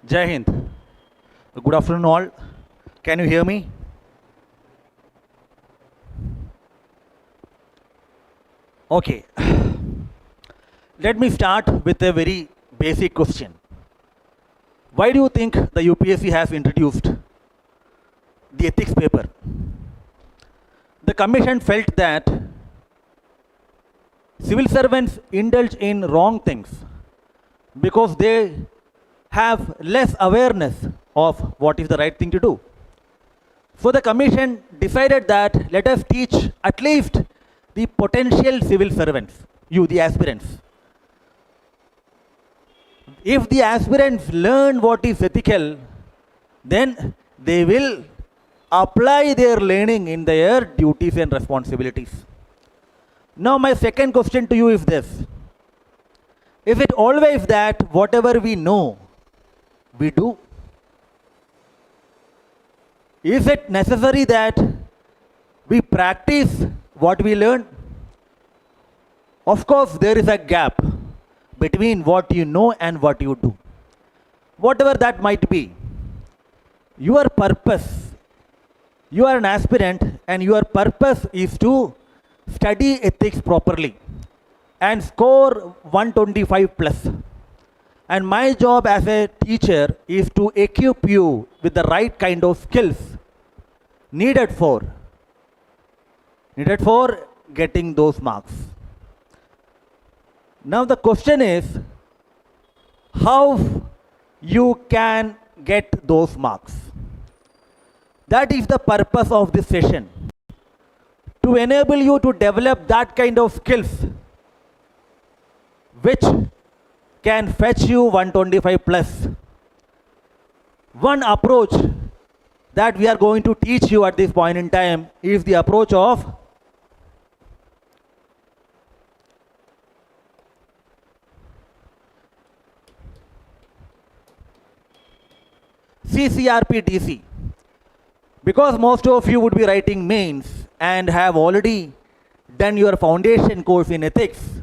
Jai Hind. Good afternoon, all. Can you hear me? Okay. Let me start with a very basic question. Why do you think the UPSC has introduced the ethics paper? The commission felt that civil servants indulge in wrong things because they have less awareness of what is the right thing to do. So the commission decided that let us teach at least the potential civil servants, you, the aspirants. If the aspirants learn what is ethical, then they will apply their learning in their duties and responsibilities. Now, my second question to you is this. Is it always that whatever we know, we do? Is it necessary that we practice what we learn? Of course, there is a gap between what you know and what you do. Whatever that might be, your purpose, you are an aspirant and your purpose is to study ethics properly and score 125 plus. And my job as a teacher is to equip you with the right kind of skills needed for getting those marks. Now the question is how you can get those marks. That is the purpose of this session, to enable you to develop that kind of skills which can fetch you 125 plus. One approach that we are going to teach you at this point in time is the approach of CCRP DC. Because most of you would be writing mains and have already done your foundation course in ethics,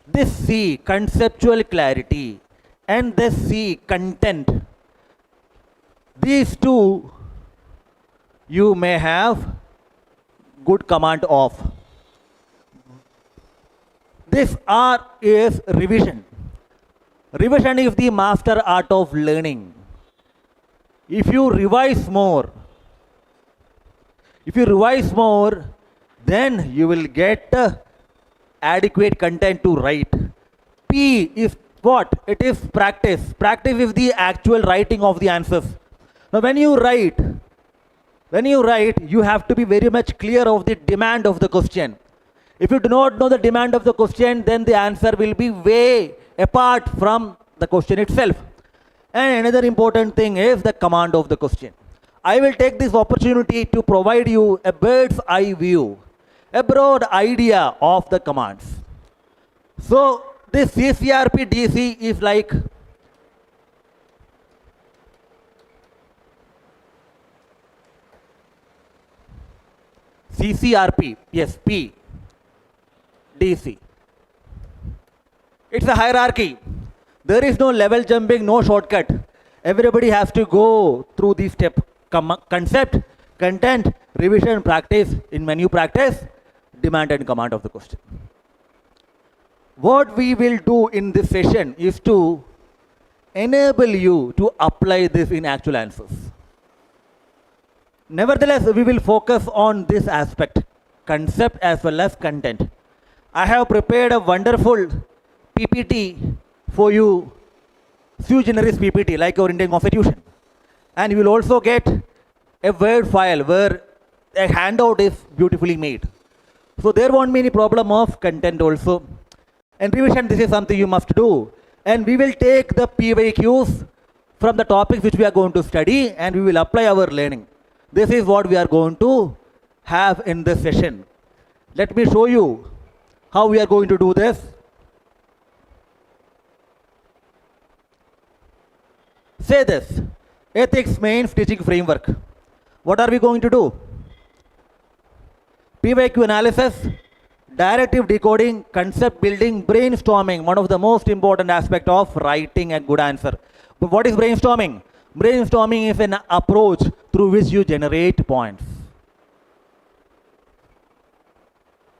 this C, conceptual clarity, and this C, content, these two you may have good command of. This R is revision. Revision is the master art of learning. If you revise more, then you will get adequate content to write. P is what? It is practice. Practice is the actual writing of the answers. Now when you write, you have to be very much clear of the demand of the question. If you do not know the demand of the question, then the answer will be way apart from the question itself. And another important thing is the command of the question. I will take this opportunity to provide you a bird's eye view, a broad idea of the commands. So this CCRP DC is like CCRP, yes, P, DC. It's a hierarchy. There is no level jumping, no shortcut. Everybody has to go through this step. Concept, content, revision, practice. In menu practice, demand and command of the question. What we will do in this session is to enable you to apply this in actual answers. Nevertheless, we will focus on this aspect, concept as well as content. I have prepared a wonderful PPT for you, sui generis PPT like our Indian Constitution. And you will also get a Word file where a handout is beautifully made. So there won't be any problem of content also. And revision, this is something you must do. And we will take the PYQs from the topics which we are going to study and we will apply our learning. This is what we are going to have in this session. Let me show you how we are going to do this. Say this, ethics mains teaching framework. What are we going to do? PYQ analysis, directive decoding, concept building, brainstorming, one of the most important aspects of writing a good answer. But what is brainstorming? Brainstorming is an approach through which you generate points.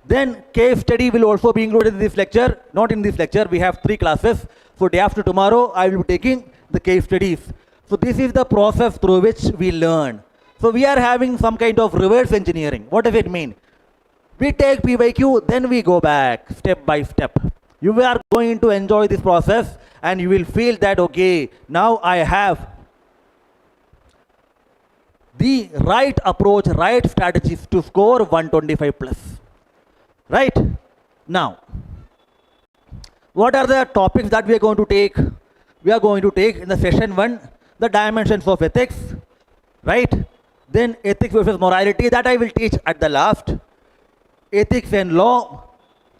Then case study will also be included in this lecture. Not in this lecture, we have 3 classes. So day after tomorrow, I will be taking the case studies. So this is the process through which we learn. So we are having some kind of reverse engineering. What does it mean? We take PYQ, then we go back step by step. You are going to enjoy this process and you will feel that, okay, now I have the right approach, right strategies to score 125 plus. Right? Now, what are the topics that we are going to take? We are going to take in the session 1, the dimensions of ethics, right? Then ethics versus morality, that I will teach at the last. Ethics and law,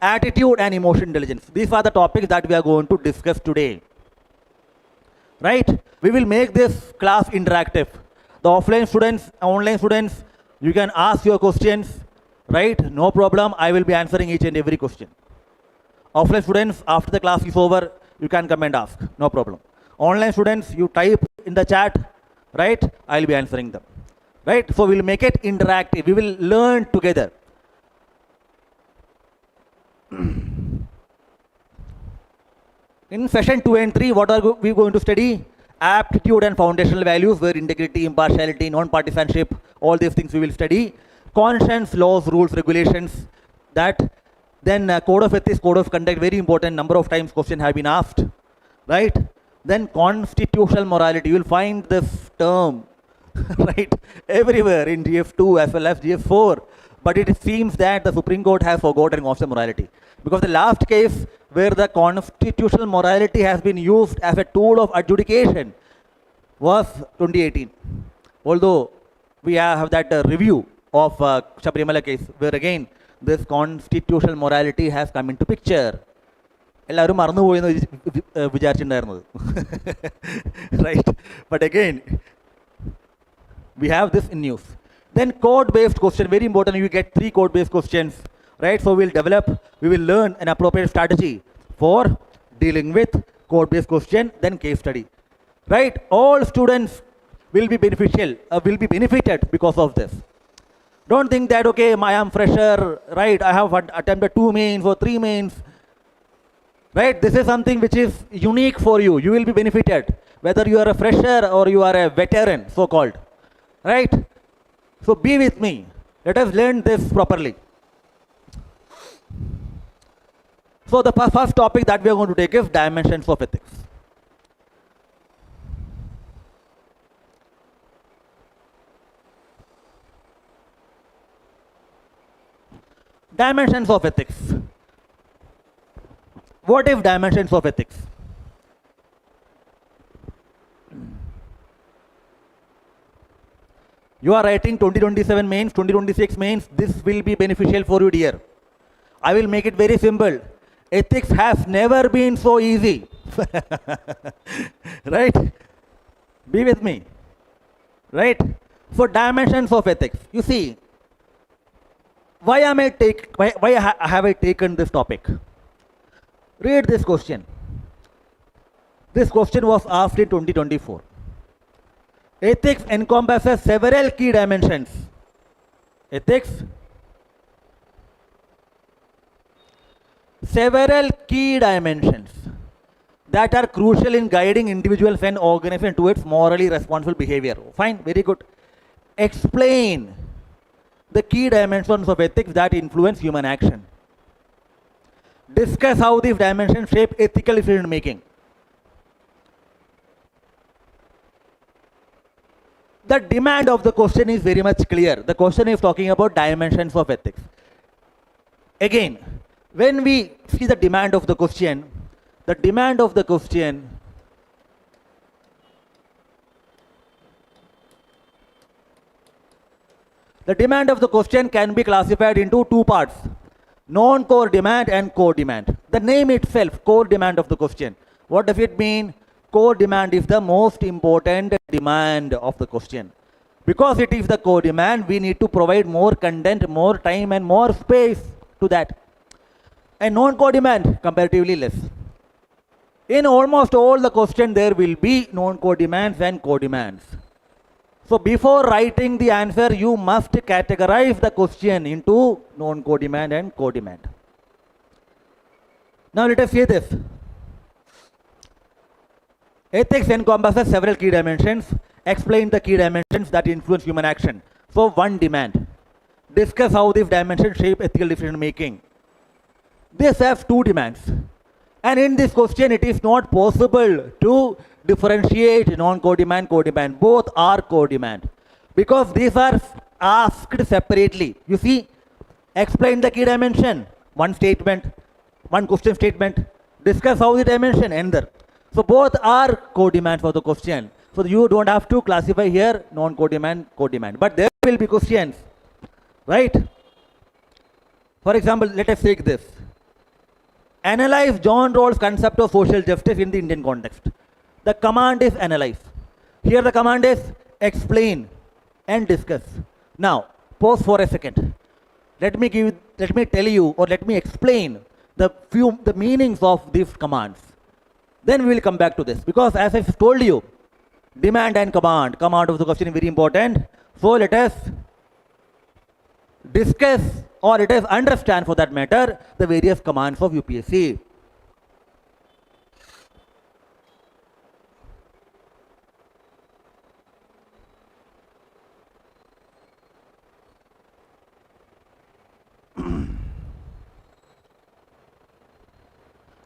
attitude and emotional intelligence. These are the topics that we are going to discuss today. Right? We will make this class interactive. The offline students, online students, you can ask your questions, right? No problem, I will be answering each and every question. Offline students, after the class is over, you can come and ask, no problem. Online students, you type in the chat, right? I will be answering them. Right? So we will make it interactive. We will learn together. In session 2 and 3, what are we going to study? Aptitude and foundational values, where integrity, impartiality, non-partisanship, all these things we will study. Conscience, laws, rules, regulations, that. Then code of ethics, code of conduct, very important, number of times question have been asked, right? Then constitutional morality, you will find this term, right, everywhere in GF2 as well as GF4. But it seems that the Supreme Court has forgotten constitutional morality. Because the last case where the constitutional morality has been used as a tool of adjudication was 2018. Although we have that review of Shabarimala case, where again this constitutional morality has come into picture. എല്ലാവരും മറന്നുപോയെന്ന് വിചാരിച്ചിട്ടുണ്ടായിരുന്നത്. Right? But again, we have this in news. Then code-based question, very important. You get 3 code-based questions, right? So we will learn an appropriate strategy for dealing with code-based question, then case study, right? All students will be benefited because of this. Don't think that, okay, I am fresher, right? I have attempted 2 mains or 3 mains, right? This is something which is unique for you. You will be benefited, whether you are a fresher or you are a veteran, so-called, right? So be with me. Let us learn this properly. So the first topic that we are going to take is dimensions of ethics. Dimensions of ethics. What if dimensions of ethics? You are writing 2027 mains, 2026 mains. This will be beneficial for you, dear. I will make it very simple. Ethics has never been so easy. Right? Be with me. Right? So dimensions of ethics. You see, why have I taken this topic? Read this question. This question was asked in 2024. Ethics encompasses several key dimensions. Ethics, several key dimensions that are crucial in guiding individuals and organizations towards morally responsible behavior. Fine, very good. Explain the key dimensions of ethics that influence human action. Discuss how these dimensions shape ethical decision making. The demand of the question is very much clear. The question is talking about dimensions of ethics. Again, when we see the demand of the question, the demand of the question can be classified into 2 parts: non-core demand and core demand. The name itself, core demand of the question. What does it mean? Core demand is the most important demand of the question. Because it is the core demand, we need to provide more content, more time and more space to that. And non-core demand, comparatively less. In almost all the question there will be non-codemands and codemands. So before writing the answer, you must categorize the question into non-codemand and codemand. Now let us see this. Ethics encompasses several key dimensions. Explain the key dimensions that influence human action. So one demand. Discuss how these dimensions shape ethical decision making. This has two demands. And in this question, it is not possible to differentiate non-codemand, codemand. Both are codemand. Because these are asked separately. You see, explain the key dimension. One statement, one question statement. Discuss how the dimension, enter. So both are codemand for the question. So you don't have to classify here non-codemand, codemand. But there will be questions, right? For example, let us take this. Analyze John Rawls' concept of social justice in the Indian context. The command is analyze. Here the command is explain and discuss. Now, pause for a second. Let me tell you, or let me explain the meanings of these commands. Then we will come back to this, because as I told you, demand and command of the question is very important. So let us discuss, or let us understand for that matter, the various commands of UPSC.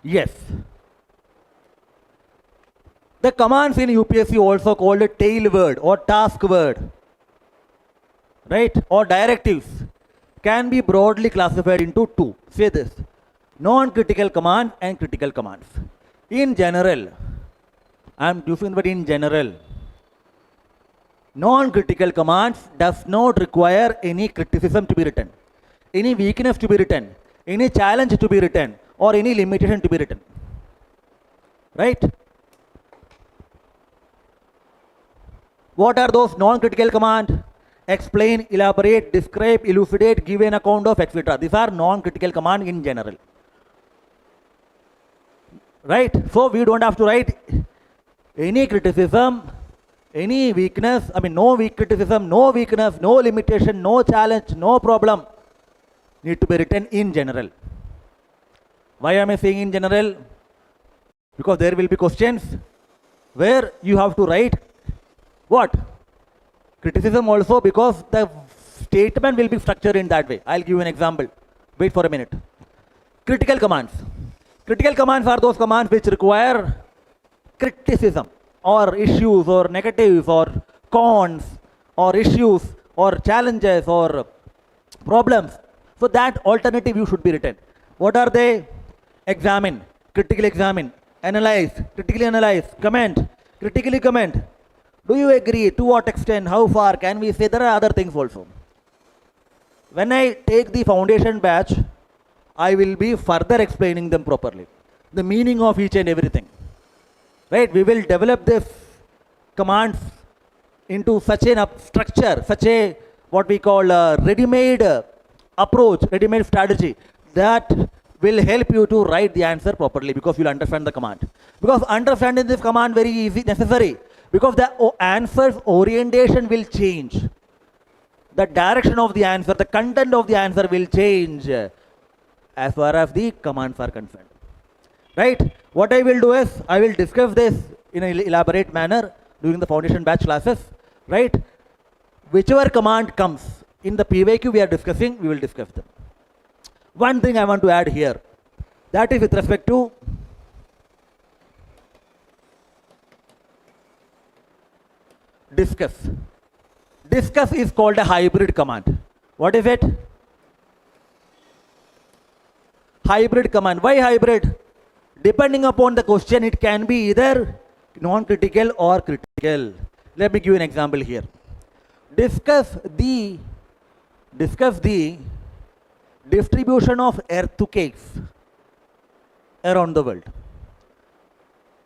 Yes. The commands in UPSC also called a tail word or task word, right? Or directives can be broadly classified into two. Say this: non-critical command and critical commands. In general, I am using the word in general. Non-critical commands does not require any criticism to be written, any weakness to be written, any challenge to be written, or any limitation to be written, right? What are those non-critical commands? Explain, elaborate, describe, elucidate, give an account of, etc. These are non-critical commands in general, right? So we don't have to write any criticism, any weakness. I mean, no weak criticism, no weakness, no limitation, no challenge, no problem need to be written in general. Why am I saying in general? Because there will be questions where you have to write what? Criticism also, because the statement will be structured in that way. I'll give you an example. Wait for a minute. Critical commands. Critical commands are those commands which require criticism, or issues, or negatives, or cons, or issues, or challenges, or problems. So that alternative you should be written. What are they? Examine, critically examine, analyze, critically analyze, comment, critically comment. Do you agree? To what extent? How far? Can we say? There are other things also. When I take the foundation batch, I will be further explaining them properly. The meaning of each and everything. Right? We will develop this commands into such a structure, such a what we call a ready-made approach, ready-made strategy that will help you to write the answer properly, because you'll understand the command. Because understanding this command very easy, necessary. Because the answer's orientation will change. The direction of the answer, the content of the answer will change as far as the commands are concerned. Right? What I will do is, I will discuss this in an elaborate manner during the foundation batch classes. Right? Whichever command comes in the PYQ we are discussing, we will discuss them. One thing I want to add here, that is with respect to discuss. Discuss is called a hybrid command. What is it? Hybrid command. Why hybrid? Depending upon the question, it can be either non-critical or critical. Let me give you an example here. Discuss the distribution of earthquakes around the world.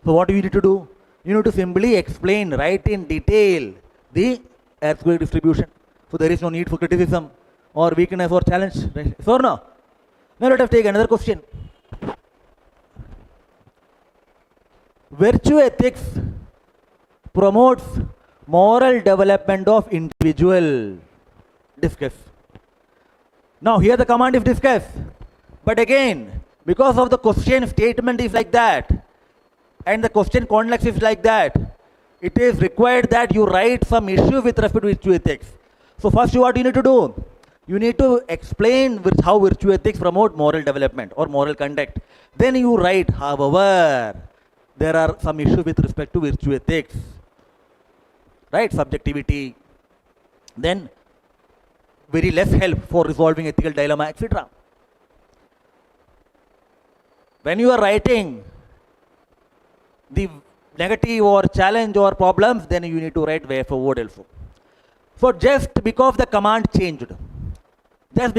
So what do you need to do? You need to simply explain, write in detail the earthquake distribution. So there is no need for criticism or weakness or challenge. So or no? Now let us take another question. Virtue ethics promotes moral development of individual. Discuss. Now here the command is discuss. But again, because of the question statement is like that, and the question context is like that, it is required that you write some issue with respect to virtue ethics. So first what you need to do? You need to explain how virtue ethics promote moral development or moral conduct. Then you write, however, there are some issues with respect to virtue ethics. Right? Subjectivity. Then very less help for resolving ethical dilemma, etc. When you are writing the negative or challenge or problems, then you need to write way forward also. So just because the command changed, what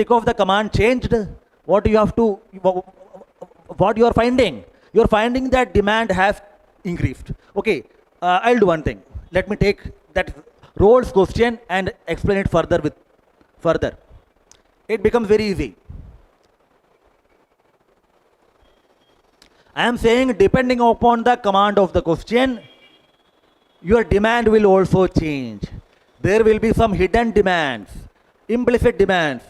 you have to, what you are finding? You are finding that demand has increased. Okay, I'll do one thing. Let me take that roles question and explain it further. It becomes very easy. I am saying depending upon the command of the question, your demand will also change. There will be some hidden demands, implicit demands.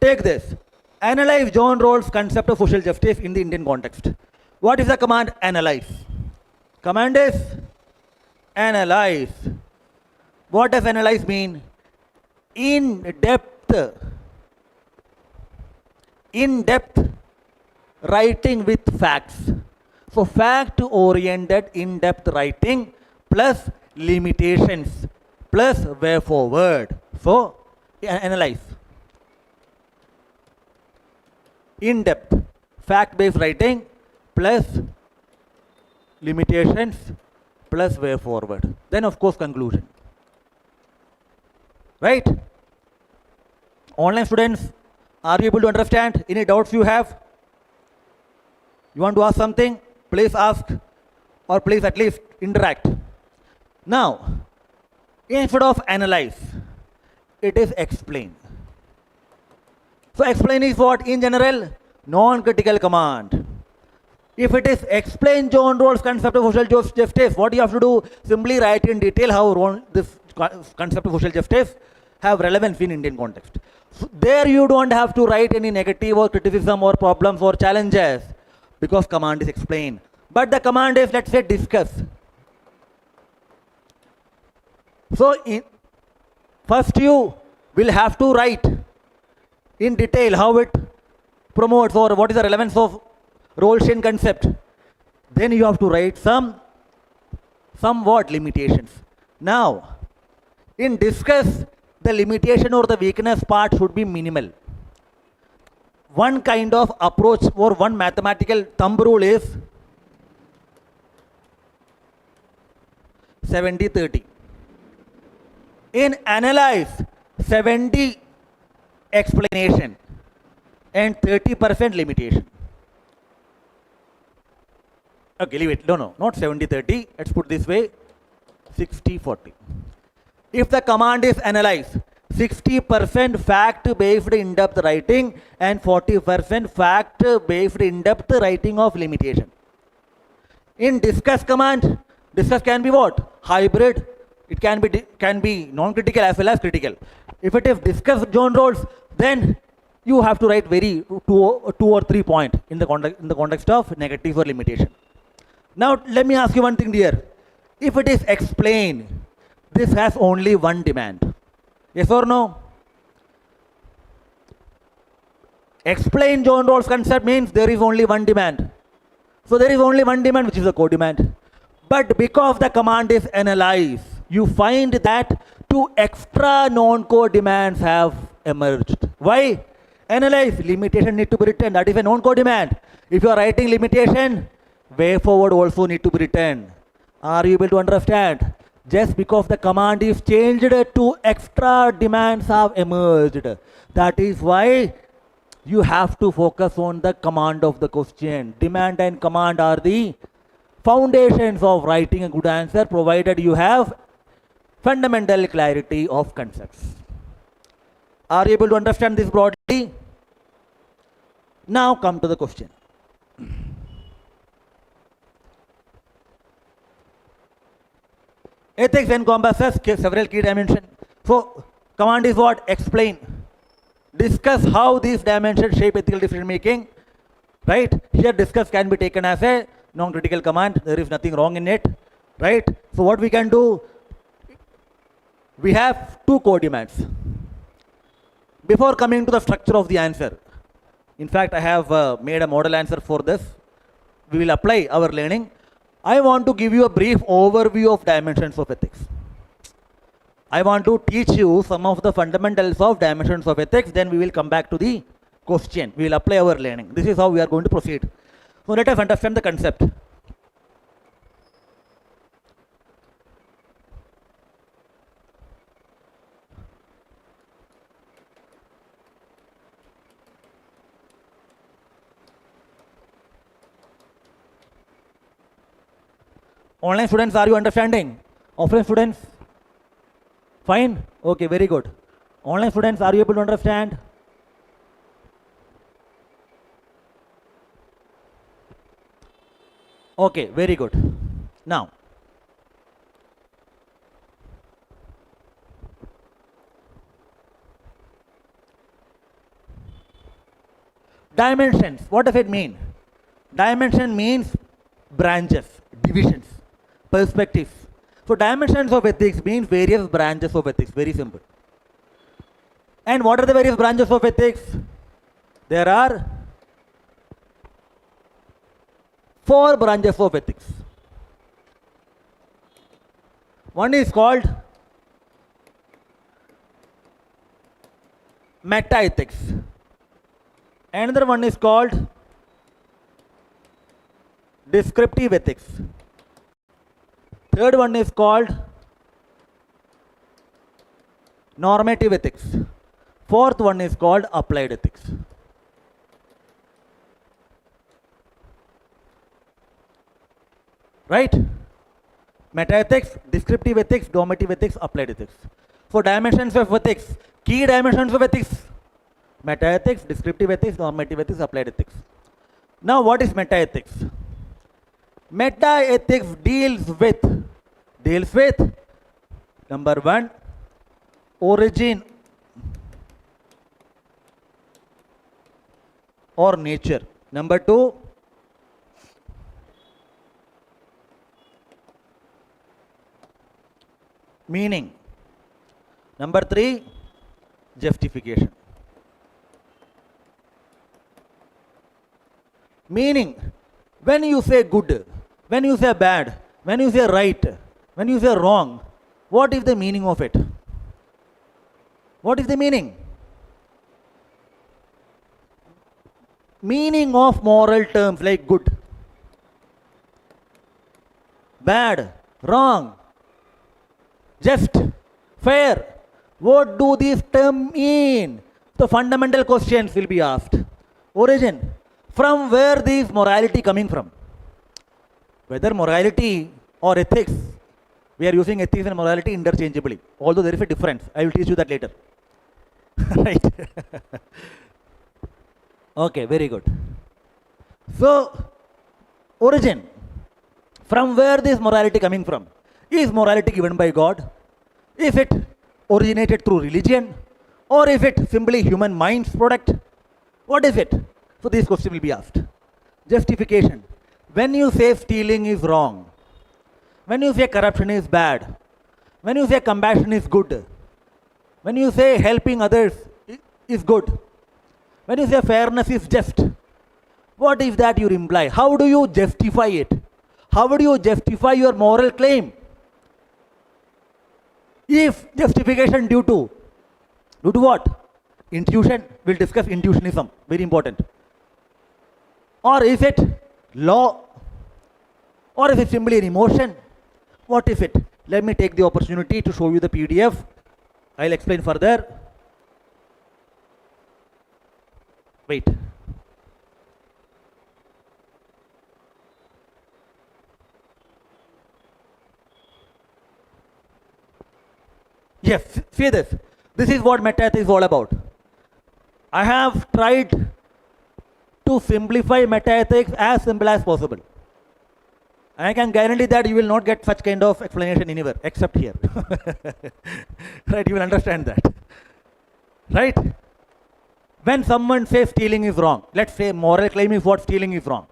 Take this. Analyze John Rawls' concept of social justice in the Indian context. What is the command? Analyze. Command is analyze. What does analyze mean? In-depth writing with facts. So fact-oriented in-depth writing plus limitations plus way forward. So analyze. In-depth fact-based writing plus limitations plus way forward. Then of course conclusion. Right? Online students, are you able to understand? Any doubts you have? You want to ask something? Please ask, or please at least interact. Now, instead of analyze, it is explain. So explain is what? In general, non-critical command. If it is explain John Rawls' concept of social justice, what you have to do? Simply write in detail how this concept of social justice have relevance in Indian context. So there you don't have to write any negative or criticism or problems or challenges, because command is explain. But the command is, let's say, discuss. So first you will have to write in detail how it promotes or what is the relevance of Rawlsian concept. Then you have to write somewhat limitations. Now, in discuss, the limitation or the weakness part should be minimal. One kind of approach or one mathematical thumb rule is 70-30. In analyze, 70 explanation and 30% limitation. Okay, leave it. No, not 70-30. Let's put this way, 60-40. If the command is analyze, 60% fact-based in-depth writing and 40% fact-based in-depth writing of limitation. In discuss command, discuss can be what? Hybrid. It can be non-critical as well as critical. If it is discuss John Rawls, then you have to write very two or three points in the context of negative or limitation. Now let me ask you one thing, dear. If it is explain, this has only one demand. Yes or no? Explain John Rawls' concept means there is only one demand. So there is only one demand, which is the co-demand. But because the command is analyze, you find that two extra non-core demands have emerged. Why? Analyze, limitation need to be written. That is a non-core demand. If you are writing limitation, way forward also need to be written. Are you able to understand? Just because the command is changed, two extra demands have emerged. That is why you have to focus on the command of the question. Demand and command are the foundations of writing a good answer, provided you have fundamental clarity of concepts. Are you able to understand this broadly? Now come to the question. Ethics encompasses several key dimensions. So, command is what? Explain. Discuss how these dimensions shape ethical decision making. Right? Here, discuss can be taken as a non-critical command. There is nothing wrong in it. Right? So, what we can do? We have two core demands. Before coming to the structure of the answer, in fact, I have made a model answer for this. We will apply our learning. I want to give you a brief overview of dimensions of ethics. I want to teach you some of the fundamentals of dimensions of ethics. Then we will come back to the question. We will apply our learning. This is how we are going to proceed. So let us understand the concept. Online students, are you understanding? Offline students? Fine? Okay, very good. Online students, are you able to understand? Okay, very good. Now, dimensions, what does it mean? Dimension means branches, divisions, perspectives. So dimensions of ethics means various branches of ethics, very simple. And what are the various branches of ethics? There are 4 branches of ethics. One is called meta-ethics. Another one is called descriptive ethics. Third one is called normative ethics. Fourth one is called applied ethics. Right? Meta-ethics, descriptive ethics, normative ethics, applied ethics. So dimensions of ethics, key dimensions of ethics: meta-ethics, descriptive ethics, normative ethics, applied ethics. Now what is meta-ethics? Meta-ethics deals with number 1, origin or nature. Number 2, meaning. Number 3, justification. Meaning, when you say good, when you say bad, when you say right, when you say wrong, what is the meaning of it? What is the meaning? Meaning of moral terms like good, bad, wrong, just, fair. What do these terms mean? The fundamental questions will be asked. Origin. From where this morality coming from? Whether morality or ethics, we are using ethics and morality interchangeably. Although there is a difference. I will teach you that later. Right? Okay, very good. So, origin. From where this morality coming from? Is morality given by God? Is it originated through religion? Or is it simply human mind's product? What is it? So this question will be asked. Justification. When you say stealing is wrong, when you say corruption is bad, when you say compassion is good, when you say helping others is good, when you say fairness is just, what is that you imply? How do you justify it? How would you justify your moral claim? If justification due to what? Intuition. We'll discuss intuitionism. Very important. Or is it law? Or is it simply an emotion? What is it? Let me take the opportunity to show you the PDF. I'll explain further. Wait. Yes, see this. This is what meta-ethics is all about. I have tried to simplify meta-ethics as simple as possible. I can guarantee that you will not get such kind of explanation anywhere except here. Right? You will understand that. Right? When someone says stealing is wrong, let's say moral claim is what stealing is wrong.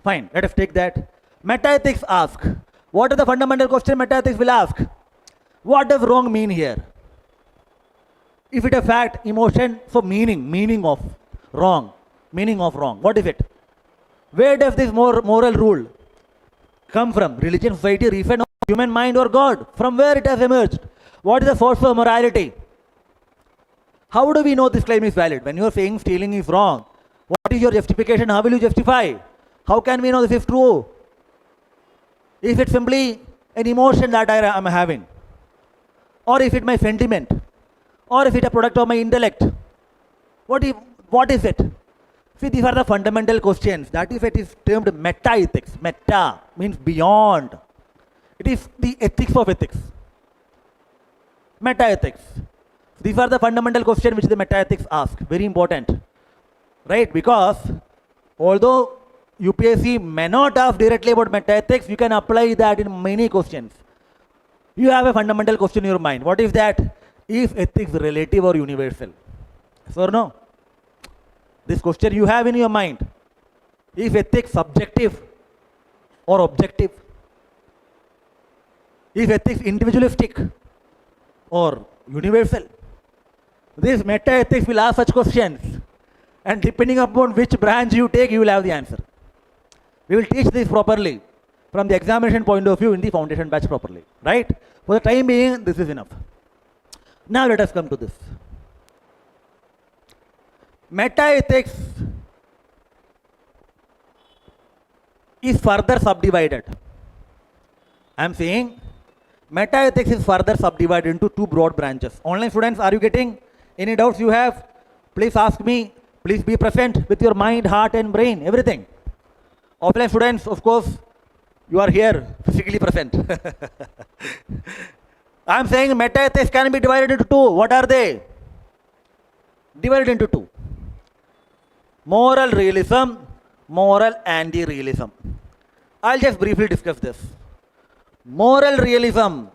Fine, let us take that. Metaethics ask, what is the fundamental question metaethics will ask? What does wrong mean here? If it is a fact, emotion, so meaning of wrong, what is it? Where does this moral rule come from? Religion, society, reason, or human mind, or God? From where it has emerged? What is the source of morality? How do we know this claim is valid? When you are saying stealing is wrong, what is your justification? How will you justify? How can we know this is true? Is it simply an emotion that I am having? Or is it my sentiment? Or is it a product of my intellect? What is it? See, these are the fundamental questions. That is, it is termed metaethics. Meta means beyond. It is the ethics of ethics. Metaethics. These are the fundamental questions which the metaethics ask. Very important. Right? Because although UPSC may not ask directly about metaethics, you can apply that in many questions. You have a fundamental question in your mind. What is that? Is ethics relative or universal? Yes or no? This question you have in your mind. Is ethics subjective or objective? Is ethics individualistic or universal? This meta-ethics will ask such questions, and depending upon which branch you take, you will have the answer. We will teach this properly from the examination point of view in the foundation batch properly. Right? For the time being, this is enough. Now let us come to this. Meta-ethics is further subdivided. I am saying meta-ethics is further subdivided into two broad branches. Online students, are you getting any doubts you have? Please ask me. Please be present with your mind, heart and brain, everything. Offline students, of course, you are here physically present. I am saying meta-ethics can be divided into two. What are they? Divided into two. Moral realism, moral anti-realism. I'll just briefly discuss this. Moral realism.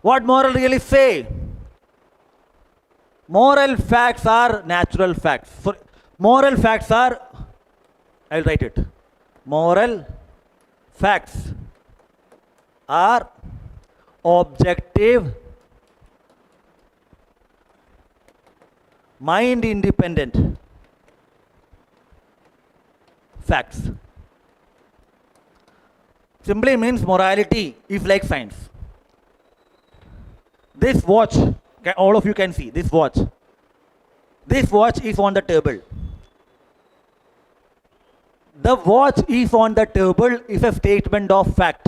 What moral realists say? Moral facts are natural facts. So, moral facts are, I'll write it. Moral facts are objective, mind independent facts. Simply means morality is like science. This watch, all of you can see this watch. This watch is on the table. The watch is on the table is a statement of fact.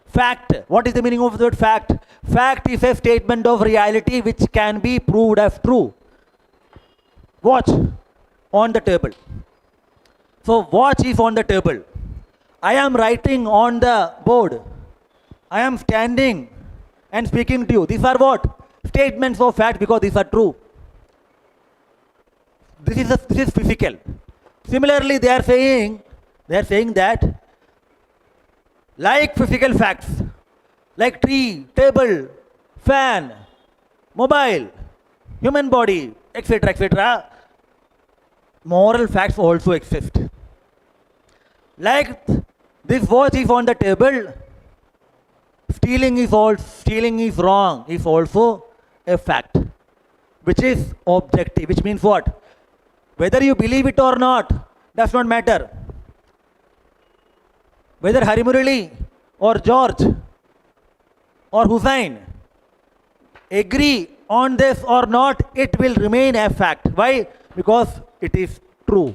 Fact. What is the meaning of the word fact? Fact is a statement of reality which can be proved as true. Watch on the table. So watch is on the table. I am writing on the board. I am standing and speaking to you. These are what? Statements of fact because these are true. This is physical. Similarly, they are saying that like physical facts, like tree, table, fan, mobile, human body, etc., etc., moral facts also exist. Like this watch is on the table, stealing is wrong is also a fact, which is objective, which means what? Whether you believe it or not does not matter. Whether Harimurali or George or Hussain agree on this or not, it will remain a fact. Why? Because it is true.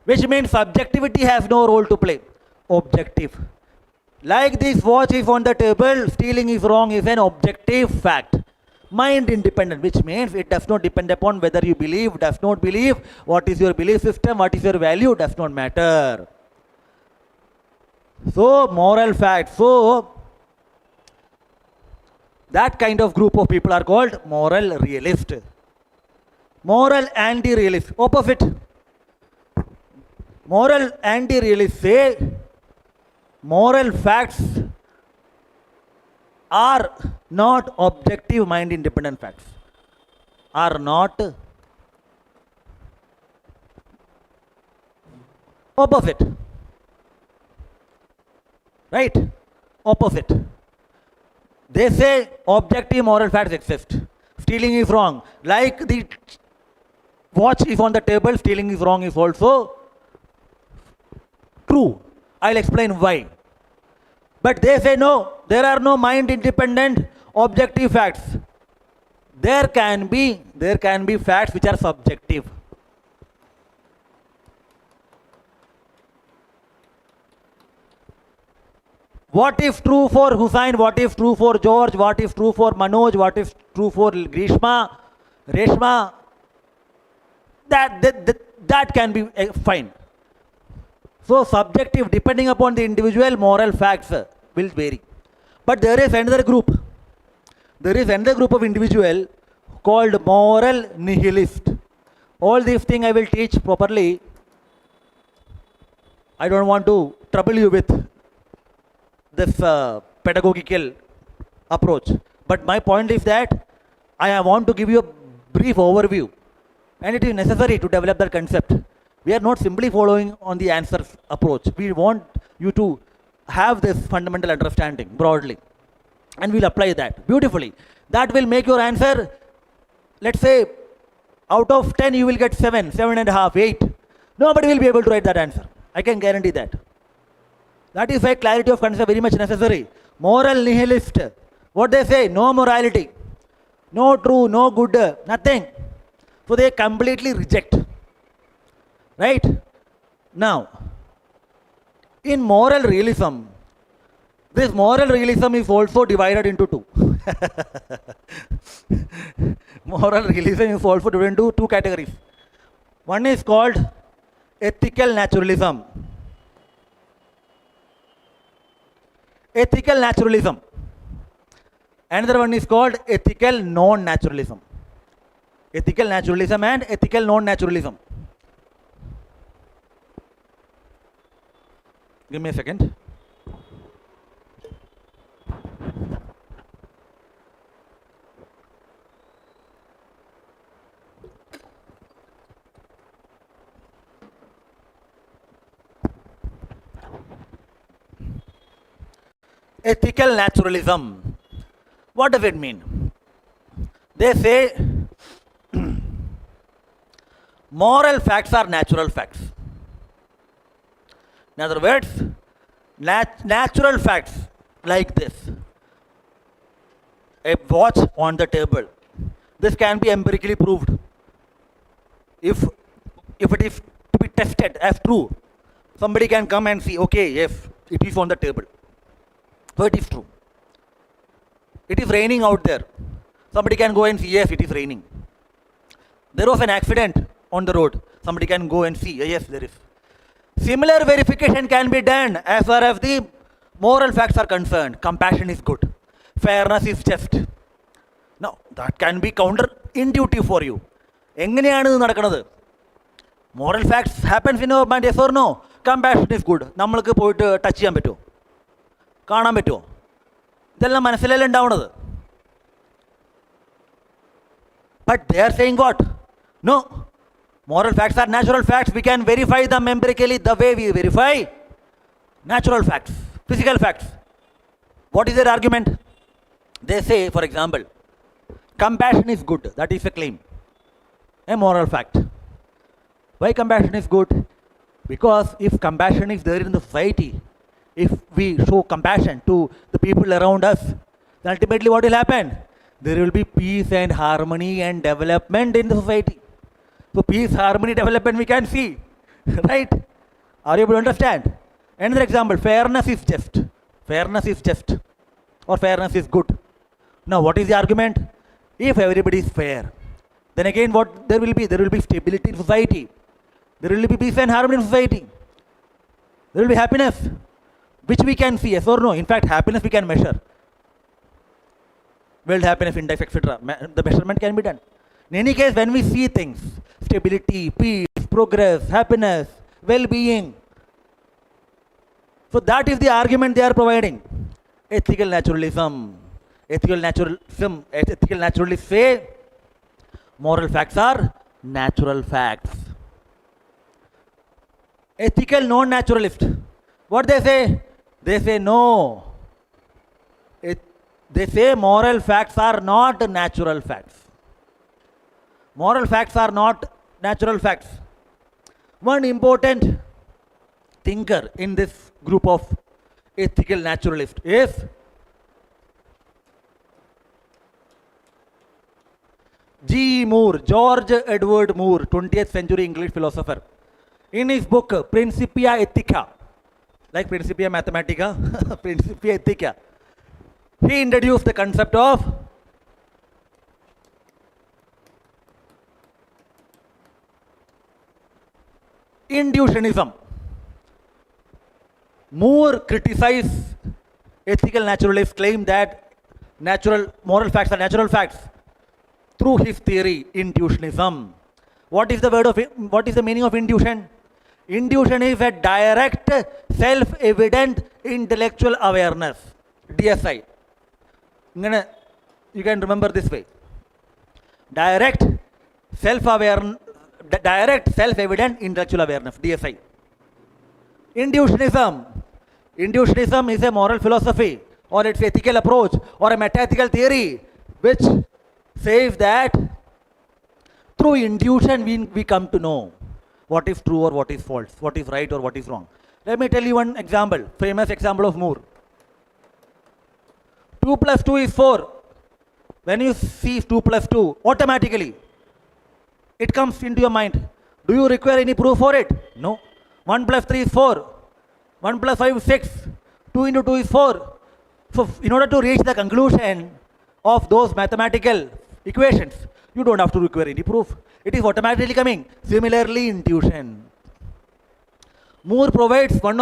Which means subjectivity has no role to play. Objective. Like this watch is on the table, stealing is wrong is an objective fact. Mind independent, which means it does not depend upon whether you believe, does not believe, what is your belief system, what is your value, does not matter. So, moral facts. So, that kind of group of people are called moral realist. Moral anti-realist, opposite. Moral anti-realists say moral facts are not objective mind independent facts, are not opposite, right? Opposite. They say objective moral facts exist. Stealing is wrong. Like the watch is on the table, stealing is wrong is also true. I'll explain why. But they say no, there are no mind independent objective facts. There can be facts which are subjective. What if true for Hussain? What if true for George? What if true for Manoj? What if true for Grishma, Reshma? That can be fine. So subjective, depending upon the individual, moral facts will vary. But there is another group. There is another group of individual called moral nihilist. All these things I will teach properly. I don't want to trouble you with this pedagogical approach. But my point is that I want to give you a brief overview, and it is necessary to develop that concept. We are not simply following on the answers approach. We want you to have this fundamental understanding broadly, and we'll apply that beautifully. That will make your answer, let's say, out of 10 you will get 7, 7.5, 8. Nobody will be able to write that answer. I can guarantee that. That is why clarity of concept very much necessary. Moral nihilist. What they say? No morality, no true, no good, nothing. So they completely reject. Right? Now, in moral realism, this moral realism is also divided into two. Moral realism is also divided into two categories. One is called ethical naturalism. Ethical naturalism. Another one is called ethical non-naturalism. Ethical naturalism and ethical non-naturalism. Give me a second. Ethical naturalism. What does it mean? They say moral facts are natural facts. In other words, natural facts like this. A watch on the table. This can be empirically proved. If it is to be tested as true, somebody can come and see, okay, yes, it is on the table. So it is true. It is raining out there. Somebody can go and see, yes, it is raining. There was an accident on the road. Somebody can go and see, yes, there is. Similar verification can be done as far as the moral facts are concerned. Compassion is good. Fairness is just. Now, that can be counterintuitive for you. എങ്ങനെയാണ് ഇത് നടക്കുന്നത്? Moral facts happens in our mind, yes or no? Compassion is good. നമ്മൾക്ക് പോയിട്ട് touch ചെയ്യാൻ പറ്റുമോ? കാണാൻ പറ്റുമോ? ഇതെല്ലാം മനസ്സിലല്ലേ ഉണ്ടാവുന്നത്? But they are saying what? No. Moral facts are natural facts. We can verify them empirically the way we verify natural facts, physical facts. What is their argument? They say, for example, compassion is good. That is a claim, a moral fact. Why compassion is good? Because if compassion is there in the society, if we show compassion to the people around us, then ultimately what will happen? There will be peace and harmony and development in the society. So peace, harmony, development we can see, right? Are you able to understand? Another example, fairness is just. Fairness is just, or fairness is good. Now what is the argument? If everybody is fair, then again what there will be? There will be stability in society. There will be peace and harmony in society. There will be happiness, which we can see, yes or no? In fact, happiness we can measure. World Happiness Index, etc. The measurement can be done. In any case, when we see things, stability, peace, progress, happiness, well-being. So that is the argument they are providing. Ethical naturalism. Ethical naturalists say moral facts are natural facts. Ethical non-naturalist, what they say? They say no. They say moral facts are not natural facts. Moral facts are not natural facts. One important thinker in this group of ethical naturalists is G. Moore, George Edward Moore, 20th century English philosopher. In his book Principia Ethica, like Principia Mathematica, Principia Ethica, he introduced the concept of intuitionism. Moore criticized ethical naturalists, claim that moral facts are natural facts through his theory, intuitionism. What is the meaning of intuition? Intuition is a direct, self-evident intellectual awareness. DSI. You can remember this way. Direct, self-evident intellectual awareness. DSI. Intuitionism. Intuitionism is a moral philosophy, or its ethical approach, or a meta-ethical theory, which says that through intuition we come to know what is true or what is false, what is right or what is wrong. Let me tell you one example, famous example of Moore. 2 plus 2 is 4. When you see 2 plus 2, automatically it comes into your mind. Do you require any proof for it? No. 1 plus 3 is 4. 1 plus 5 is 6. 2 into 2 is 4. So in order to reach the conclusion of those mathematical equations, you don't have to require any proof. It is automatically coming. Similarly, intuition. Moore provides one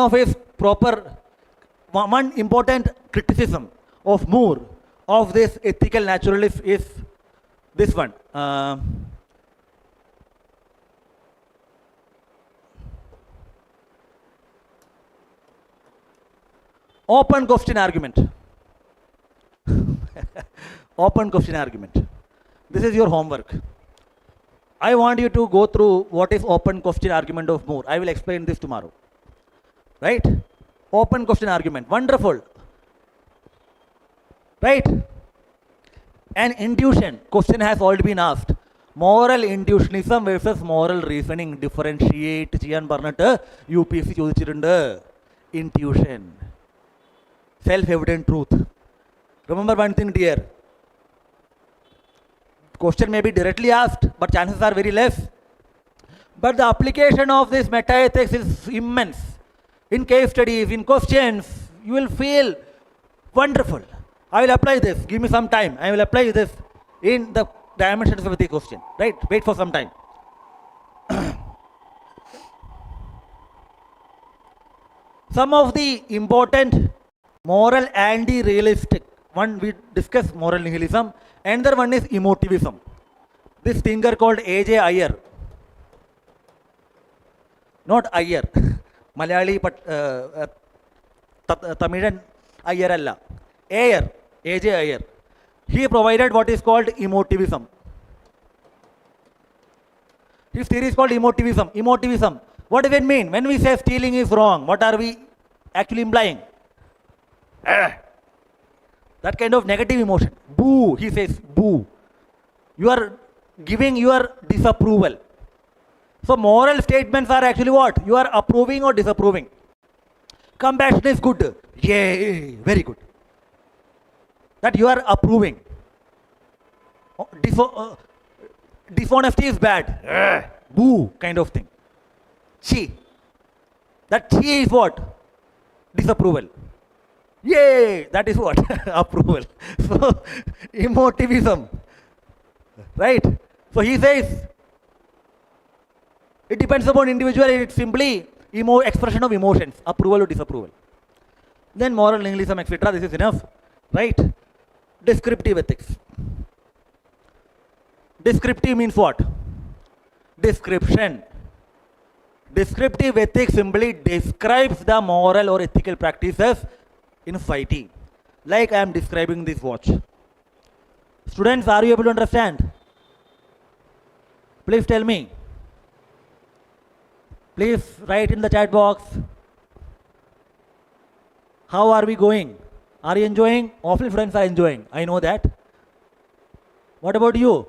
important criticism of Moore of this ethical naturalist is this one. Open question argument. Open question argument. This is your homework. I want you to go through what is open question argument of Moore. I will explain this tomorrow. Right? Open question argument. Wonderful. Right? An intuition. Question has already been asked. Moral intuitionism versus moral reasoning. Differentiate ചെയ്യാൻ പറഞ്ഞിട്ട് UPSC ചോദിച്ചിട്ടുണ്ട്. Intuition. Self-evident truth. Remember one thing, dear. Question may be directly asked, but chances are very less. But the application of this meta-ethics is immense. In case studies, in questions, you will feel wonderful. I will apply this. Give me some time. I will apply this in the dimensions of the question. Right? Wait for some time. Some of the important moral anti-realistic. One, we discussed moral nihilism. Another one is emotivism. This thinker called A.J. Iyer. Not Iyer. Malayali, but Tamilan Iyer alla. Ayer. A.J. Iyer. He provided what is called emotivism. His theory is called emotivism. Emotivism. What does it mean? When we say stealing is wrong, what are we actually implying? That kind of negative emotion. Boo, he says, boo. You are giving your disapproval. So moral statements are actually what? You are approving or disapproving. Compassion is good. Yay, very good. That you are approving. Dishonesty is bad. Boo, kind of thing. Chi. That chi is what? Disapproval. Yay! That is what? Approval. So, emotivism. Right? So he says, it depends upon individual, it's simply expression of emotions, approval or disapproval. Then moral nihilism, etc. This is enough. Right? Descriptive ethics. Descriptive means what? Description. Descriptive ethics simply describes the moral or ethical practices in society. Like I am describing this watch. Students, are you able to understand? Please tell me. Please write in the chat box. How are we going? Are you enjoying? Awful students are enjoying. I know that. What about you?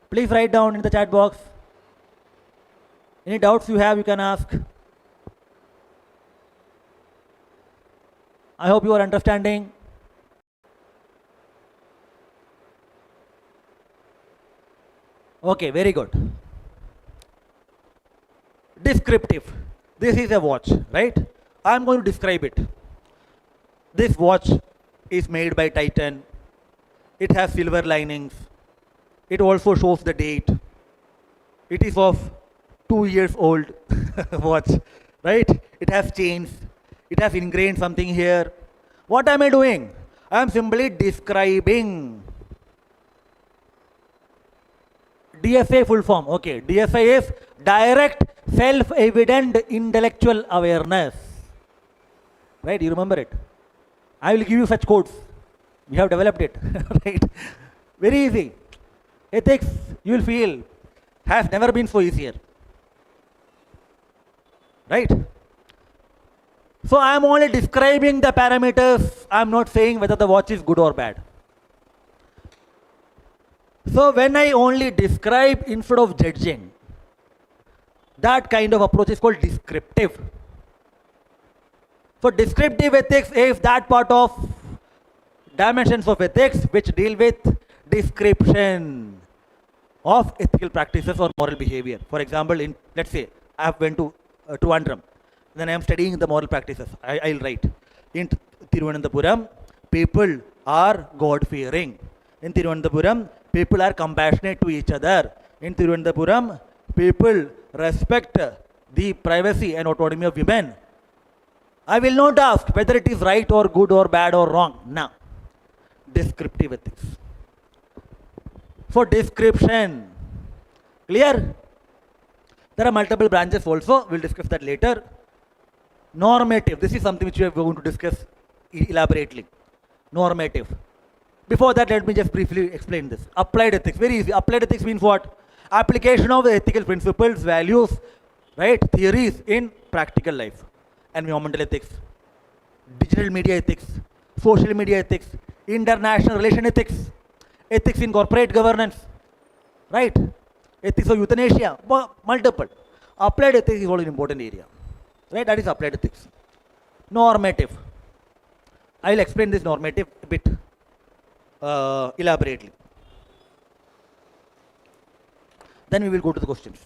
Please write down in the chat box. Any doubts you have, you can ask. I hope you are understanding. Okay, very good. Descriptive. This is a watch, right? I am going to describe it. This watch is made by Titan. It has silver linings. It also shows the date. It is of 2 years old watch, right? It has chains. It has ingrained something here. What am I doing? I am simply describing. DSA full form. Okay, DSA is direct self-evident intellectual awareness. Right, you remember it. I will give you such codes. We have developed it. Right? Very easy. Ethics, you will feel, has never been so easier. Right? So I am only describing the parameters. I am not saying whether the watch is good or bad. So when I only describe instead of judging, that kind of approach is called descriptive. So descriptive ethics is that part of dimensions of ethics which deal with description of ethical practices or moral behavior. For example, in, let's say I have went to Trivandrum, then I am studying the moral practices. I'll write in Thiruvananthapuram, people are God-fearing. In Thiruvananthapuram, people are compassionate to each other. In Thiruvananthapuram, people respect the privacy and autonomy of women. I will not ask whether it is right or good or bad or wrong. No. Descriptive ethics. For description. Clear? There are multiple branches also. We'll discuss that later. Normative. This is something which we are going to discuss elaborately. Normative. Before that, let me just briefly explain this. Applied ethics. Very easy. Applied ethics means what? Application of the ethical principles, values, right, theories in practical life. Environmental ethics, digital media ethics, social media ethics, international relation ethics, ethics in corporate governance, right? Ethics of euthanasia, multiple. Applied ethics is also an important area, right? That is applied ethics. Normative. I will explain this normative a bit elaborately. Then we will go to the questions.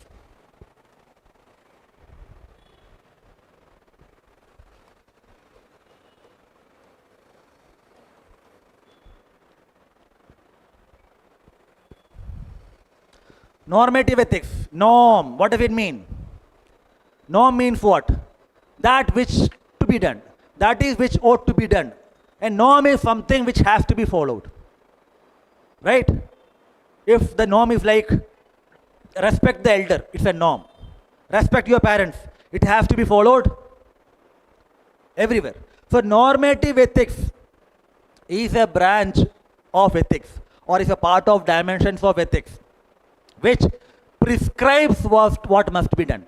Normative ethics. Norm. What does it mean? Norm means what? That which to be done. That is which ought to be done. And norm is something which has to be followed. Right? If the norm is like respect the elder, it's a norm. Respect your parents, it has to be followed everywhere. So normative ethics is a branch of ethics or is a part of dimensions of ethics which prescribes what must be done.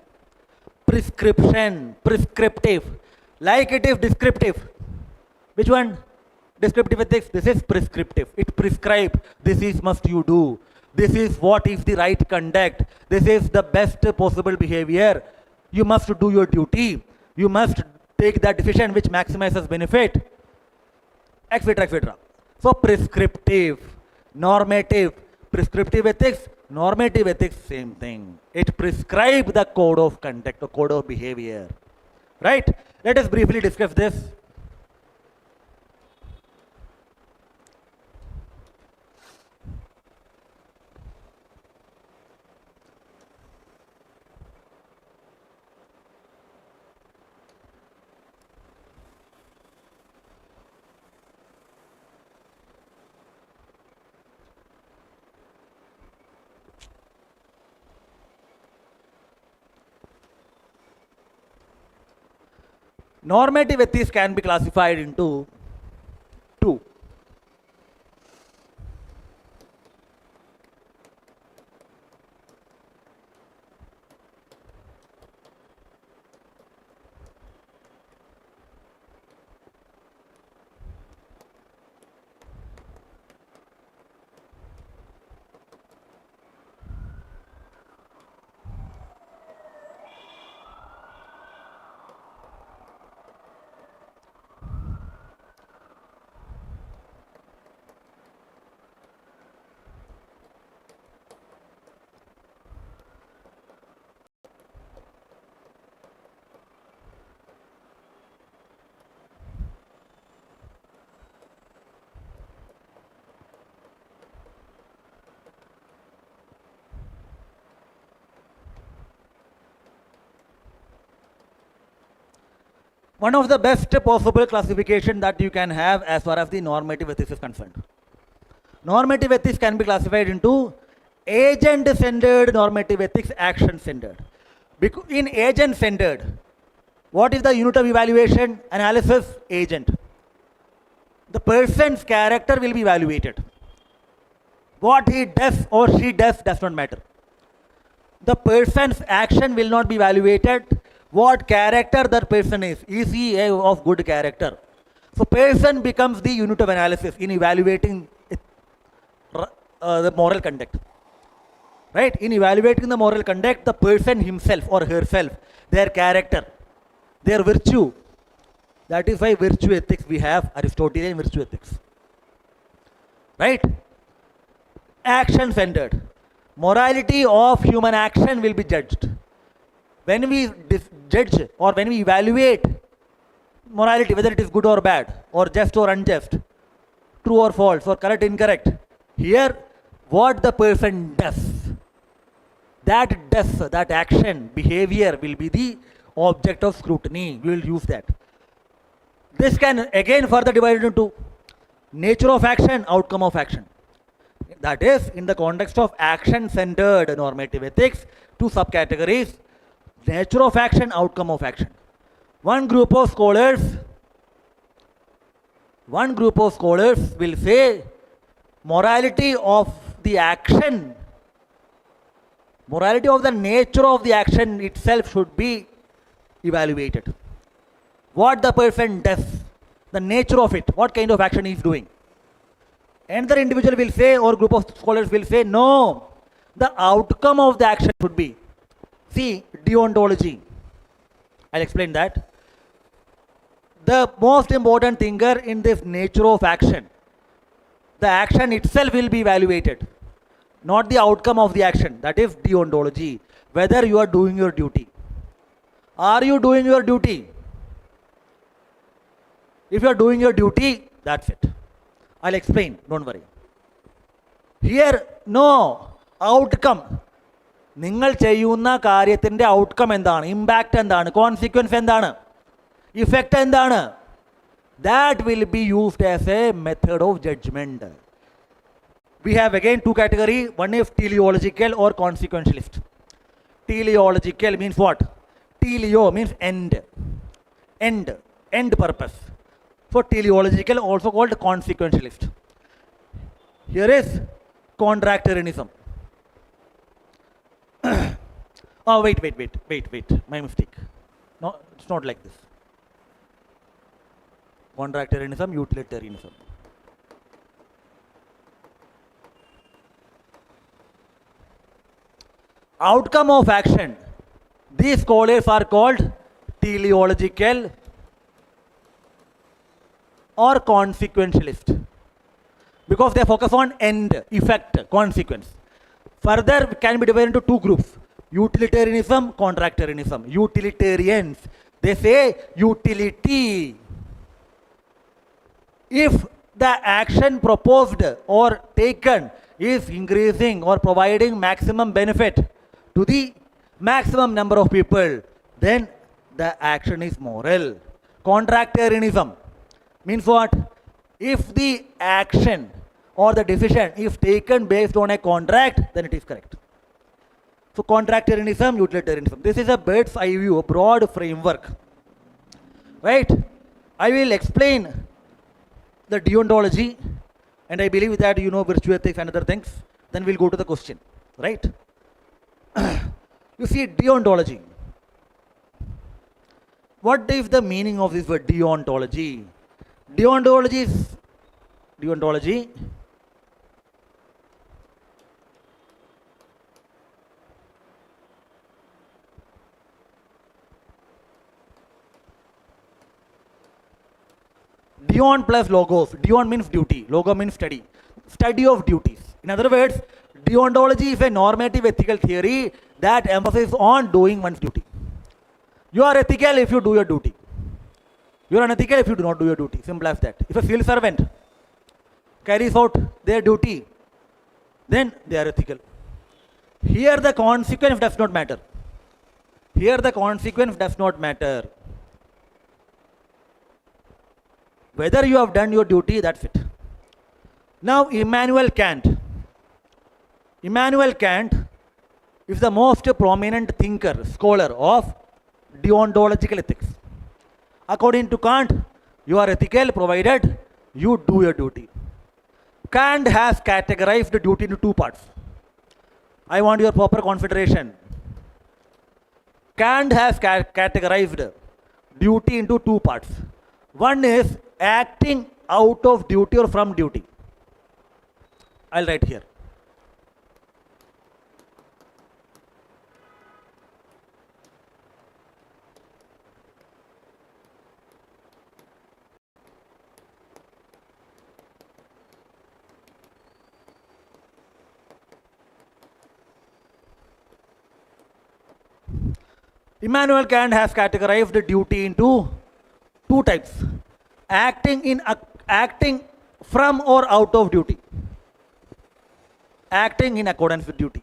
Prescription, prescriptive, like it is descriptive. Which one? Descriptive ethics. This is prescriptive. It prescribes this is must you do. This is what is the right conduct. This is the best possible behavior. You must do your duty. You must take that decision which maximizes benefit, etc., etc. So prescriptive, normative, prescriptive ethics, normative ethics, same thing. It prescribes the code of conduct or code of behavior. Right? Let us briefly discuss this. Normative ethics can be classified into two. One of the best possible classification that you can have as far as the normative ethics is concerned. Normative ethics can be classified into agent-centered normative ethics, action-centered. In agent-centered, what is the unit of evaluation, analysis? Agent. The person's character will be evaluated. What he does or she does not matter. The person's action will not be evaluated. What character that person is. Is he of good character? So person becomes the unit of analysis in evaluating the moral conduct. Right? In evaluating the moral conduct, the person himself or herself, their character, their virtue. That is why virtue ethics we have Aristotelian virtue ethics. Right? Action-centered. Morality of human action will be judged. When we judge or when we evaluate morality, whether it is good or bad, or just or unjust, true or false, or correct, incorrect, here what the person does, that action, behavior will be the object of scrutiny. We will use that. This can again further divided into nature of action, outcome of action. That is, in the context of action-centered normative ethics, two subcategories: nature of action, outcome of action. One group of scholars will say morality of the action, morality of the nature of the action itself should be evaluated. What the person does, the nature of it, what kind of action he is doing. Another individual will say, or group of scholars will say, no, the outcome of the action should be. See, deontology. I'll explain that. The most important thinker in this nature of action, the action itself will be evaluated, not the outcome of the action. That is deontology. Whether you are doing your duty. Are you doing your duty? If you are doing your duty, that's it. I'll explain, don't worry. Here, no, outcome. നിങ്ങൾ ചെയ്യുന്ന കാര്യത്തിൻ്റെ outcome എന്താണ്, impact എന്താണ്, consequence എന്താണ്, effect എന്താണ്, that will be used as a method of judgment. We have again two categories. One is teleological or consequentialist. Teleological means what? Teleo means end purpose. For teleological, also called consequentialist. Here is contractarianism. Oh, wait, my mistake. No, it's not like this. Contractarianism, utilitarianism. Outcome of action. These scholars are called teleological or consequentialist because they focus on end, effect, consequence. Further can be divided into two groups: utilitarianism, contractarianism. Utilitarians, they say utility. If the action proposed or taken is increasing or providing maximum benefit to the maximum number of people, then the action is moral. Contractarianism means what? If the action or the decision is taken based on a contract, then it is correct. So contractarianism, utilitarianism. This is a bird's eye view, a broad framework. right? I will explain the deontology, and I believe that you know virtue ethics and other things. Then we'll go to the question, right? You see, deontology. What is the meaning of this word deontology? Deontology is deontology. Deon plus logos. Deon means duty. Logo means study. Study of duties. In other words, deontology is a normative ethical theory that emphasizes on doing one's duty. You are ethical if you do your duty. You are unethical if you do not do your duty. Simple as that. If a civil servant carries out their duty, then they are ethical. Here the consequence does not matter. Here the consequence does not matter. Whether you have done your duty, that's it. Now Immanuel Kant. Immanuel Kant is the most prominent thinker, scholar of deontological ethics. According to Kant, you are ethical provided you do your duty. Kant has categorized the duty into two parts. I want your proper consideration. Kant has categorized duty into two parts. One is acting out of duty or from duty. I'll write here. Immanuel Kant has categorized the duty into two types. Acting from or out of duty. Acting in accordance with duty.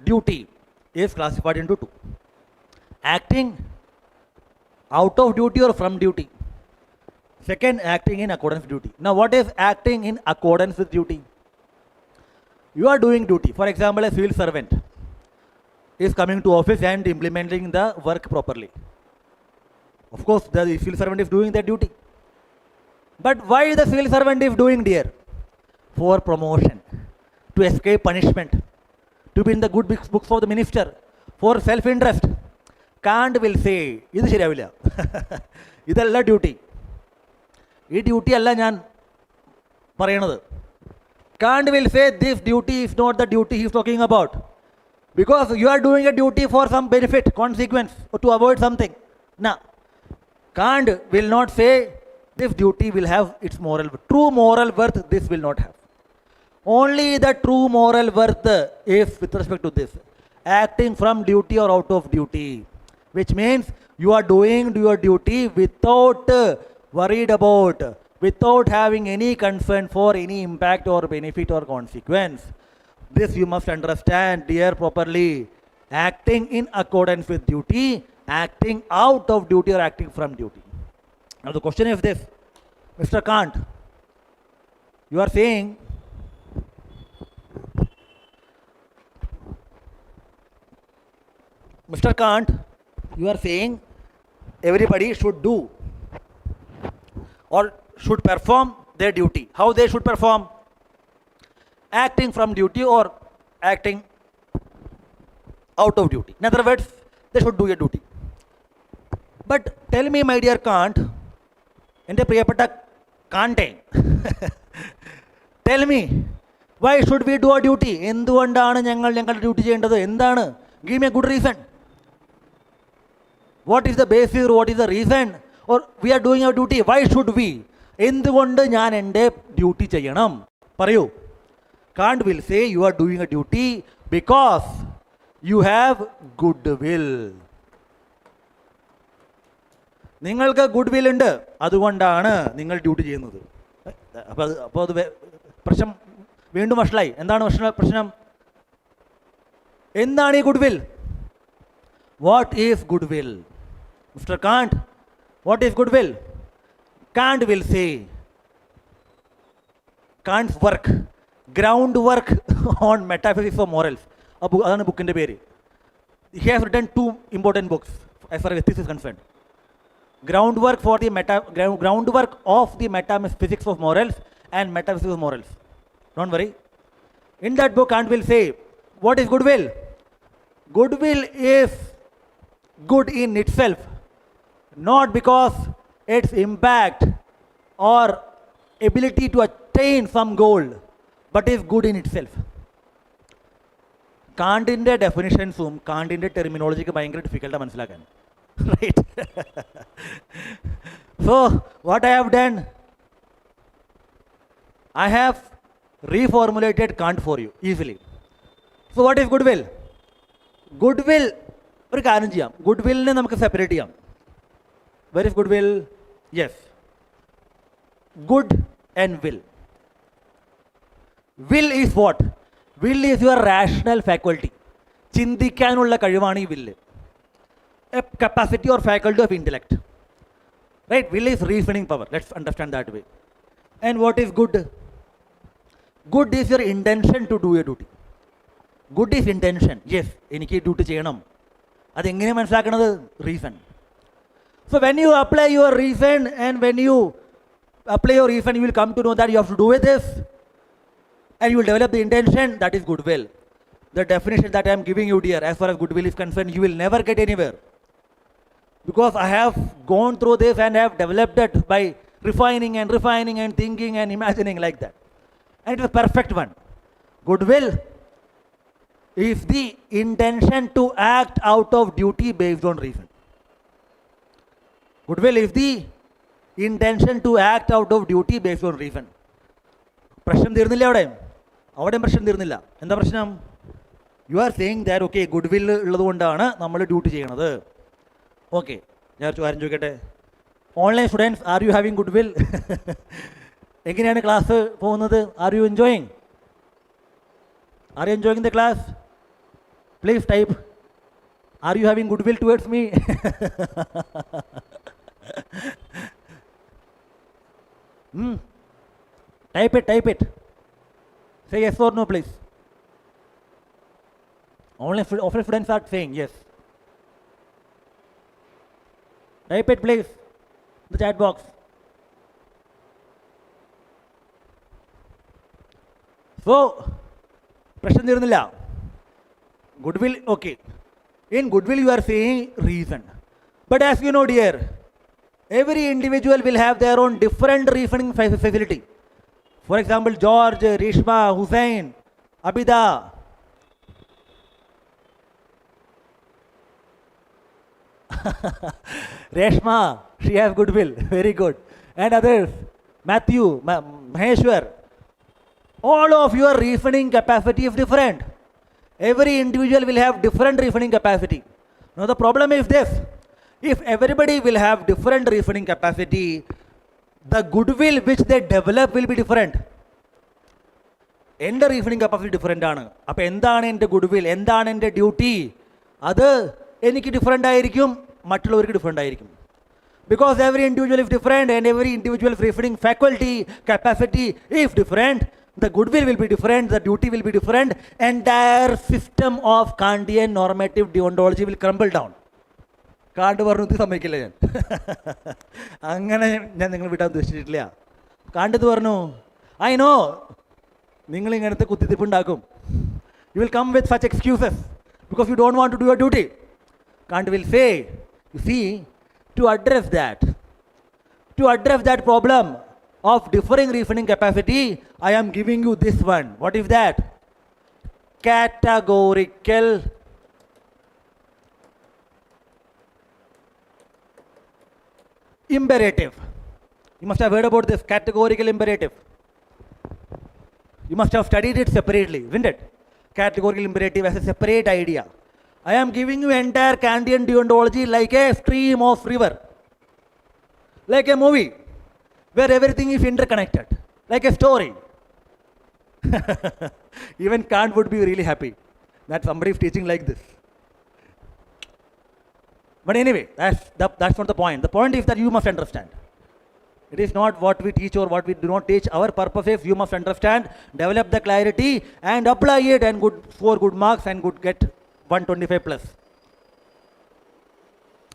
Duty is classified into two. Acting out of duty or from duty. Second, acting in accordance with duty. Now, what is acting in accordance with duty? You are doing duty. For example, a civil servant is coming to office and implementing the work properly. Of course, the civil servant is doing their duty. But why the civil servant is doing, dear? For promotion, to escape punishment, to be in the good books of the minister, for self-interest. Kant will say, ഇത് ശരിയാവില്ല, ഇതല്ല duty. ഈ duty അല്ല ഞാൻ പറയണത്. Kant will say this duty is not the duty he is talking about. Because you are doing a duty for some benefit, consequence, or to avoid something. Now, Kant will not say this duty will have its moral worth. True moral worth this will not have. Only the true moral worth is with respect to this. Acting from duty or out of duty. Which means you are doing your duty without worried about, without having any concern for any impact or benefit or consequence. This you must understand, dear, properly. Acting in accordance with duty, acting out of duty or acting from duty. Now the question is this, Mr. Kant, you are saying Mr. Kant, you are saying everybody should do or should perform their duty. How they should perform? Acting from duty or acting out of duty. In other words, they should do your duty. But tell me, my dear Kant, എൻ്റെ പ്രിയപ്പെട്ട കാണ്ടേ, tell me, why should we do our duty? എന്തുകൊണ്ടാണ് ഞങ്ങളുടെ duty ചെയ്യേണ്ടത്? എന്താണ്? Give me a good reason. What is the basis or what is the reason? Or we are doing our duty. Why should we? എന്തുകൊണ്ട് ഞാൻ എൻ്റെ duty ചെയ്യണം? പറയൂ. Kant will say you are doing a duty because you have goodwill. നിങ്ങൾക്ക് good will ഉണ്ട്, അതുകൊണ്ടാണ് നിങ്ങൾ duty ചെയ്യുന്നത്. അപ്പോൾ അത് പ്രശ്നം വീണ്ടും വഷളായി. എന്താണ് പ്രശ്നം? എന്താണ് ഈ good will? What is good will? Mr. Kant, what is goodwill? Kant will say, Kant's work, groundwork on metaphysics of morals. That's the book in the Berry. He has written two important books as far as ethics is concerned. Groundwork of the metaphysics of morals and metaphysics of morals. Don't worry. In that book, Kant will say, what is goodwill? Goodwill is good in itself, not because its impact or ability to attain some goal, but is good in itself. Kant's definitions, Kant's terminology is difficult to understand. Right? So, what I have done, I have reformulated Kant for you easily. So, what is goodwill? Goodwill, goodwill ne namukku separate cheyam. Where is goodwill? Yes. Good and will. Will is what? Will is your rational faculty. Chindikkanulla kazhivanu will. A capacity or faculty of intellect. Right? Will is reasoning power. Let's understand that way. And what is good? Good is your intention to do a duty. Good is intention. Yes, eniki duty cheyanam. Adu engane manasilakanathu? Reason. So when you apply your reason, and when you apply your reason, you will come to know that you have to do this, and you will develop the intention. That is goodwill. The definition that I am giving you dear, as far as goodwill is concerned, you will never get anywhere. Because I have gone through this and have developed it by refining and thinking and imagining like that. And it is a perfect one. Goodwill is the intention to act out of duty based on reason. Goodwill is the intention to act out of duty based on reason. പ്രശ്നം തീർന്നില്ല അവിടെയും പ്രശ്നം തീർന്നില്ല. എന്താ പ്രശ്നം? You are saying that okay good will ഉള്ളത് കൊണ്ടാണ് നമ്മൾ ഡ്യൂട്ടി ചെയ്യണത്. ഓക്കെ, ഞാൻ കാര്യം ചോദിക്കട്ടെ, online students, are you having good will? എങ്ങനെയാണ് ക്ലാസ് പോകുന്നത്? Are you enjoying? Are you enjoying the class? Please type, are you having good will towards me? Type it. Say yes or no, please. Only students are saying yes. Type it, please, the chat box. So, പ്രശ്നം തീർന്നില്ല. Goodwill, okay. In goodwill, you are saying reason. But as you know, dear, every individual will have their own different reasoning facility. For example, George, Rishma, Hussain, Abida. Reshma, she has goodwill. Very good. And others, Matthew, Maheshwar. All of your reasoning capacity is different. Every individual will have different reasoning capacity. Now the problem is this. If everybody will have different reasoning capacity, the goodwill which they develop will be different. എൻ്റെ reasoning capacity different ആണ്. അപ്പോൾ എന്താണ് എൻ്റെ goodwill, എന്താണ് എൻ്റെ duty, അത് എനിക്ക് different ആയിരിക്കും, മറ്റുള്ളവർക്ക് ഡിഫറെൻ്റ് ആയിരിക്കും. Because every individual is different and every individual's reasoning faculty, capacity is different, the goodwill will be different, the duty will be different, entire system of Kantian normative deontology will crumble down. കാണ്ട് പറഞ്ഞു സമ്മതിക്കില്ല ഞാൻ. അങ്ങനെ ഞാൻ നിങ്ങൾ വിടാൻ ഉദ്ദേശിച്ചിട്ടില്ല. കാണ്ടത് പറഞ്ഞു, I know നിങ്ങൾ ഇങ്ങനത്തെ കുത്തിത്തിപ്പുണ്ടാക്കും. You will come with such excuses because you don't want to do your duty. Kant will say, you see, to address that problem of differing reasoning capacity, I am giving you this one. What is that? Categorical imperative. You must have heard about this categorical imperative. You must have studied it separately, isn't it? Categorical imperative as a separate idea. I am giving you entire Kantian deontology like a stream of river, like a movie where everything is interconnected, like a story. Even Kant would be really happy that somebody is teaching like this. But anyway, that's not the point. The point is that you must understand. It is not what we teach or what we do not teach. Our purpose is you must understand, develop the clarity and apply it and score good marks and get 125 plus.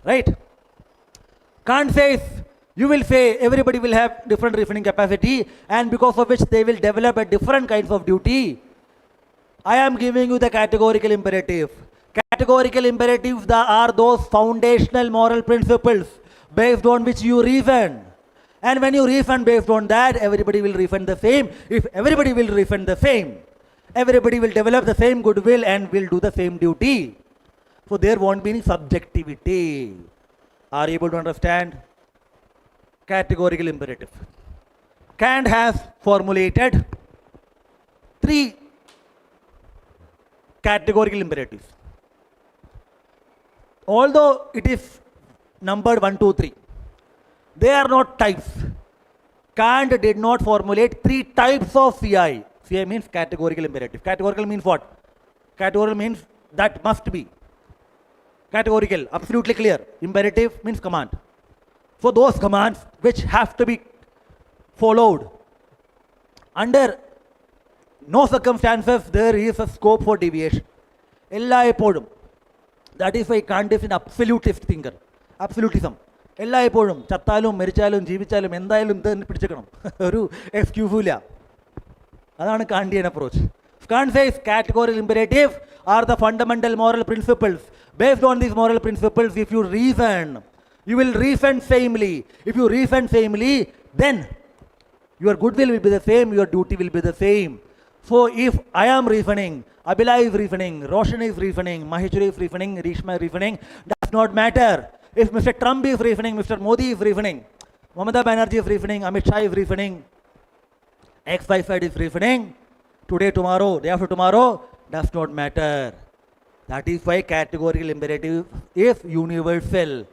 Right? Can't say, you will say everybody will have different reasoning capacity and because of which they will develop a different kinds of duty. I am giving you the categorical imperative. Categorical imperatives are those foundational moral principles based on which you reason. And when you reason based on that, everybody will reason the same. If everybody will reason the same, everybody will develop the same goodwill and will do the same duty. So there won't be any subjectivity. Are you able to understand? Categorical imperative. Kant has formulated 3 categorical imperatives. Although it is numbered 1, 2, 3, they are not types. Kant did not formulate 3 types of CI. CI means categorical imperative. Categorical means what? Categorical means that must be. Categorical, absolutely clear. Imperative means command. So those commands which have to be followed. Under no circumstances there is a scope for deviation. Ellaipodum. That is why Kant is an absolutist thinker. Absolutism. Ellaipodum. Chattalum, Merichalum, Jivichalum, Endayalum, then Pichakam. Excusula. That's a Kantian approach. Kant says categorical imperative are the fundamental moral principles. Based on these moral principles, if you reason, you will reason samely. If you reason samely, then your goodwill will be the same, your duty will be the same. So if I am reasoning, Abhila is reasoning, Roshan is reasoning, Maheshwari is reasoning, Rishma is reasoning, does not matter. If Mr. Trump is reasoning, Mr. Modi is reasoning, Mamata Banerjee is reasoning, Amit Shah is reasoning, XYZ is reasoning, today, tomorrow, day after tomorrow, does not matter. That is why categorical imperative is universal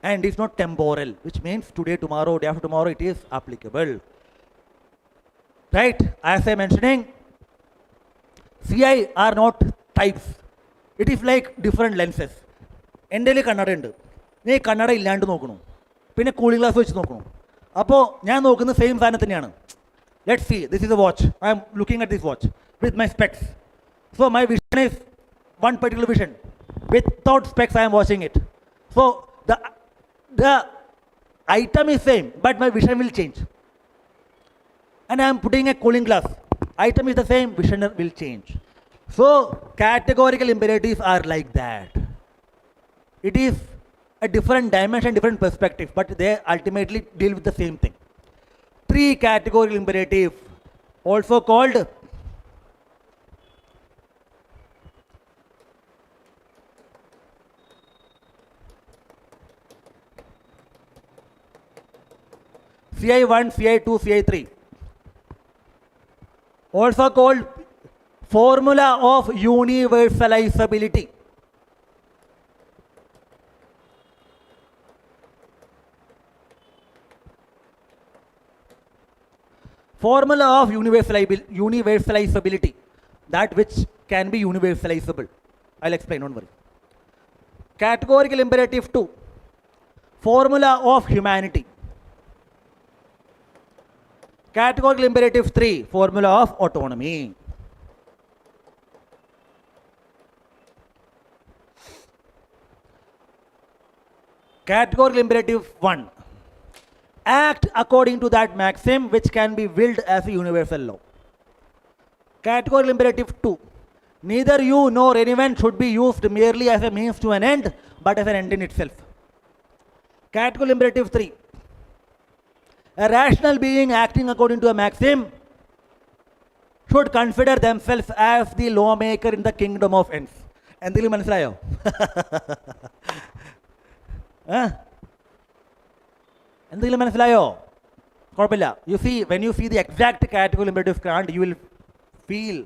and is not temporal, which means today, tomorrow, day after tomorrow, it is applicable. Right? As I am mentioning, CI are not types. It is like different lenses. Endele kannada undu. Nee kannada illandu nokkunu. Pinne cooling glass vechu nokkunu. Appo njan nokkunna same saanam thaneyanu. Let's see, this is a watch. I am looking at this watch with my specs. So my vision is one particular vision. Without specs I am watching it. So the item is same, but my vision will change. And I am putting a cooling glass. Item is the same, vision will change. So categorical imperatives are like that. It is a different dimension, different perspective, but they ultimately deal with the same thing. 3 categorical imperatives, also called CI1, CI2, CI3. Also called formula of universalizability. Formula of universalizability. That which can be universalizable. I'll explain, don't worry. Categorical imperative 2. Formula of humanity. Categorical imperative 3, formula of autonomy. Categorical imperative 1, act according to that maxim which can be willed as a universal law. Categorical imperative 2, neither you nor anyone should be used merely as a means to an end, but as an end in itself. Categorical imperative 3, a rational being acting according to a maxim should consider themselves as the lawmaker in the kingdom of ends. എന്തെങ്കിലും മനസ്സിലായോ? എന്തെങ്കിലും മനസ്സിലായോ? കുഴപ്പമില്ല. You see, when you see the exact categorical imperative Kant, you will feel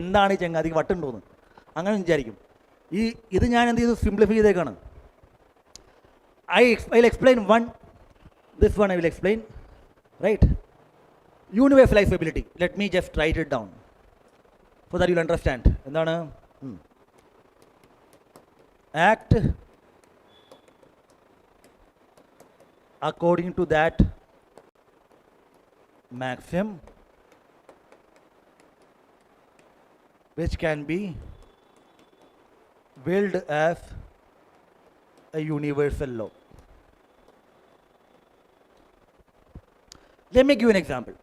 എന്താണ് ഈ ചങ്ങാതിക്ക് വട്ടുണ്ടോന്ന് അങ്ങനെ വിചാരിക്കും. ഇത് ഞാൻ എന്ത് ചെയ്തു, simplify ചെയ്തേക്കാണ്. I'll explain one. This one I will explain, right? Universalizability. Let me just write it down so that you'll understand. എന്താണ്? act according to that maxim which can be willed as a universal law. Let me give you an example.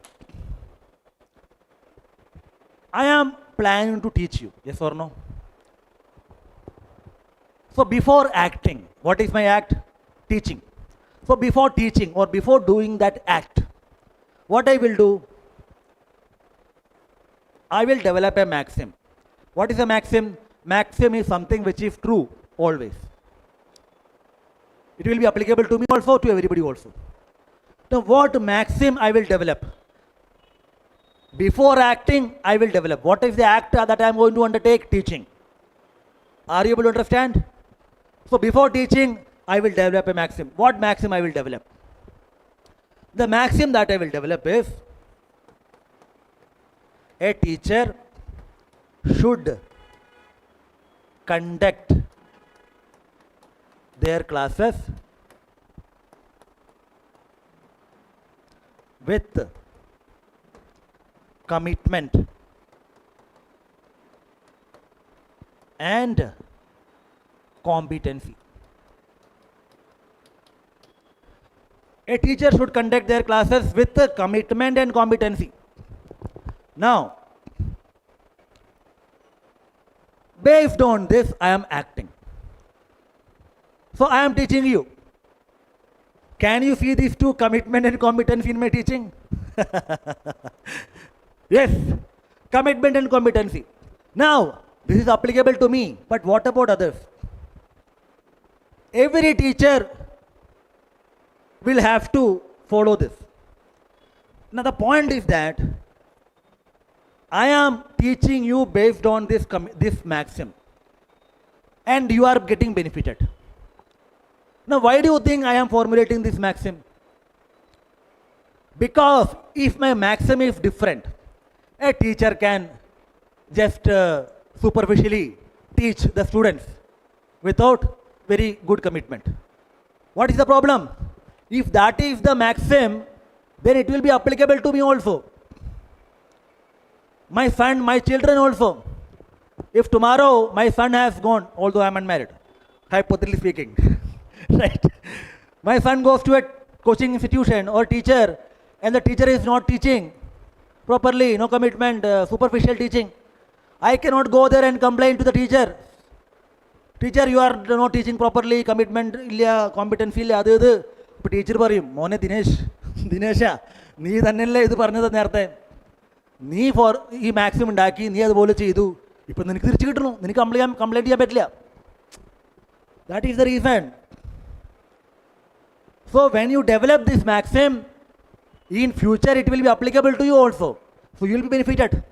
I am planning to teach you, yes or no? So before acting, what is my act? Teaching. So before teaching or before doing that act, what I will do? I will develop a maxim. What is a maxim? Maxim is something which is true always. It will be applicable to me also, to everybody also. Now what maxim I will develop? Before acting, I will develop. What is the act that I am going to undertake? Teaching. Are you able to understand? So before teaching, I will develop a maxim. What maxim I will develop? The maxim that I will develop is, a teacher should conduct their classes with commitment and competency. A teacher should conduct their classes with commitment and competency. Now, based on this, I am acting. So I am teaching you. Can you see these two, commitment and competency, in my teaching? Yes, commitment and competency. Now, this is applicable to me, but what about others? Every teacher will have to follow this. Now the point is that I am teaching you based on this maxim, and you are getting benefited. Now why do you think I am formulating this maxim? Because if my maxim is different, a teacher can just superficially teach the students without very good commitment. What is the problem? If that is the maxim, then it will be applicable to me also. My son, my children also. If tomorrow my son has gone, although I am unmarried, hypothetically speaking, right? My son goes to a coaching institution or teacher, and the teacher is not teaching properly, no commitment, superficial teaching. I cannot go there and complain to the teacher. Teacher, you are not teaching properly, commitment illa, competence illa, adu. Teacher parayum, mone Dinesha, nee thannelle idu parnathu nerthe. Nee for ee maximum undaki, nee adupole cheyidu. Ippo ninakku thirichu kittunu, ninakku complaint cheyan pettilla. That is the reason. So when you develop this maxim, in future it will be applicable to you also. So you will be benefited.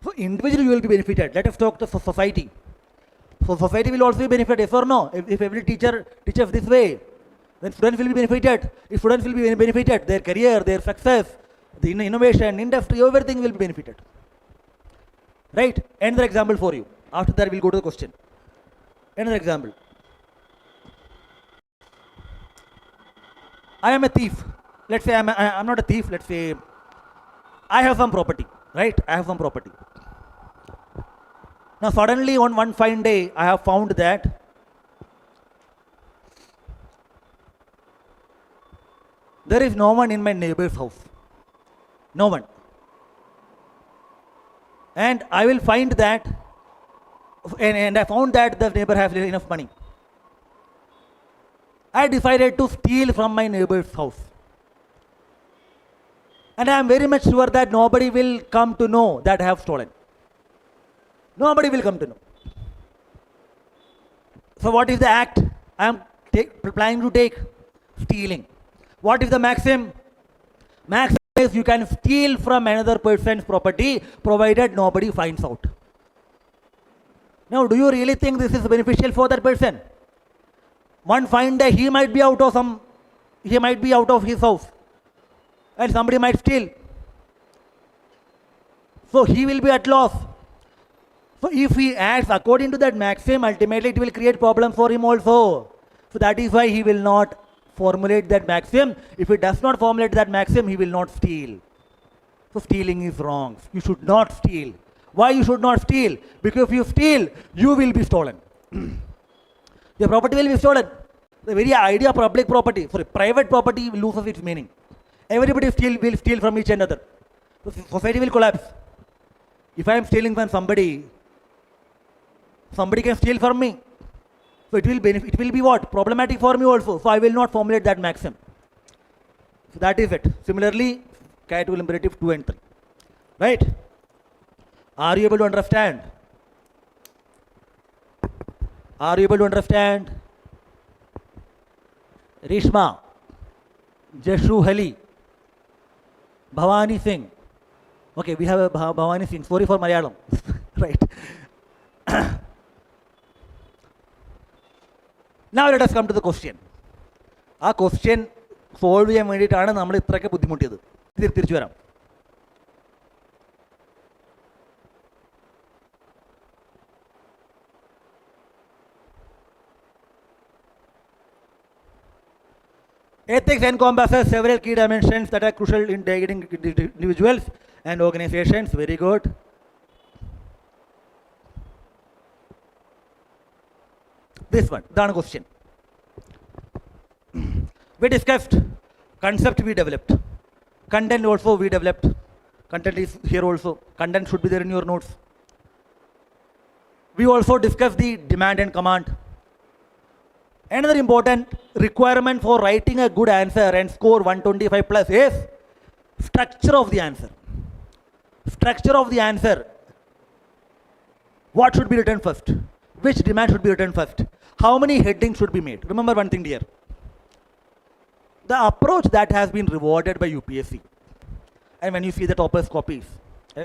So individually you will be benefited. Let us talk to society. So society will also be benefited, yes or no? If every teacher teaches this way, then students will be benefited. If students will be benefited, their career, their success, the innovation, industry, everything will be benefited. Right? Another example for you. After that, we'll go to the question. Another example. I am a thief. Let's say I'm not a thief. Let's say I have some property. Right? I have some property. Now suddenly on one fine day, I have found that there is no one in my neighbor's house. No one. And I will find that, and I found that the neighbor has enough money. I decided to steal from my neighbor's house. And I am very much sure that nobody will come to know that I have stolen. Nobody will come to know. So what is the act I am planning to take? Stealing. What is the maxim? Maxim is you can steal from another person's property provided nobody finds out. Now do you really think this is beneficial for that person? One fine day he might be out of his house and somebody might steal. So he will be at loss. So if he acts according to that maxim, ultimately it will create problems for him also. So that is why he will not formulate that maxim. If he does not formulate that maxim, he will not steal. So stealing is wrong. You should not steal. Why you should not steal? Because if you steal, you will be stolen. Your property will be stolen. The very idea of public property, sorry, private property loses its meaning. Everybody will steal from each another. So society will collapse. If I am stealing from somebody, somebody can steal from me. So it will be what? Problematic for me also. So I will not formulate that maxim. So that is it. Similarly, categorical imperative 2 and 3. Right? Are you able to understand? Are you able to understand? Rishma, Jashu Hali, Bhavani Singh. Okay, we have a Bhavani Singh. Sorry for Malayalam. Right. Now let us come to the question. A question solve ചെയ്യാൻ വേണ്ടിയിട്ടാണ് നമ്മൾ ഇത്രയൊക്കെ ബുദ്ധിമുട്ടിയത്. തിരിച്ചു വരാം. Ethics encompasses several key dimensions that are crucial in guiding individuals and organizations. Very good. This one, the question. We discussed concept, we developed. Content also we developed. Content is here also. Content should be there in your notes. We also discussed the demand and command. Another important requirement for writing a good answer and score 125 plus is structure of the answer. Structure of the answer. What should be written first? Which demand should be written first? How many headings should be made? Remember one thing, dear. The approach that has been rewarded by UPSC, and when you see the toppers copies,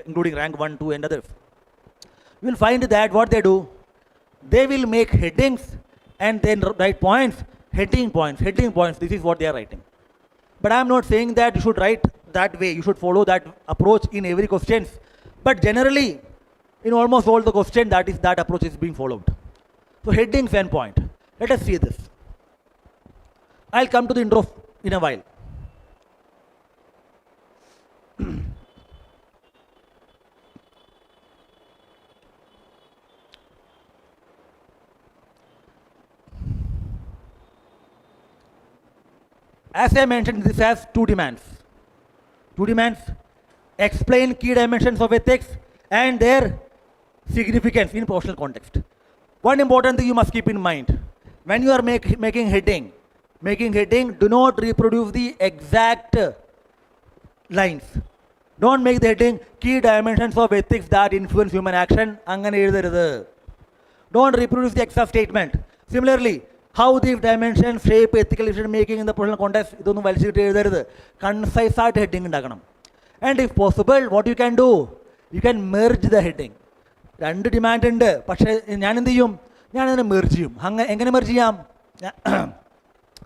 including rank 1, 2 and others, you will find that what they do, they will make headings and then write points, heading points, heading points. This is what they are writing. But I am not saying that you should write that way. You should follow that approach in every question. But generally, in almost all the questions, that approach is being followed. So headings and point. Let us see this. I'll come to the intro in a while. As I mentioned, this has two demands. Two demands. Explain key dimensions of ethics and their significance in professional context. One important thing you must keep in mind. When you are making heading, do not reproduce the exact lines. Don't make the heading key dimensions of ethics that influence human action. Don't reproduce the exact statement. Similarly, how these dimensions shape ethical decision making in the professional context. Concise heading. And if possible, what you can do? You can merge the heading. രണ്ട് demand ഉണ്ട്, പക്ഷേ ഞാൻ എന്ത് ചെയ്യും? ഞാനതിനെ merge ചെയ്യും. എങ്ങനെ merge ചെയ്യാം?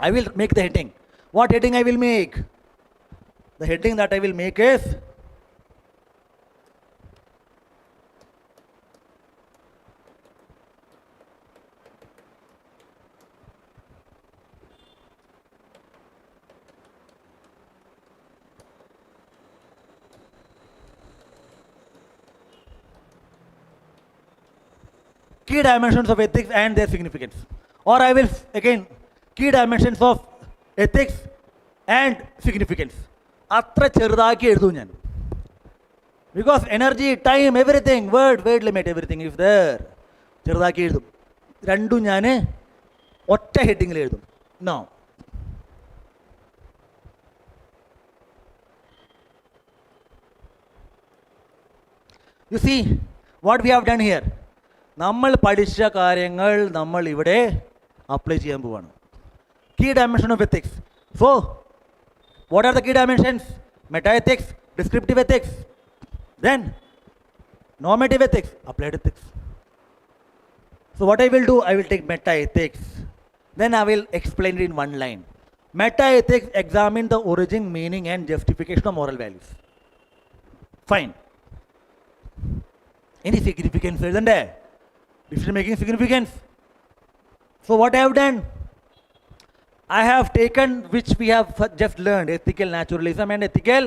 I will make the heading. What heading I will make? The heading that I will make is key dimensions of ethics and their significance. Or I will again key dimensions of ethics and significance. അത്ര ചെറുതാക്കി എഴുതും ഞാൻ. Because energy, time, everything, word limit, everything is there. ചെറുതാക്കി എഴുതും. രണ്ടും ഞാൻ ഒറ്റ ഹെഡിങ്ങിൽ എഴുതും. Now, you see what we have done here. നമ്മൾ പഠിച്ച കാര്യങ്ങൾ നമ്മൾ ഇവിടെ അപ്ലൈ ചെയ്യാൻ പോവാണ്. Key dimension of ethics. So, what are the key dimensions? Meta ethics, descriptive ethics, then normative ethics, applied ethics. So what I will do, I will take meta ethics, then I will explain it in one line. Meta ethics examine the origin, meaning and justification of moral values. Fine. Any significance, isn't there? Decision making significance. So what I have done? I have taken, which we have just learned, ethical naturalism and ethical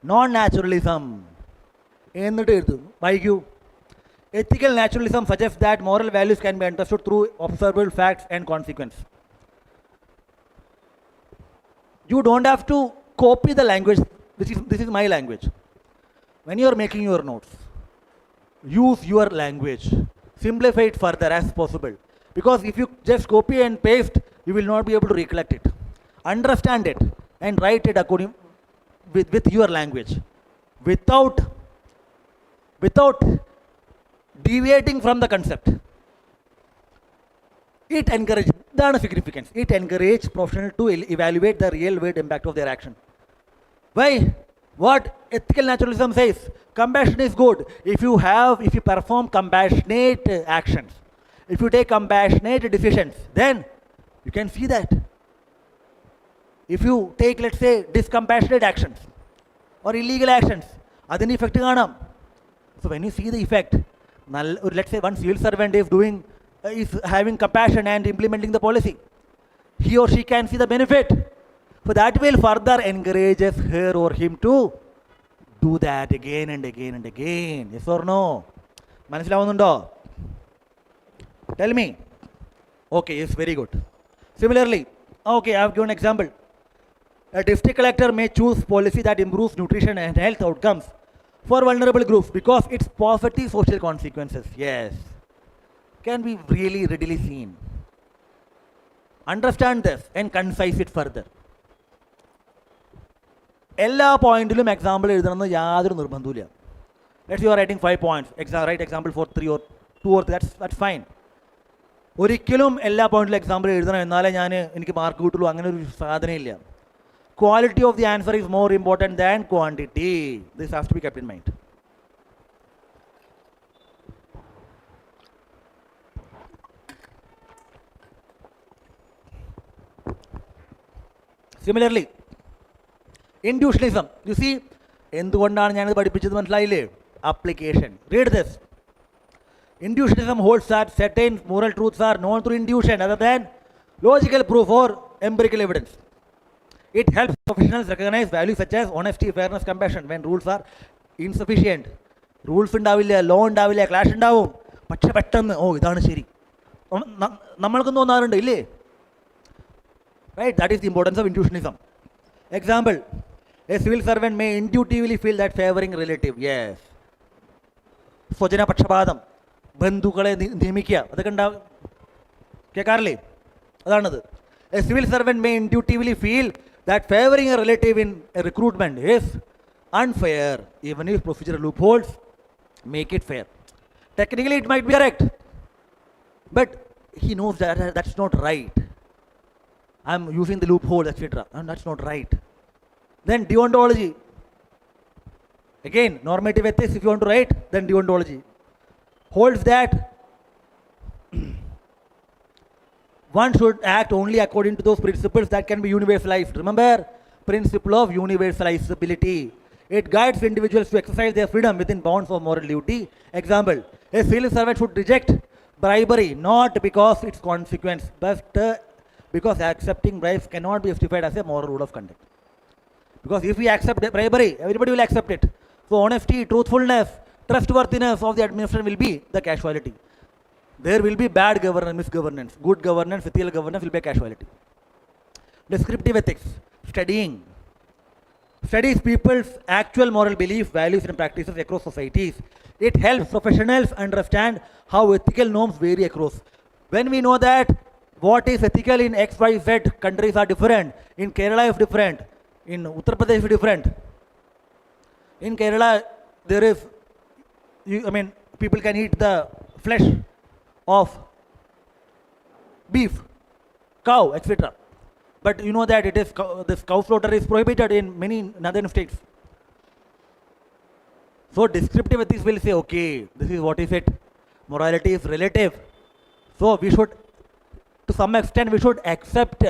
non-naturalism. Ethical naturalism suggests that moral values can be understood through observable facts and consequence. You don't have to copy the language. This is my language. When you are making your notes, use your language. Simplify it further as possible. Because if you just copy and paste, you will not be able to recollect it. Understand it and write it according with your language. Without deviating from the concept. It encourages the significance. It encourages professionals to evaluate the real world impact of their action. Why? What ethical naturalism says? Compassion is good. If you perform compassionate actions, if you take compassionate decisions, then you can see that. If you take, let's say, discompassionate actions or illegal actions, adini effect കാണാം. So when you see the effect, let's say one civil servant is having compassion and implementing the policy, he or she can see the benefit. So that will further encourages her or him to do that again and again and again. Yes or no? മനസ്സിലാവുന്നുണ്ടോ? Tell me. Okay, yes, very good. Similarly, okay, I have given an example. A district collector may choose policy that improves nutrition and health outcomes for vulnerable groups because its positive social consequences, yes, can be really readily seen. Understand this and concise it further. എല്ലാ പോയിന്റിലും example എഴുതണമെന്ന് യാതൊരു നിർബന്ധവുമില്ല. Let's you are writing 5 points, write example for 3 or 2 or 3, that's fine. ഒരിക്കലും എല്ലാ പോയിന്റിലും example എഴുതണം എന്നാലേ എനിക്ക് മാർക്ക് കിട്ടുള്ളൂ, അങ്ങനെ ഒരു സാധനമില്ല. Quality of the answer is more important than quantity. This has to be kept in mind. Similarly, intuitionism. You see, എന്തുകൊണ്ടാണ് ഞാനിത് പഠിപ്പിച്ചത് മനസ്സിലായില്ലേ? Application. Read this. Intuitionism holds that certain moral truths are known through intuition other than logical proof or empirical evidence. It helps professionals recognize values such as honesty, fairness, compassion when rules are insufficient. Rules ഉണ്ടാവില്ല, law ഉണ്ടാവില്ല, clash ഉണ്ടാവും. പക്ഷെ പെട്ടെന്ന് ഇതാണ് ശരി. നമ്മൾക്കും തോന്നാറുണ്ട് ഇല്ലേ? Right? That is the importance of intuitionism. Example, a civil servant may intuitively feel that favoring relative. Yes. സ്വജന പക്ഷപാതം, ബന്ധുക്കളെ നിയമിക്കുക, അതൊക്കെ കേൾക്കാറില്ലേ? അതാണത്. A civil servant may intuitively feel that favoring a relative in a recruitment is unfair, even if procedural loopholes make it fair. Technically, it might be correct, but he knows that that's not right. I'm using the loophole, etc., and that's not right. Then deontology. Again, normative ethics, if you want to write, then deontology holds that one should act only according to those principles that can be universalized. Remember, principle of universalizability. It guides individuals to exercise their freedom within bounds of moral duty. Example, a civil servant should reject bribery not because its consequence, but because accepting bribes cannot be justified as a moral rule of conduct. Because if we accept bribery, everybody will accept it. So honesty, truthfulness, trustworthiness of the administration will be the casualty. There will be bad governance, misgovernance. Good governance, ethical governance will be a casualty. Descriptive ethics, studying. Studies people's actual moral beliefs, values and practices across societies. It helps professionals understand how ethical norms vary across. When we know that what is ethical in X, Y, Z countries are different. In Kerala is different. In Uttar Pradesh is different. In Kerala, there is, people can eat the flesh of beef, cow, etc. But you know that this cow slaughter is prohibited in many northern states. So descriptive ethics will say, okay, this is what is it. Morality is relative. So we should, to some extent, we should accept,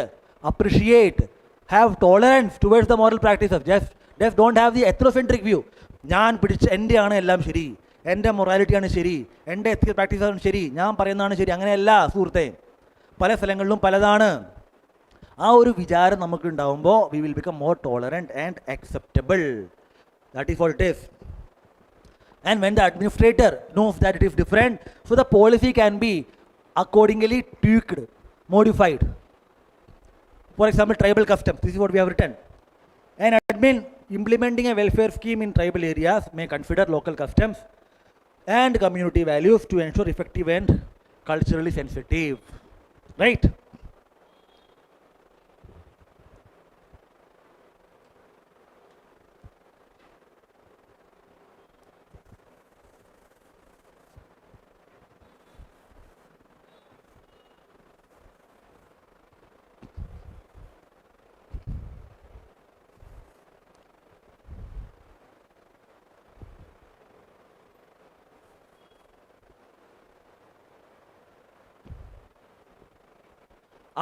appreciate, have tolerance towards the moral practices. Just don't have the ethnocentric view. ഞാൻ പിടിച്ച എൻ്റെയാണ് എല്ലാം ശരി, എൻ്റെ മൊറാലിറ്റിയാണ് ശരി, എൻ്റെ എത്തിക്കൽ പ്രാക്ടീസാണ് ശരി, ഞാൻ പറയുന്നതാണ് ശരി. അങ്ങനെയല്ല സുഹൃത്തെ, പല സ്ഥലങ്ങളിലും പലതാണ്. ആ ഒരു വിചാരം നമുക്ക് ഉണ്ടാകുമ്പോൾ we will become more tolerant and acceptable. That is what it is. And when the administrator knows that it is different, so the policy can be accordingly tweaked, modified. For example, tribal customs, this is what we have written. An admin implementing a welfare scheme in tribal areas may consider local customs and community values to ensure effective and culturally sensitive. Right?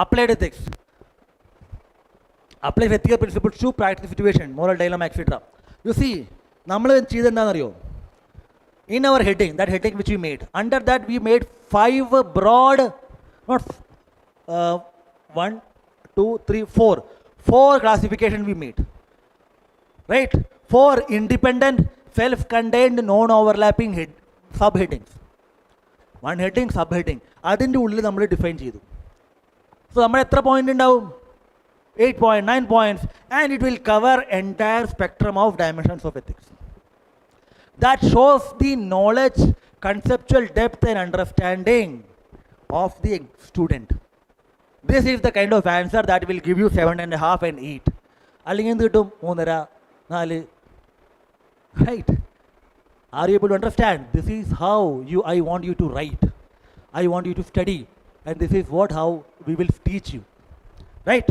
Applied ethics. Apply ethical principles to practical situation, moral dilemma, etc. You see, നമ്മൾ ചെയ്തെന്താണെന്നറിയോ? In our heading, that heading which we made, under that we made 5 broad, not 1, 2, 3, 4 classification we made. Right? 4 independent, self-contained, non-overlapping subheadings. One heading, subheading. അതിൻ്റെ ഉള്ളിൽ നമ്മൾ define ചെയ്തു. So നമ്മൾ എത്ര point ഉണ്ടാവും? 8 points, 9 points, and it will cover entire spectrum of dimensions of ethics. That shows the knowledge, conceptual depth and understanding of the student. This is the kind of answer that will give you 7.5 and 8. അല്ലെങ്കിൽ എന്ത് കിട്ടും? 3.5, 4. Right? Are you able to understand? This is how I want you to write. I want you to study. And this is how we will teach you. Right?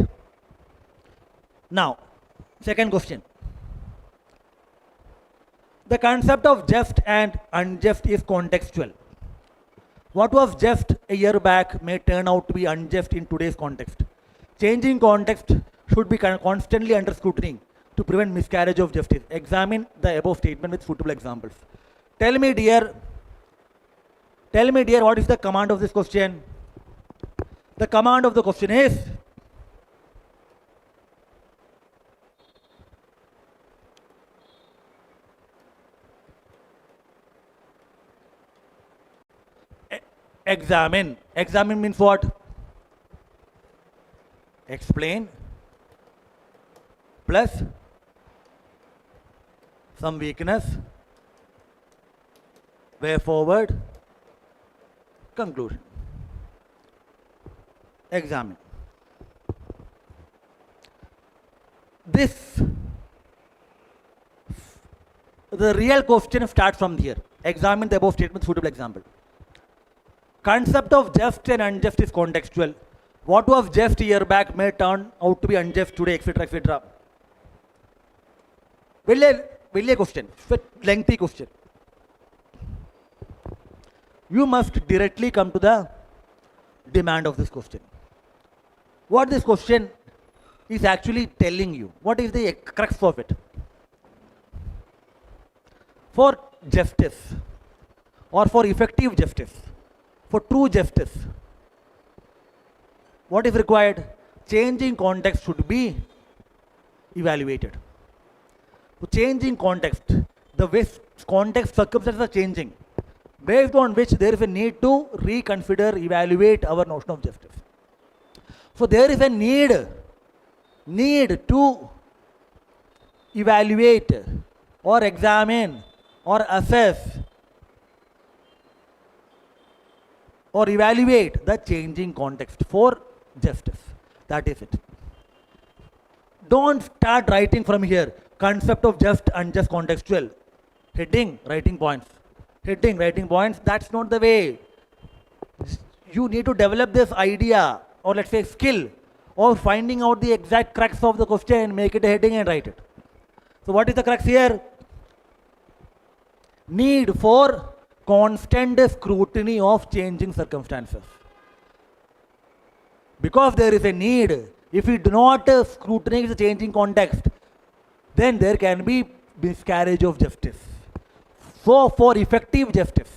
Now, second question. The concept of just and unjust is contextual. What was just a year back may turn out to be unjust in today's context. Changing context should be constantly under scrutiny to prevent miscarriage of justice. Examine the above statement with suitable examples. Tell me, dear, what is the command of this question? The command of the question is examine. Examine means what? Explain plus some weakness, way forward, conclusion. Examine. The real question starts from here. Examine the above statement, suitable example. Concept of just and unjust is contextual. What was just a year back may turn out to be unjust today, etc., etc. Very question, lengthy question. You must directly come to the demand of this question. What this question is actually telling you, what is the crux of it? For justice, or for effective justice, for true justice, what is required? Changing context should be evaluated. Changing context, the way context circumstances are changing, based on which there is a need to reconsider, evaluate our notion of justice. So there is a need to evaluate or examine or assess or evaluate the changing context for justice. That is it. Don't start writing from here. Concept of just, unjust, contextual. Heading, writing points. Heading, writing points. That's not the way. You need to develop this idea, or let's say skill, of finding out the exact crux of the question, make it a heading and write it. So what is the crux here? Need for constant scrutiny of changing circumstances. Because there is a need, if we do not scrutinize the changing context, then there can be miscarriage of justice. So for effective justice,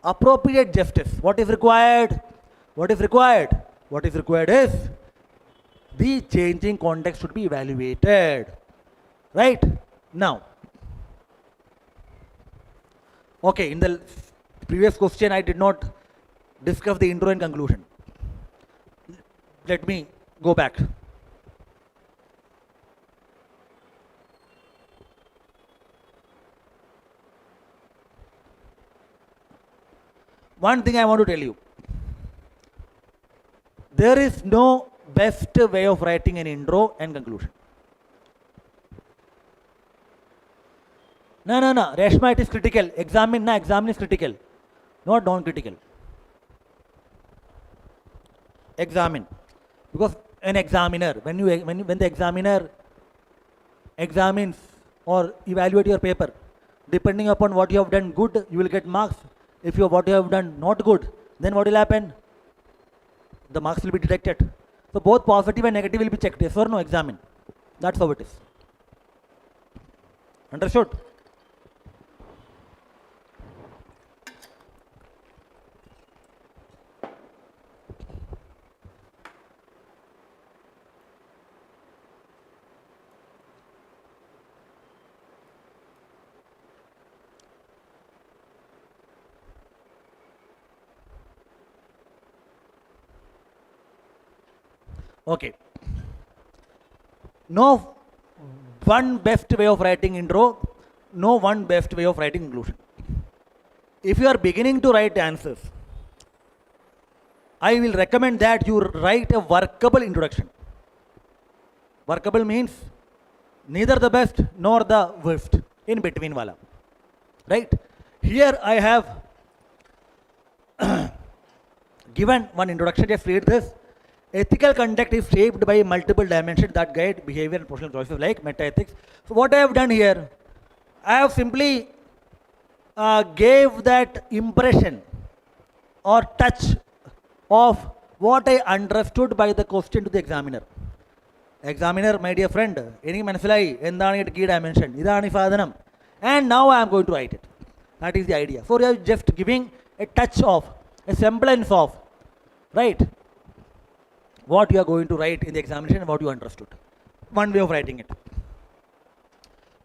appropriate justice, what is required? What is required? What is required is the changing context should be evaluated. Right? Now, okay, in the previous question I did not discuss the intro and conclusion. Let me go back. One thing I want to tell you. There is no best way of writing an intro and conclusion. No. Reshma, it is critical. Examine is critical, not non-critical. Examine. Because an examiner, when the examiner examines or evaluate your paper, depending upon what you have done good, you will get marks. If what you have done not good, then what will happen? The marks will be deducted. So both positive and negative will be checked. Yes or no? Examine. That's how it is. Understood? Okay. No one best way of writing intro, no one best way of writing conclusion. If you are beginning to write answers, I will recommend that you write a workable introduction. Workable means neither the best nor the worst, in between wala. Right? Here I have given one introduction. Just read this. Ethical conduct is shaped by multiple dimensions that guide behavior and personal choices like meta-ethics. So what I have done here, I have simply gave that impression or touch of what I understood by the question to the examiner. Examiner, my dear friend, any manasalayi, endani key dimension, idani sadhanam. And now I am going to write it. That is the idea. So we are just giving a touch of, a semblance of, right, what you are going to write in the examination and what you understood. One way of writing it.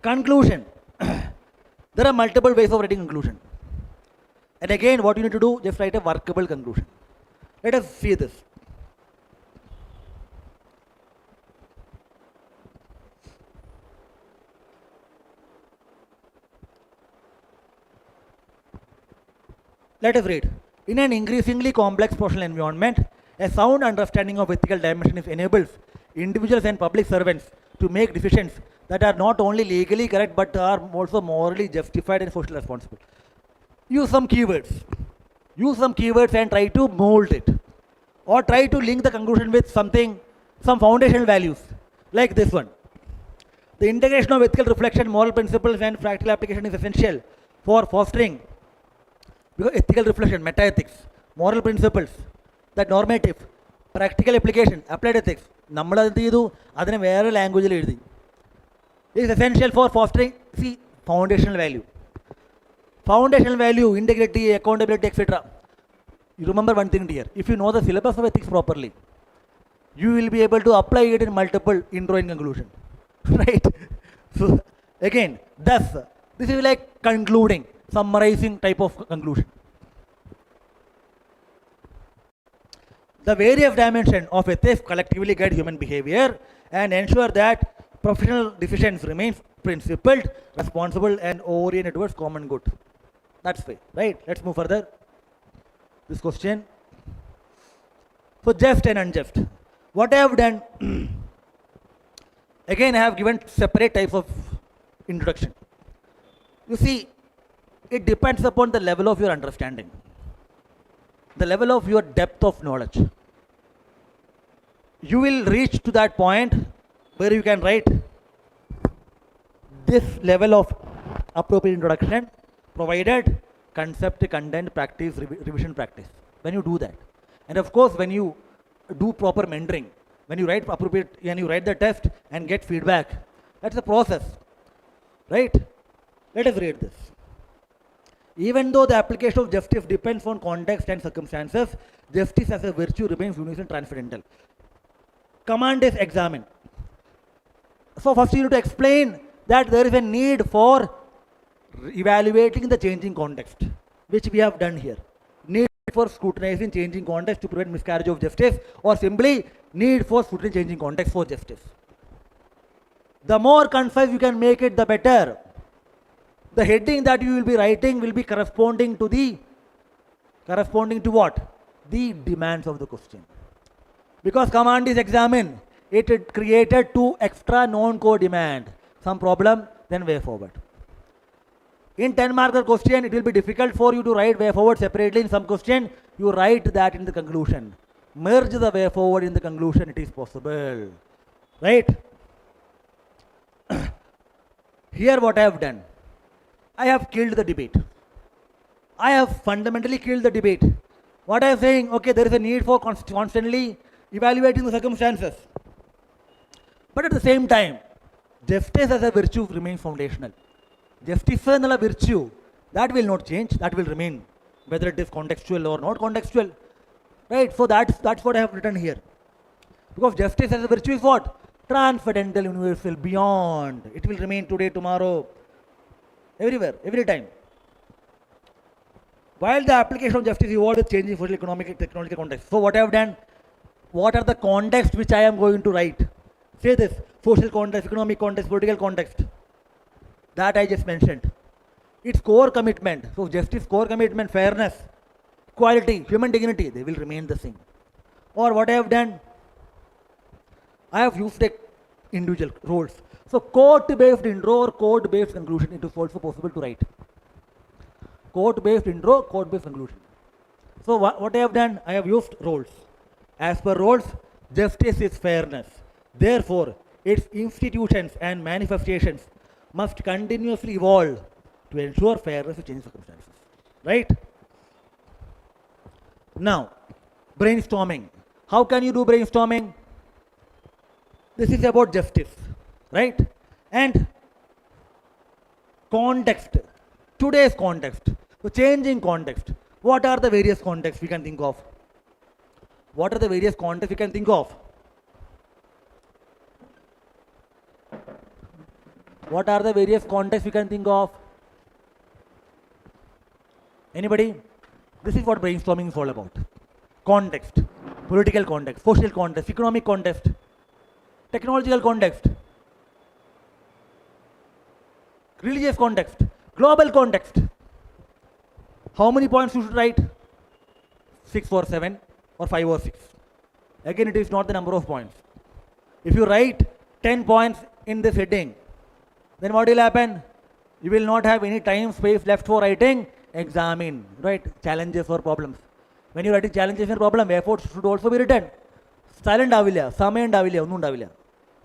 Conclusion. There are multiple ways of writing conclusion. And again, what you need to do, just write a workable conclusion. Let us see this. Let us read. In an increasingly complex social environment, a sound understanding of ethical dimensions enables individuals and public servants to make decisions that are not only legally correct but are also morally justified and socially responsible. Use some keywords. Use some keywords and try to mold it. Or try to link the conclusion with something, some foundational values, like this one. The integration of ethical reflection, moral principles and practical application is essential for fostering, because ethical reflection, meta-ethics, moral principles, that normative, practical application, applied ethics, language is essential for fostering, see, foundational value. Foundational value, integrity, accountability, etc. You remember one thing here, if you know the syllabus of ethics properly, you will be able to apply it in multiple intro and conclusion. Right? So, again, thus, this is like concluding, summarizing type of conclusion. The various dimensions of ethics collectively guide human behavior and ensure that professional decisions remain principled, responsible and oriented towards common good. That's way, right? Let's move further. This question. So just and unjust. What I have done, again I have given separate types of introduction. You see, it depends upon the level of your understanding, the level of your depth of knowledge. You will reach to that point where you can write this level of appropriate introduction, provided concept, content, practice, revision practice. When you do that, and of course when you do proper mentoring, when you write appropriate and you write the test and get feedback, that's a process, right? Let us read this. Even though the application of justice depends on context and circumstances, justice as a virtue remains universal and transcendental. Command is examine. So first you need to explain that there is a need for evaluating the changing context, which we have done here. Need for scrutinizing changing context to prevent miscarriage of justice, or simply need for scrutinizing changing context for justice. The more concise you can make it, the better. The heading that you will be writing will be corresponding to what? The demands of the question. Because command is examine, it created two extra non-core demand. Some problem, then way forward. In 10 marker question, it will be difficult for you to write way forward separately. In some question, you write that in the conclusion. Merge the way forward in the conclusion, it is possible. Right? Here what I have done, I have killed the debate. I have fundamentally killed the debate. What I am saying, okay, there is a need for constantly evaluating the circumstances. But at the same time, justice as a virtue remains foundational. Justice is a virtue. That will not change, that will remain, whether it is contextual or not contextual. Right, so that's what I have written here. Because justice as a virtue is what? Transcendental, universal, beyond. It will remain today, tomorrow, everywhere, every time. While the application of justice evolves with changing social, economic, technological context. So what I have done, what are the contexts which I am going to write? Say this, social context, economic context, political context. That I just mentioned. Its core commitment, so justice, core commitment, fairness, equality, human dignity, they will remain the same. Or what I have done, I have used individual roles. So quote-based intro or quote-based conclusion, it is also possible to write. Quote-based intro, quote-based conclusion. So what I have done, I have used roles. As per roles, justice is fairness. Therefore, its institutions and manifestations must continuously evolve to ensure fairness in changing circumstances. Right? Now, brainstorming. How can you do brainstorming? This is about justice, right? And context, today's context, so changing context. What are the various contexts we can think of? What are the various contexts we can think of? What are the various contexts we can think of? Anybody? This is what brainstorming is all about. Context, political context, social context, economic context, technological context, religious context, global context. How many points you should write? 6 or 7 or 5 or 6. Again, it is not the number of points. If you write 10 points in this heading, then what will happen? You will not have any time space left for writing examine, right? Challenges or problems. When you are writing challenges and problem, efforts should also be written. Silent davilya, samayan davilya, unnum davilya.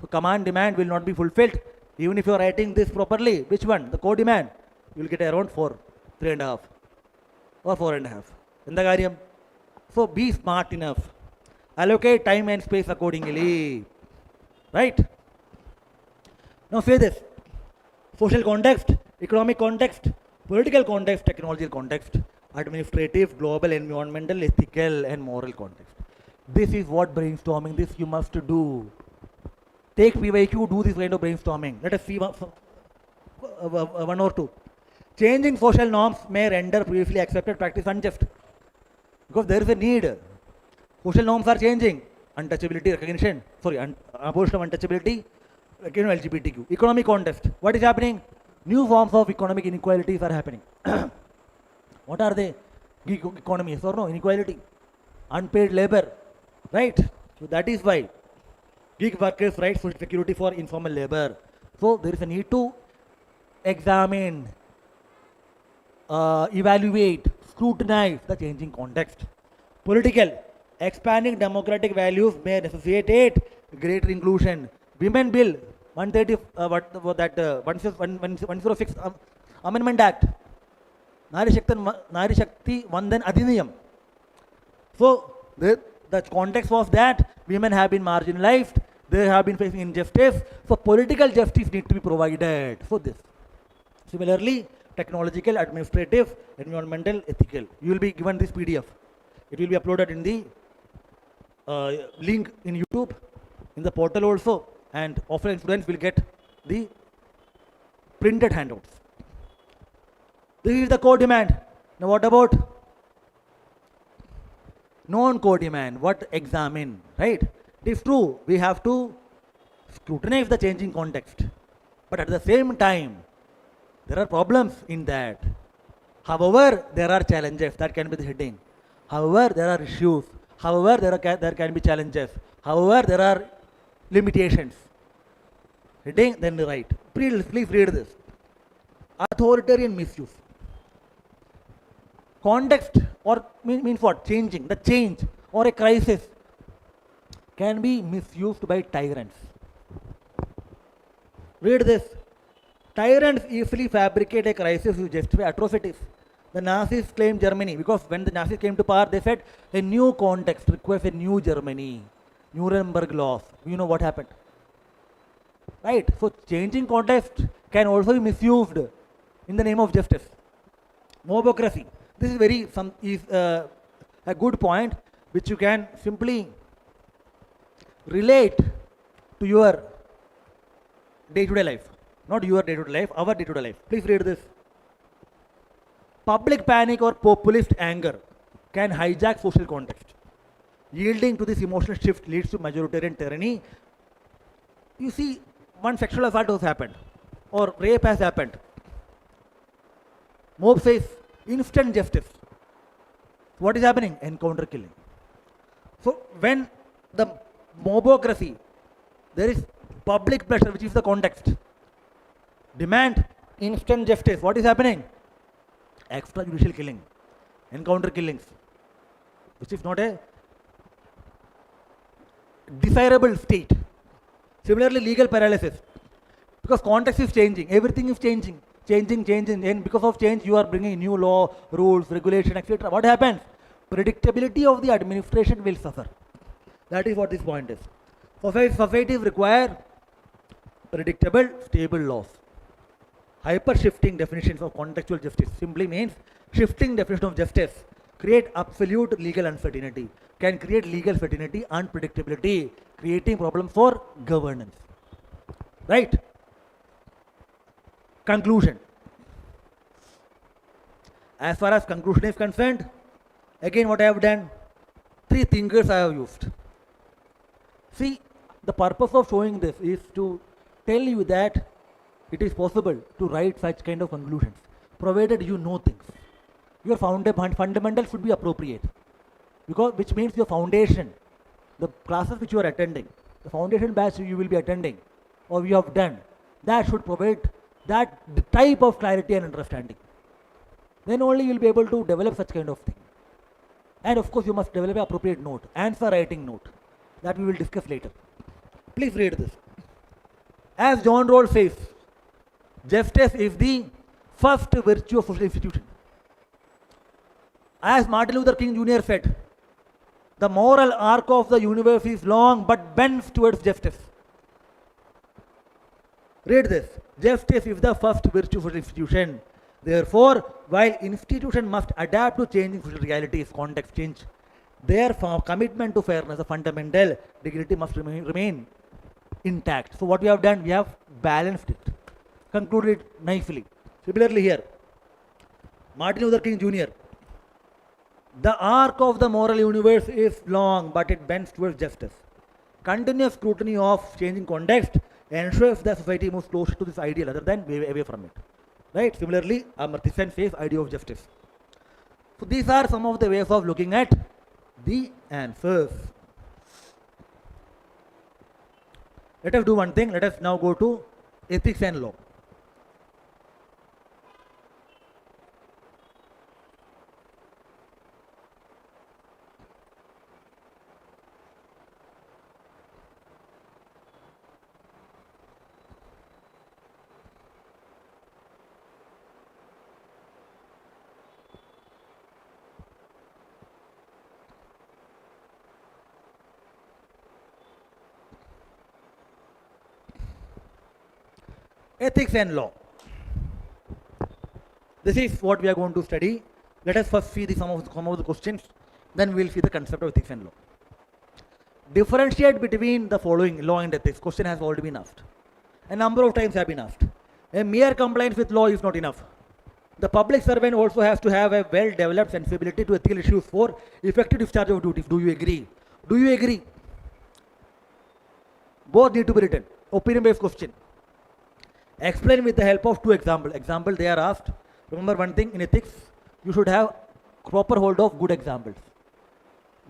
So command demand will not be fulfilled. Even if you are writing this properly, which one? The code demand, you will get around 4, 3.5 or 4.5. In the karyam. So be smart enough. Allocate time and space accordingly. Right? Now say this. Social context, economic context, political context, technological context, administrative, global, environmental, ethical and moral context. This is what brainstorming, this you must do. Take PYQ, do this kind of brainstorming. Let us see one or two. Changing social norms may render previously accepted practice unjust. Because there is a need. Social norms are changing. Untouchability, recognition, abolition of untouchability, LGBTQ. Economic context. What is happening? New forms of economic inequalities are happening. What are they? Gig economy, yes or no? Inequality. Unpaid labor. Right? So that is why gig workers' rights for security for informal labor. So there is a need to examine, evaluate, scrutinize the changing context. Political. Expanding democratic values may necessitate greater inclusion. Women Bill 130, 106 Amendment Act. Nari Shakti Vandan Adhiniyam. So the context was that women have been marginalized, they have been facing injustice, so political justice needs to be provided. So this. Similarly, technological, administrative, environmental, ethical. You will be given this PDF. It will be uploaded in the link in YouTube, in the portal also, and offline students will get the printed handouts. This is the core demand. Now what about non-core demand? What examine, right? It is true, we have to scrutinize the changing context, but at the same time, there are problems in that. However, there are challenges, that can be the heading. However, there are issues. However, there can be challenges. However, there are limitations. Heading, then write. Please read this. Authoritarian misuse. Context or means what? Changing. The change or a crisis can be misused by tyrants. Read this. Tyrants easily fabricate a crisis to justify atrocities. The Nazis claimed Germany because when the Nazis came to power, they said a new context requires a new Germany. Nuremberg laws. You know what happened, right? So changing context can also be misused in the name of justice. Mobocracy. This is a good point which you can simply relate to your day-to-day life. Not your day-to-day life, our day-to-day life. Please read this. Public panic or populist anger can hijack social context. Yielding to this emotional shift leads to majoritarian tyranny. You see, one sexual assault has happened or rape has happened. Mob says instant justice. What is happening? Encounter killing. So when the mobocracy, there is public pressure, which is the context. Demand instant justice. What is happening? Extrajudicial killing, encounter killings, which is not a desirable state. Similarly, legal paralysis, because context is changing, everything is changing, and because of change, you are bringing new law, rules, regulation, etc. What happens? Predictability of the administration will suffer. That is what this point is. Societies require predictable, stable laws. Hyper-shifting definitions of contextual justice simply means shifting definition of justice create absolute legal uncertainty, can create legal certainty, unpredictability, creating problems for governance. Right? Conclusion. As far as conclusion is concerned, again what I have done, three thinkers I have used. See, the purpose of showing this is to tell you that it is possible to write such kind of conclusions, provided you know things. Your fundamentals should be appropriate, because which means your foundation, the classes which you are attending, the foundation batch you will be attending, or you have done, that should provide that type of clarity and understanding. Then only you will be able to develop such kind of thing. And of course, you must develop an appropriate note, answer writing note, that we will discuss later. Please read this. As John Rawls says, justice is the first virtue of social institution. As Martin Luther King Jr. said, the moral arc of the universe is long but bends towards justice. Read this. Justice is the first virtue of social institution. Therefore, while institution must adapt to changing social realities, context change, their commitment to fairness, a fundamental dignity must remain intact. So what we have done, we have balanced it, concluded it nicely. Similarly here, Martin Luther King Jr. The arc of the moral universe is long, but it bends towards justice. Continuous scrutiny of changing context ensures that society moves closer to this ideal rather than away from it. Right? Similarly, Amartya Sen says idea of justice. So these are some of the ways of looking at the answers. Let us do one thing. Let us now go to ethics and law. Ethics and law. This is what we are going to study. Let us first see some of the questions, then we will see the concept of ethics and law. Differentiate between the following law and ethics. Question has already been asked. A number of times have been asked. A mere compliance with law is not enough. The public servant also has to have a well-developed sensibility to ethical issues for effective discharge of duties. Do you agree? Do you agree? Both need to be written. Opinion-based question. Explain with the help of two examples. Example they are asked. Remember one thing, in ethics, you should have proper hold of good examples.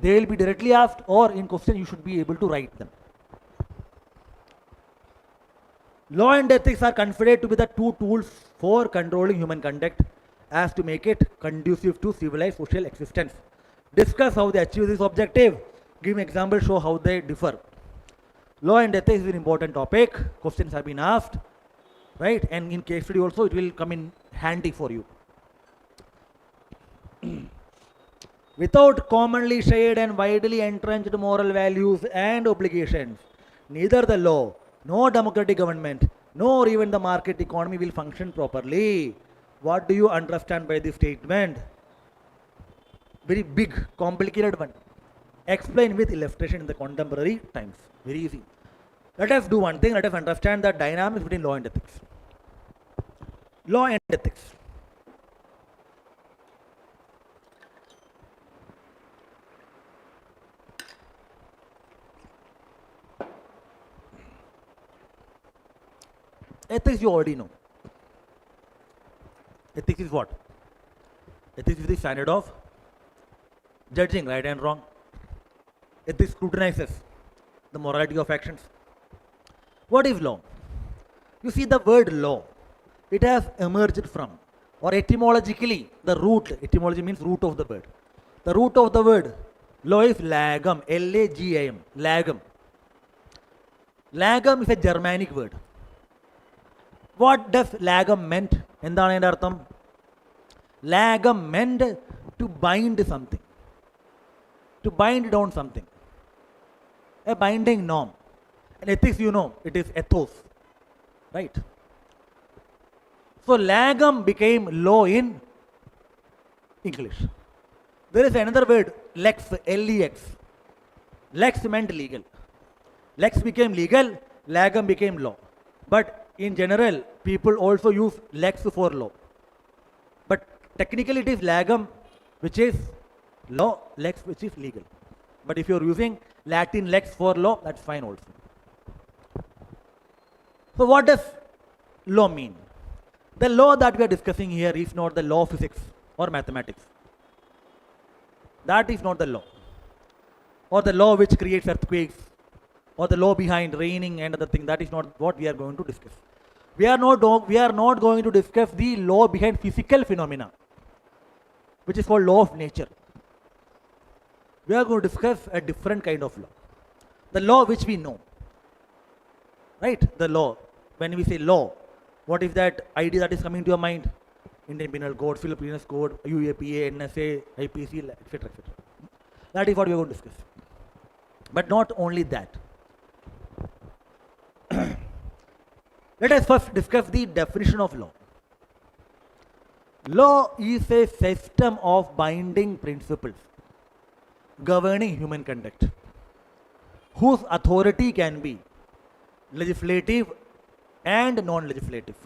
They will be directly asked, or in question you should be able to write them. Law and ethics are considered to be the two tools for controlling human conduct as to make it conducive to civilized social existence. Discuss how they achieve this objective. Give me examples, show how they differ. Law and ethics is an important topic. Questions have been asked, right? And in case study also it will come in handy for you. Without commonly shared and widely entrenched moral values and obligations, neither the law, no democratic government, nor even the market economy will function properly. What do you understand by this statement? Very big, complicated one. Explain with illustration in the contemporary times. Very easy. Let us do one thing. Let us understand the dynamics between law and ethics. Law and ethics. Ethics you already know. Ethics is what? Ethics is the standard of judging right and wrong. Ethics scrutinizes the morality of actions. What is law? You see the word law, it has emerged from, or etymologically, the root, etymology means root of the word. The root of the word law is lagam, L-A-G-A-M, lagam. Lagam is a Germanic word. What does lagam meant? എന്താണ് അതിൻ്റെ അർത്ഥം? Lagam meant to bind something, to bind down something, a binding norm. And ethics, you know, it is ethos, right? So lagam became law in English. There is another word, lex, L-E-X. Lex meant legal. Lex became legal, lagam became law. But in general, people also use lex for law. But technically it is lagam which is law, lex which is legal. But if you are using Latin lex for law, that's fine also. So what does law mean? The law that we are discussing here is not the law of physics or mathematics. That is not the law. Or the law which creates earthquakes, or the law behind raining and other things. That is not what we are going to discuss. We are not going to discuss the law behind physical phenomena, which is called law of nature. We are going to discuss a different kind of law. The law which we know. Right? The law. When we say law, what is that idea that is coming to your mind? Indian Penal Code, Philippines Code, UAPA, NSA, IPC, etc. etc. That is what we are going to discuss. But not only that. Let us first discuss the definition of law. Law is a system of binding principles governing human conduct, whose authority can be legislative and non-legislative.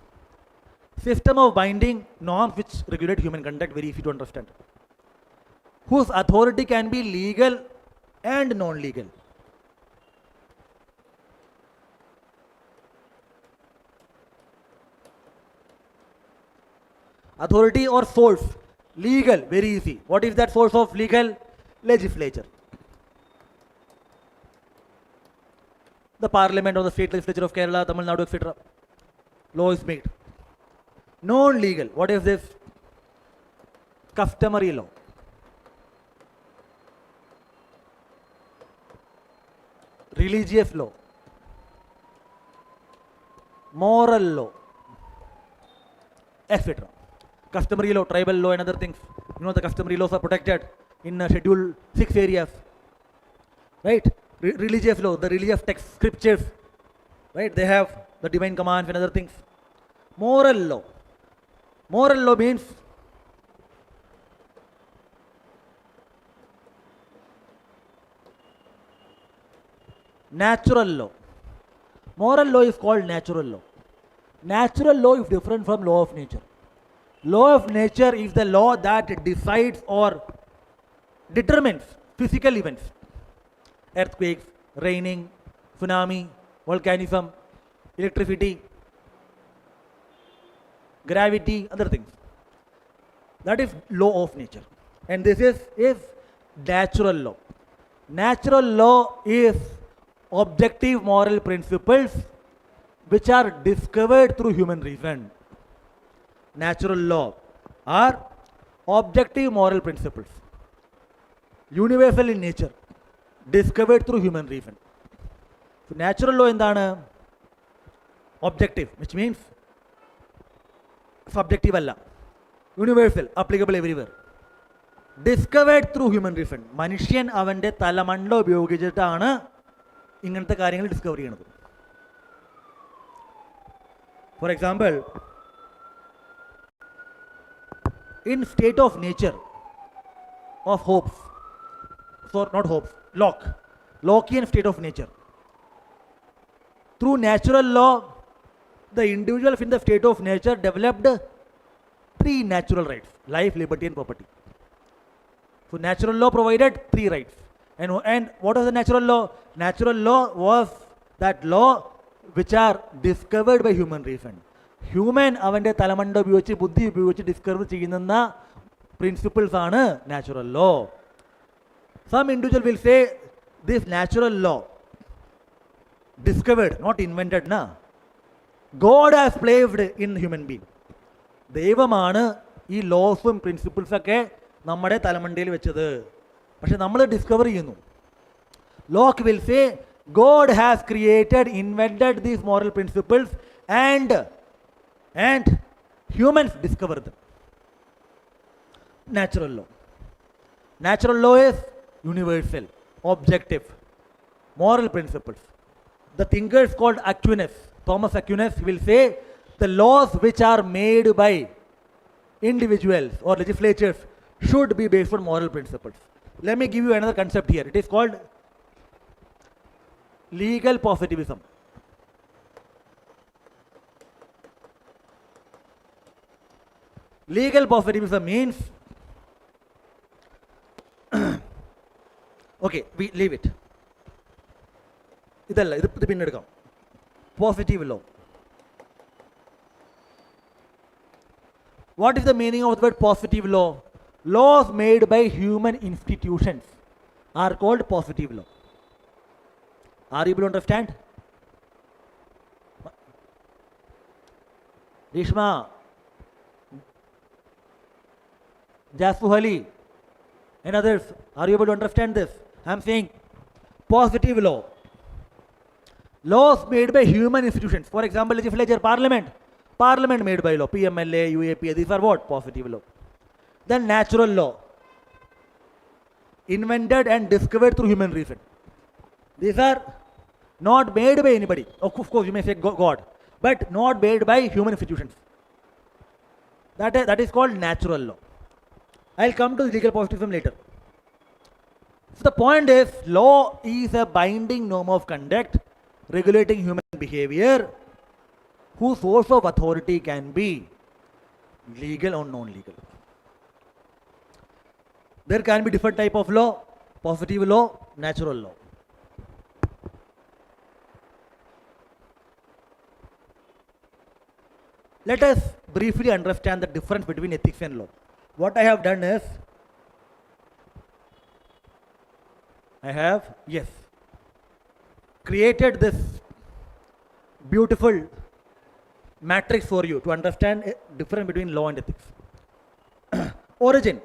System of binding norms which regulate human conduct, very easy to understand. Whose authority can be legal and non-legal. Authority or source, legal, very easy. What is that source of legal? Legislature. The parliament or the state legislature of Kerala, Tamil Nadu, etc. Law is made. Non-legal, what is this? Customary law. Religious law. Moral law, etc. Customary law, tribal law and other things. You know the customary laws are protected in Schedule 6 areas. Right? Religious law, the religious text, scriptures. Right? They have the divine commands and other things. Moral law. Moral law means natural law. Moral law is called natural law. Natural law is different from law of nature. Law of nature is the law that decides or determines physical events. Earthquakes, raining, tsunami, volcanism, electricity, gravity, other things. That is law of nature. And this is natural law. Natural law is objective moral principles which are discovered through human reason. Natural law are objective moral principles, universal in nature, discovered through human reason. So natural law endana objective, which means subjective alla, universal, applicable everywhere, discovered through human reason. മനുഷ്യൻ അവൻ്റെ തലമണ്ട ഉപയോഗിച്ചിട്ടാണ് ഇങ്ങനത്തെ കാര്യങ്ങൾ discover ചെയ്യുന്നത്. For example, in state of nature of hopes, so not hopes, Lockean state of nature, through natural law the individuals in the state of nature developed three natural rights: life, liberty and property. So natural law provided three rights. And what was the natural law? Natural law was that law which are discovered by human reason. Human അവൻ്റെ തലമണ്ട ഉപയോഗിച്ച് ബുദ്ധി ഉപയോഗിച്ച് discover ചെയ്യുന്ന principles ആണ് natural law. Some individual will say this natural law discovered, not invented. God has placed in human being. ദൈവമാണ് ഈ ലോസും പ്രിൻസിപ്പിൾസൊക്കെ നമ്മുടെ തലമണ്ടയിൽ വെച്ചത്, പക്ഷെ നമ്മൾ ഡിസ്കവർ ചെയ്യുന്നു. Lock will say God has created, invented these moral principles and humans discover them. Natural law. Natural law is universal, objective, moral principles. The thinkers called Aquinas, Thomas Aquinas, will say the laws which are made by individuals or legislatures should be based on moral principles. Let me give you another concept here. It is called legal positivism. Legal positivism means okay, we leave it. Idalla idu pinne edukam. Positive law. What is the meaning of the word positive law? Laws made by human institutions are called positive law. Are you able to understand? Rishma, Jaspuhali and others, are you able to understand this? I am saying positive law. Laws made by human institutions. For example, legislature, parliament made by law, PMLA, UAP, these are what? Positive law. Then natural law, invented and discovered through human reason. These are not made by anybody. Of course, you may say God, but not made by human institutions. That is called natural law. I'll come to legal positivism later. So the point is, law is a binding norm of conduct regulating human behavior whose source of authority can be legal or non-legal. There can be different type of law: positive law, natural law. Let us briefly understand the difference between ethics and law. What I have done is, I have created this beautiful matrix for you to understand a difference between law and ethics. Origin.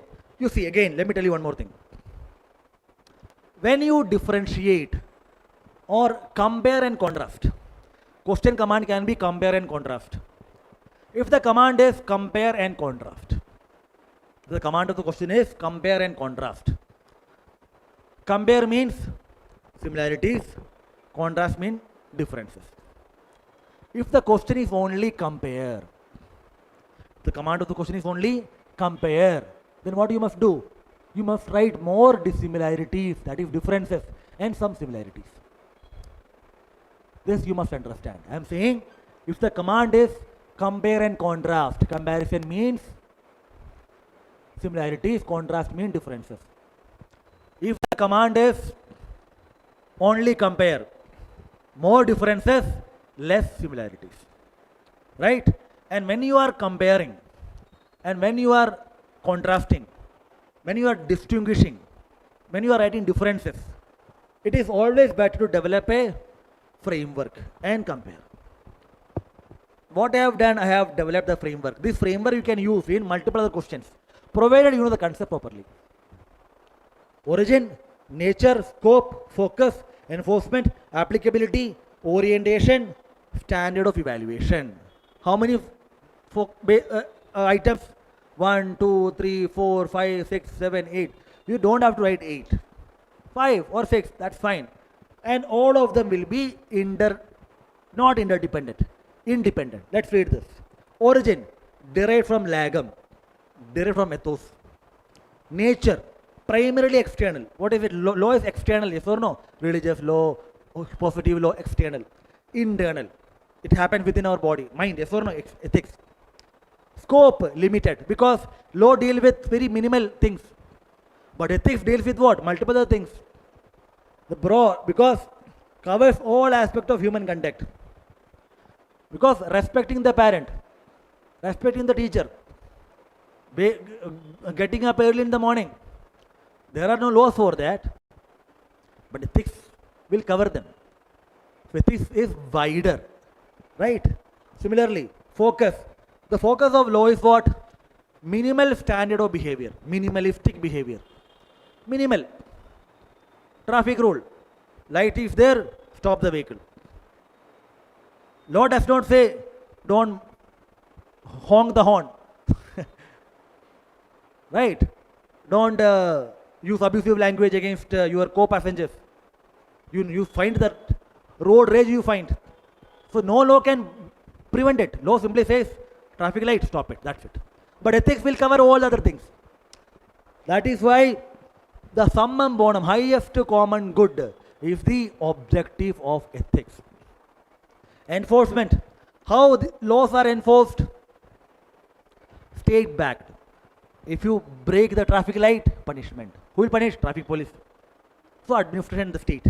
You see, again, let me tell you one more thing. When you differentiate or compare and contrast, question command can be compare and contrast. If the command is compare and contrast, the command of the question is compare and contrast. Compare means similarities, contrast means differences. If the question is only compare, The command of the question is only compare. Then what you must do? You must write more dissimilarities, that is differences, and some similarities. This you must understand. I am saying if the command is compare and contrast, comparison means similarities, contrast means differences. If the command is only compare, more differences, less similarities. Right? And when you are comparing and when you are contrasting, when you are distinguishing, when you are writing differences, it is always better to develop a framework and compare. What I have done, I have developed the framework. This framework you can use in multiple other questions, provided you know the concept properly. Origin, nature, scope, focus, enforcement, applicability, orientation, standard of evaluation. How many items? 1, 2, 3, 4, 5, 6, 7, 8. You don't have to write 8. 5 or 6, that's fine. And all of them will be not interdependent, independent. Let's read this. Origin, derived from lagom, derived from ethos. Nature, primarily external. What is it? Law is external, yes or no? Religious law, positive law, external. Internal, it happens within our body. Mind, yes or no? Ethics. Scope, limited, because law deals with very minimal things, but ethics deals with what? Multiple other things. The broad, because covers all aspects of human conduct. Because respecting the parent, respecting the teacher, getting up early in the morning, there are no laws for that, but ethics will cover them. So ethics is wider, right? Similarly, focus. The focus of law is what? Minimal standard of behavior, minimalistic behavior. Minimal. Traffic rule. Light is there, stop the vehicle. Law does not say don't honk the horn. Right? Don't use abusive language against your co-passengers. You find that road rage you find. So no law can prevent it. Law simply says traffic light, stop it, that's it. But ethics will cover all other things. That is why the summum bonum, highest common good, is the objective of ethics. Enforcement. How the laws are enforced? State backed. If you break the traffic light, punishment. Who will punish? Traffic police. So administration, the state.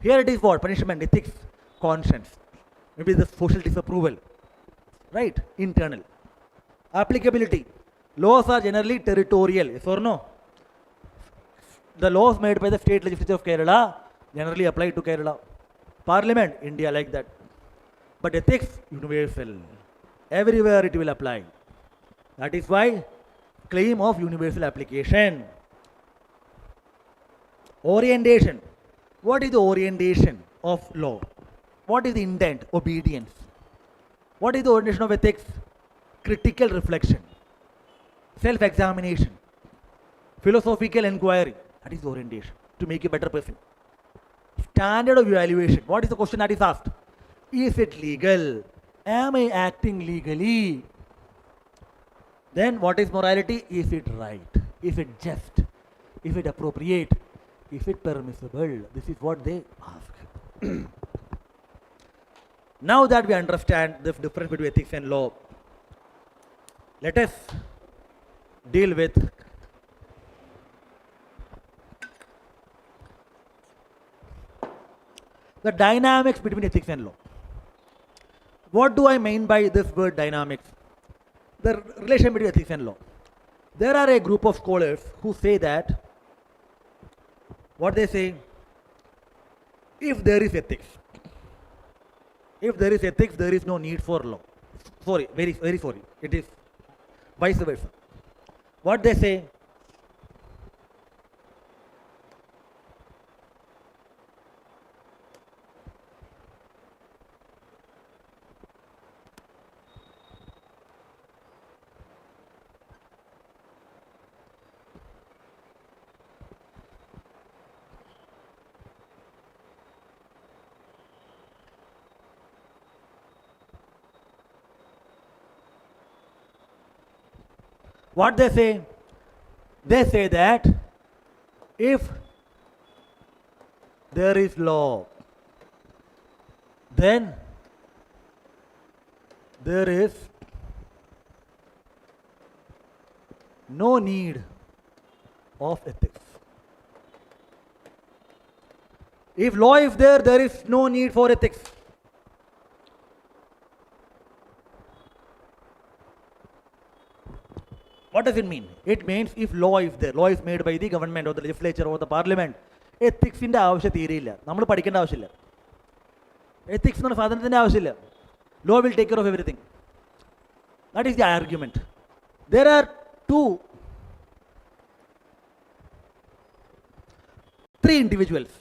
Here it is what? Punishment, ethics, conscience. Maybe the social disapproval. Right? Internal. Applicability. Laws are generally territorial, yes or no? The laws made by the state legislature of Kerala generally apply to Kerala. Parliament, India, like that. But ethics, universal. Everywhere it will apply. That is why claim of universal application. Orientation. What is the orientation of law? What is the intent? Obedience. What is the orientation of ethics? Critical reflection, self-examination, philosophical inquiry. That is the orientation, to make a better person. Standard of evaluation. What is the question that is asked? Is it legal? Am I acting legally? Then what is morality? Is it right? Is it just? Is it appropriate? Is it permissible? This is what they ask. Now that we understand the difference between ethics and law, let us deal with the dynamics between ethics and law. What do I mean by this word dynamics? The relation between ethics and law. There are a group of scholars who say that, what they say, if there is ethics, there is no need for law. Sorry, very sorry. It is vice versa. What they say, What they say? They say that if there is law, then there is no need of ethics. If law is there, there is no need for ethics. What does it mean? It means if law is there, law is made by the government or the legislature or the parliament, ethics in the ആവശ്യം തീരെയില്ല. നമ്മൾ പഠിക്കേണ്ട ആവശ്യമില്ല. Ethics എന്ന സാധനത്തിൻ്റെ ആവശ്യമില്ല. Law will take care of everything. That is the argument. There are three individuals.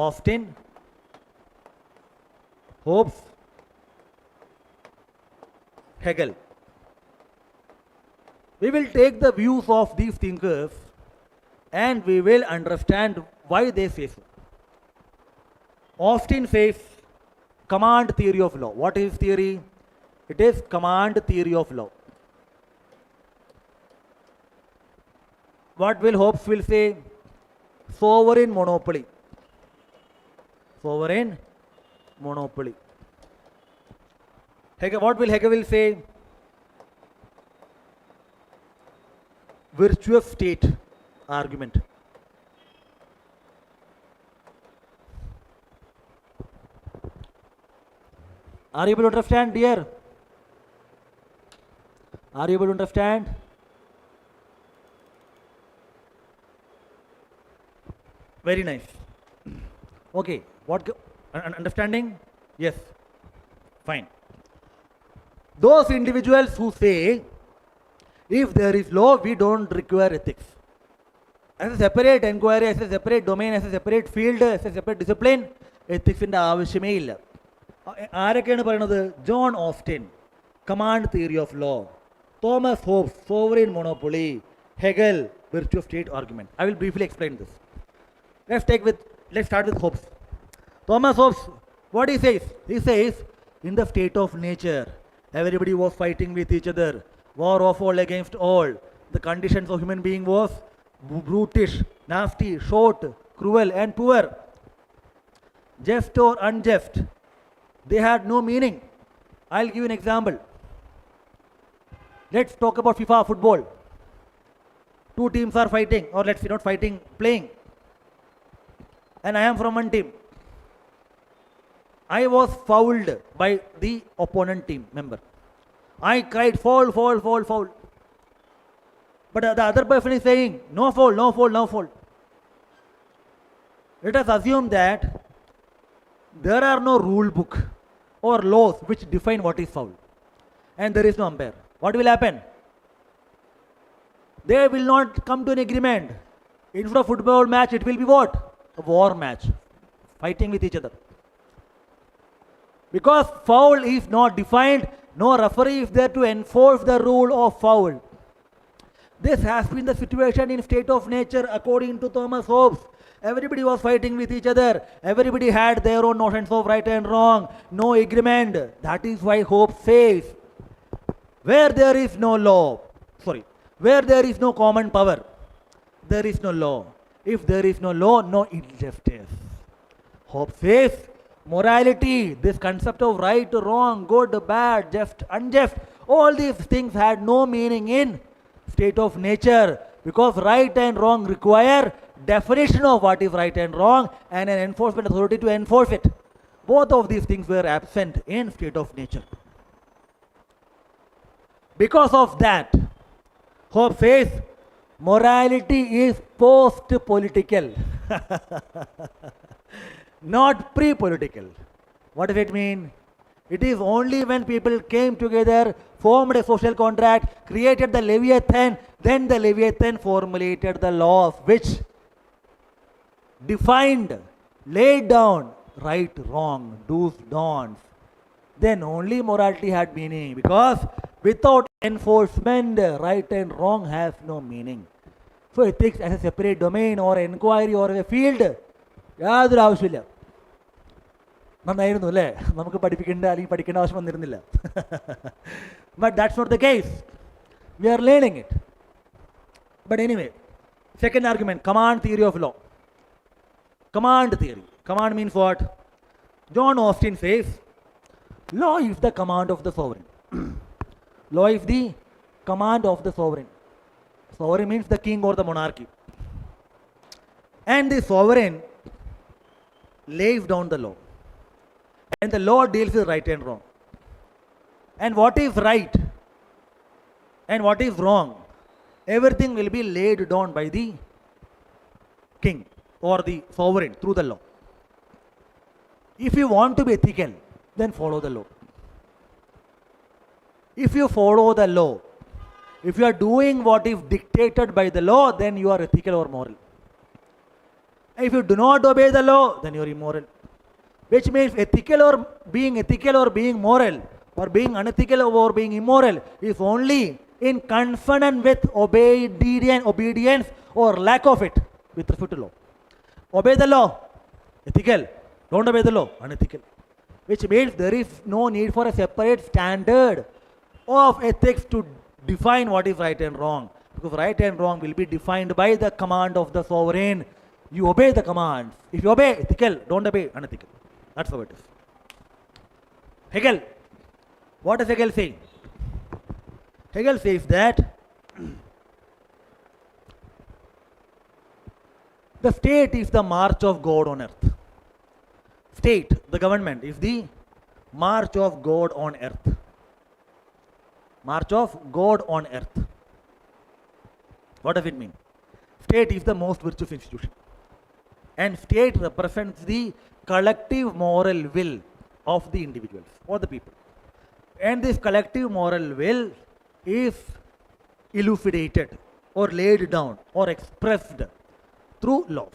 Austin, Hobbes, Hegel. We will take the views of these thinkers and we will understand why they say so. Austin says command theory of law. What is theory? It is command theory of law. What will Hobbes will say? Sovereign monopoly. Sovereign monopoly. What will Hegel will say? Virtuous state argument. Are you able to understand, dear? Are you able to understand? Very nice. Okay, what understanding? Yes, fine. Those individuals who say if there is law, we don't require ethics. As a separate inquiry, as a separate domain, as a separate field, as a separate discipline, ethics in the ആവശ്യമേ ഇല്ല. ആരൊക്കെയാണ് പറയുന്നത്? John Austin, command theory of law. Thomas Hobbes, sovereign monopoly. Hegel, virtue of state argument. I will briefly explain this. Let's start with Hobbes. Thomas Hobbes, what he says? He says, in the state of nature, everybody was fighting with each other. War of all against all. The conditions of human being was brutish, nasty, short, cruel and poor. Just or unjust. They had no meaning. I'll give you an example. Let's talk about FIFA football. Two teams are fighting, or let's say not fighting, playing. And I am from one team. I was fouled by the opponent team member. I cried, foul, foul, foul, foul. But the other person is saying, no foul, no foul, no foul. Let us assume that there are no rule book or laws which define what is foul. And there is no umpire. What will happen? They will not come to an agreement. Instead of football match, it will be what? A war match. Fighting with each other. Because foul is not defined, no referee is there to enforce the rule of foul. This has been the situation in state of nature according to Thomas Hobbes. Everybody was fighting with each other. Everybody had their own notions of right and wrong. No agreement. That is why Hobbes says, where there is no common power, there is no law. If there is no law, no injustice. Hobbes says, morality, this concept of right, wrong, good, bad, just, unjust, all these things had no meaning in state of nature, because right and wrong require definition of what is right and wrong and an enforcement authority to enforce it. Both of these things were absent in state of nature. Because of that, Hobbes says morality is post-political. Not pre-political. What does it mean? It is only when people came together, formed a social contract, created the Leviathan, then the Leviathan formulated the laws which defined, laid down right, wrong, do's, don'ts. Then only morality had meaning, because without enforcement, right and wrong has no meaning. So ethics as a separate domain or inquiry or a field, യാതൊരു ആവശ്യമില്ല. നന്നായിരുന്നു അല്ലേ? നമുക്ക് പഠിപ്പിക്കേണ്ട അല്ലെങ്കിൽ പഠിക്കേണ്ട ആവശ്യം വന്നിരുന്നില്ല. But that's not the case. We are learning it. But anyway, second argument, command theory of law. Command theory. Command means what? John Austin says, law is the command of the sovereign. Law is the command of the sovereign. Sovereign means the king or the monarchy. And the sovereign lays down the law. And the law deals with right and wrong. And what is right and what is wrong, everything will be laid down by the king or the sovereign through the law. If you want to be ethical, then follow the law. If you follow the law, if you are doing what is dictated by the law, then you are ethical or moral. If you do not obey the law, then you are immoral. Which means ethical or being moral, or being unethical or being immoral is only in consonance with obedience or lack of it with respect to law. Obey the law, ethical. Don't obey the law, unethical. Which means there is no need for a separate standard of ethics to define what is right and wrong. Because right and wrong will be defined by the command of the sovereign. You obey the commands. If you obey, ethical. Don't obey, unethical. That's how it is. Hegel. What does Hegel say? Hegel says that the state is the march of God on earth. State, the government, is the march of God on earth. March of God on earth. What does it mean? State is the most virtuous institution. And state represents the collective moral will of the individuals or the people. And this collective moral will is elucidated or laid down or expressed through laws.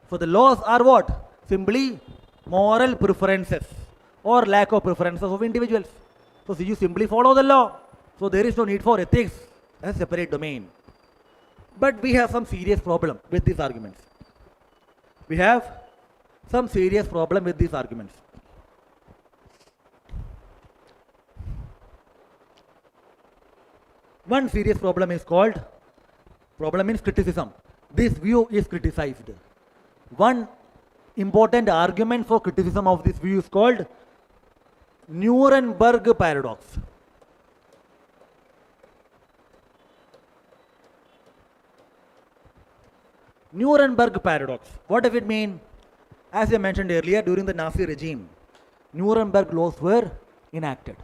So the laws are what? Simply moral preferences or lack of preferences of individuals. So you simply follow the law. So there is no need for ethics as a separate domain. But we have some serious problem with these arguments. We have some serious problem with these arguments. One serious problem is called, problem means criticism. This view is criticized. One important argument for criticism of this view is called Nuremberg paradox. Nuremberg paradox. What does it mean? As I mentioned earlier, during the Nazi regime, Nuremberg laws were enacted.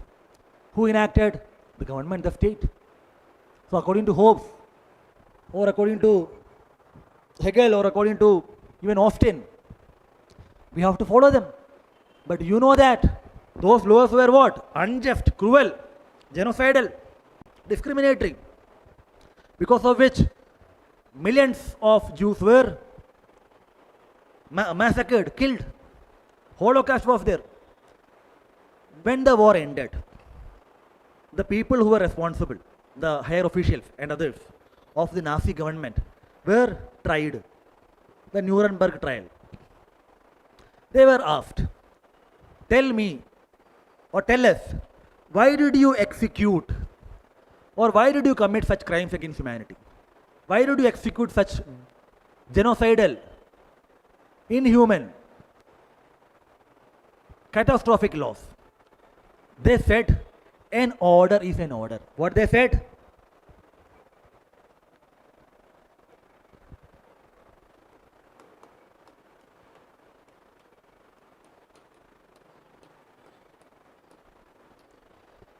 Who enacted? The government, the state. So according to Hobbes, or according to Hegel, or according to even Austin, we have to follow them. But you know that those laws were what? Unjust, cruel, genocidal, discriminatory, because of which millions of Jews were massacred, killed. Holocaust was there. When the war ended, the people who were responsible, the higher officials and others of the Nazi government, were tried. The Nuremberg trial. They were asked, tell me or tell us, why did you execute or why did you commit such crimes against humanity? Why did you execute such genocidal, inhuman, catastrophic laws? They said, an order is an order. What they said?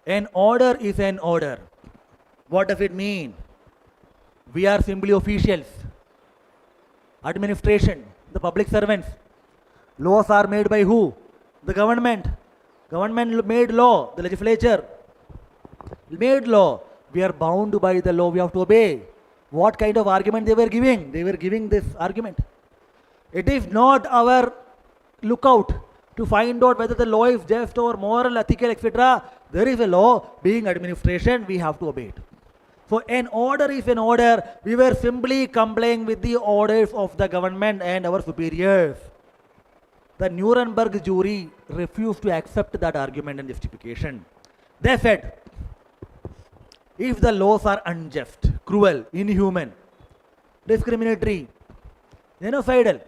An order is an order. What does it mean? We are simply officials, administration, the public servants. Laws are made by who? The government. Government made law, the legislature made law. We are bound by the law, we have to obey. What kind of argument they were giving? They were giving this argument. It is not our lookout to find out whether the law is just or moral, ethical, etc. There is a law, being administration, we have to obey it. So an order is an order. We were simply complying with the orders of the government and our superiors. The Nuremberg jury refused to accept that argument and justification. They said, If the laws are unjust, cruel, inhuman, discriminatory, genocidal,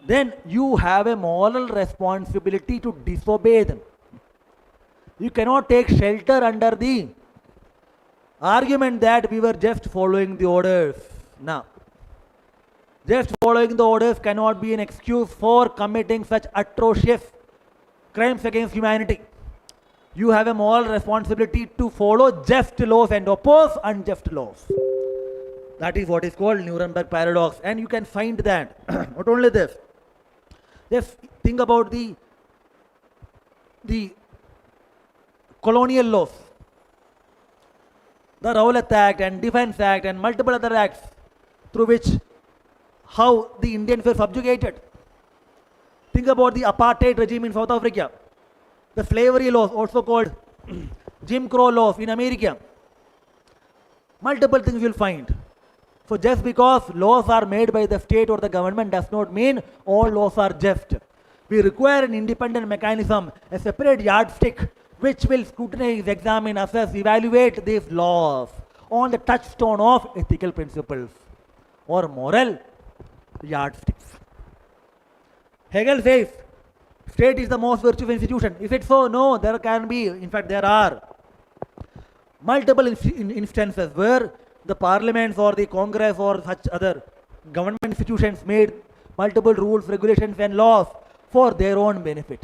then you have a moral responsibility to disobey them. You cannot take shelter under the argument that we were just following the orders. Now, just following the orders cannot be an excuse for committing such atrocious crimes against humanity. You have a moral responsibility to follow just laws and oppose unjust laws. That is what is called Nuremberg paradox, and you can find that. Not only this, just think about the colonial laws, the Rowlatt Act and Defence Act and multiple other acts through which how the Indians were subjugated. Think about the apartheid regime in South Africa, the slavery laws, also called Jim Crow laws in America. Multiple things you'll find. So just because laws are made by the state or the government does not mean all laws are just. We require an independent mechanism, a separate yardstick which will scrutinize, examine, assess, evaluate these laws on the touchstone of ethical principles or moral yardsticks. Hegel says, state is the most virtuous institution. Is it so? No, there can be, in fact there are multiple instances where the parliaments or the congress or such other government institutions made multiple rules, regulations and laws for their own benefit.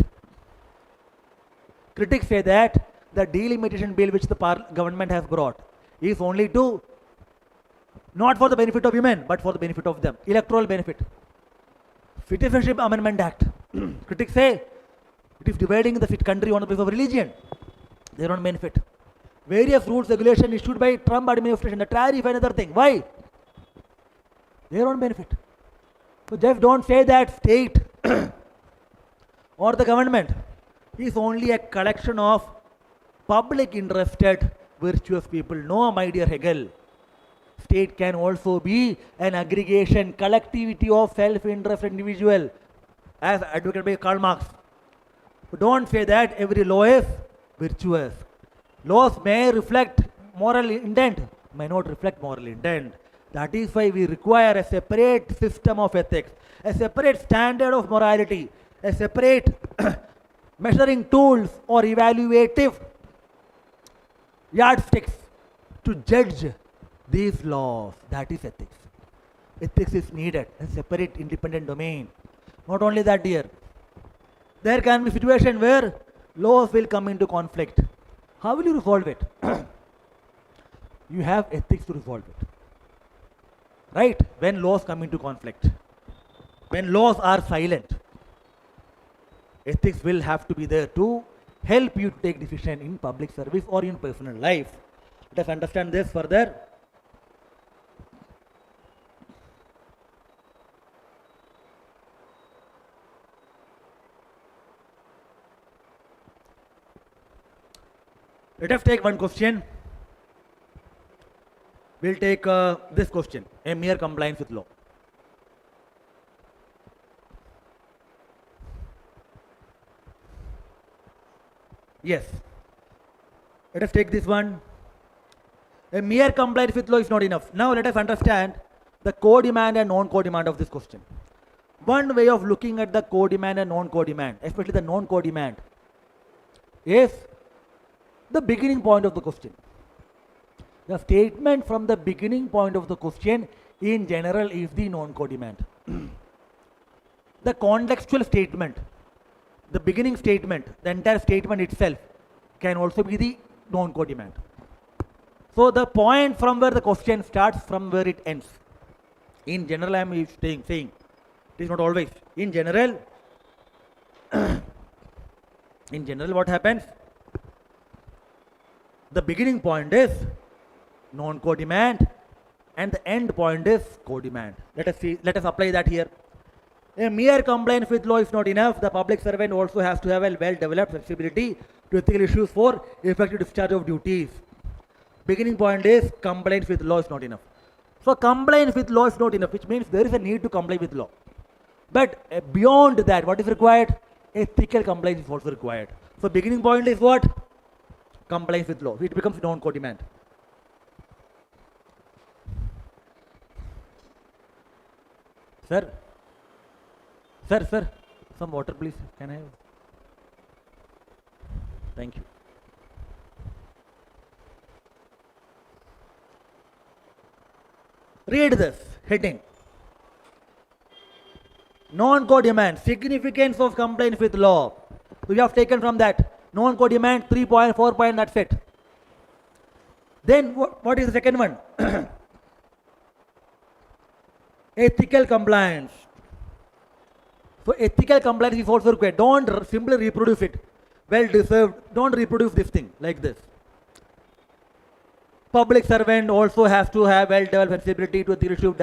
Critics say that the delimitation bill which the government has brought is only to, not for the benefit of women, but for the benefit of them, electoral benefit. Citizenship Amendment Act. Critics say it is dividing the country on the basis of religion, their own benefit. Various rules, regulations issued by Trump administration, the tariff and other thing. Why? Their own benefit. So just don't say that state or the government is only a collection of public interested virtuous people. No, my dear Hegel. State can also be an aggregation, collectivity of self-interest individual, as advocated by Karl Marx. So don't say that every law is virtuous. Laws may reflect moral intent, may not reflect moral intent. That is why we require a separate system of ethics, a separate standard of morality, a separate measuring tools or evaluative yardsticks to judge these laws. That is ethics. Ethics is needed, a separate independent domain. Not only that, dear, there can be situation where laws will come into conflict. How will you resolve it? You have ethics to resolve it. Right? When laws come into conflict, when laws are silent, ethics will have to be there to help you to take decision in public service or in personal life. Let us understand this further. Let us take one question. We'll take this question, a mere compliance with law. Yes. Let us take this one. A mere compliance with law is not enough. Now let us understand the co-demand and non-co-demand of this question. One way of looking at the co-demand and non-co-demand, especially the non-co-demand, is the beginning point of the question. The statement from the beginning point of the question in general is the non-co-demand. The contextual statement, the beginning statement, the entire statement itself can also be the non-co-demand. So the point from where the question starts from where it ends. In general, I am saying, it is not always. In general, what happens? The beginning point is non-co-demand and the end point is co-demand. Let us apply that here. A mere compliance with law is not enough. The public servant also has to have a well-developed sensibility to ethical issues for effective discharge of duties. Beginning point is compliance with law is not enough. So compliance with law is not enough, which means there is a need to comply with law. But beyond that, what is required? Ethical compliance is also required. So beginning point is what? Compliance with law. It becomes non-co-demand. Sir, sir, some water please. Can I have? Thank you. Read this heading. Non-core demand, significance of compliance with law. We have taken from that. Non-core demand, 3.4 point, that's it. Then what is the second one? Ethical compliance. So ethical compliance is also required. Don't simply reproduce it. Well deserved. Don't reproduce this thing like this. Public servant also has to have well-developed sensibility to the issue,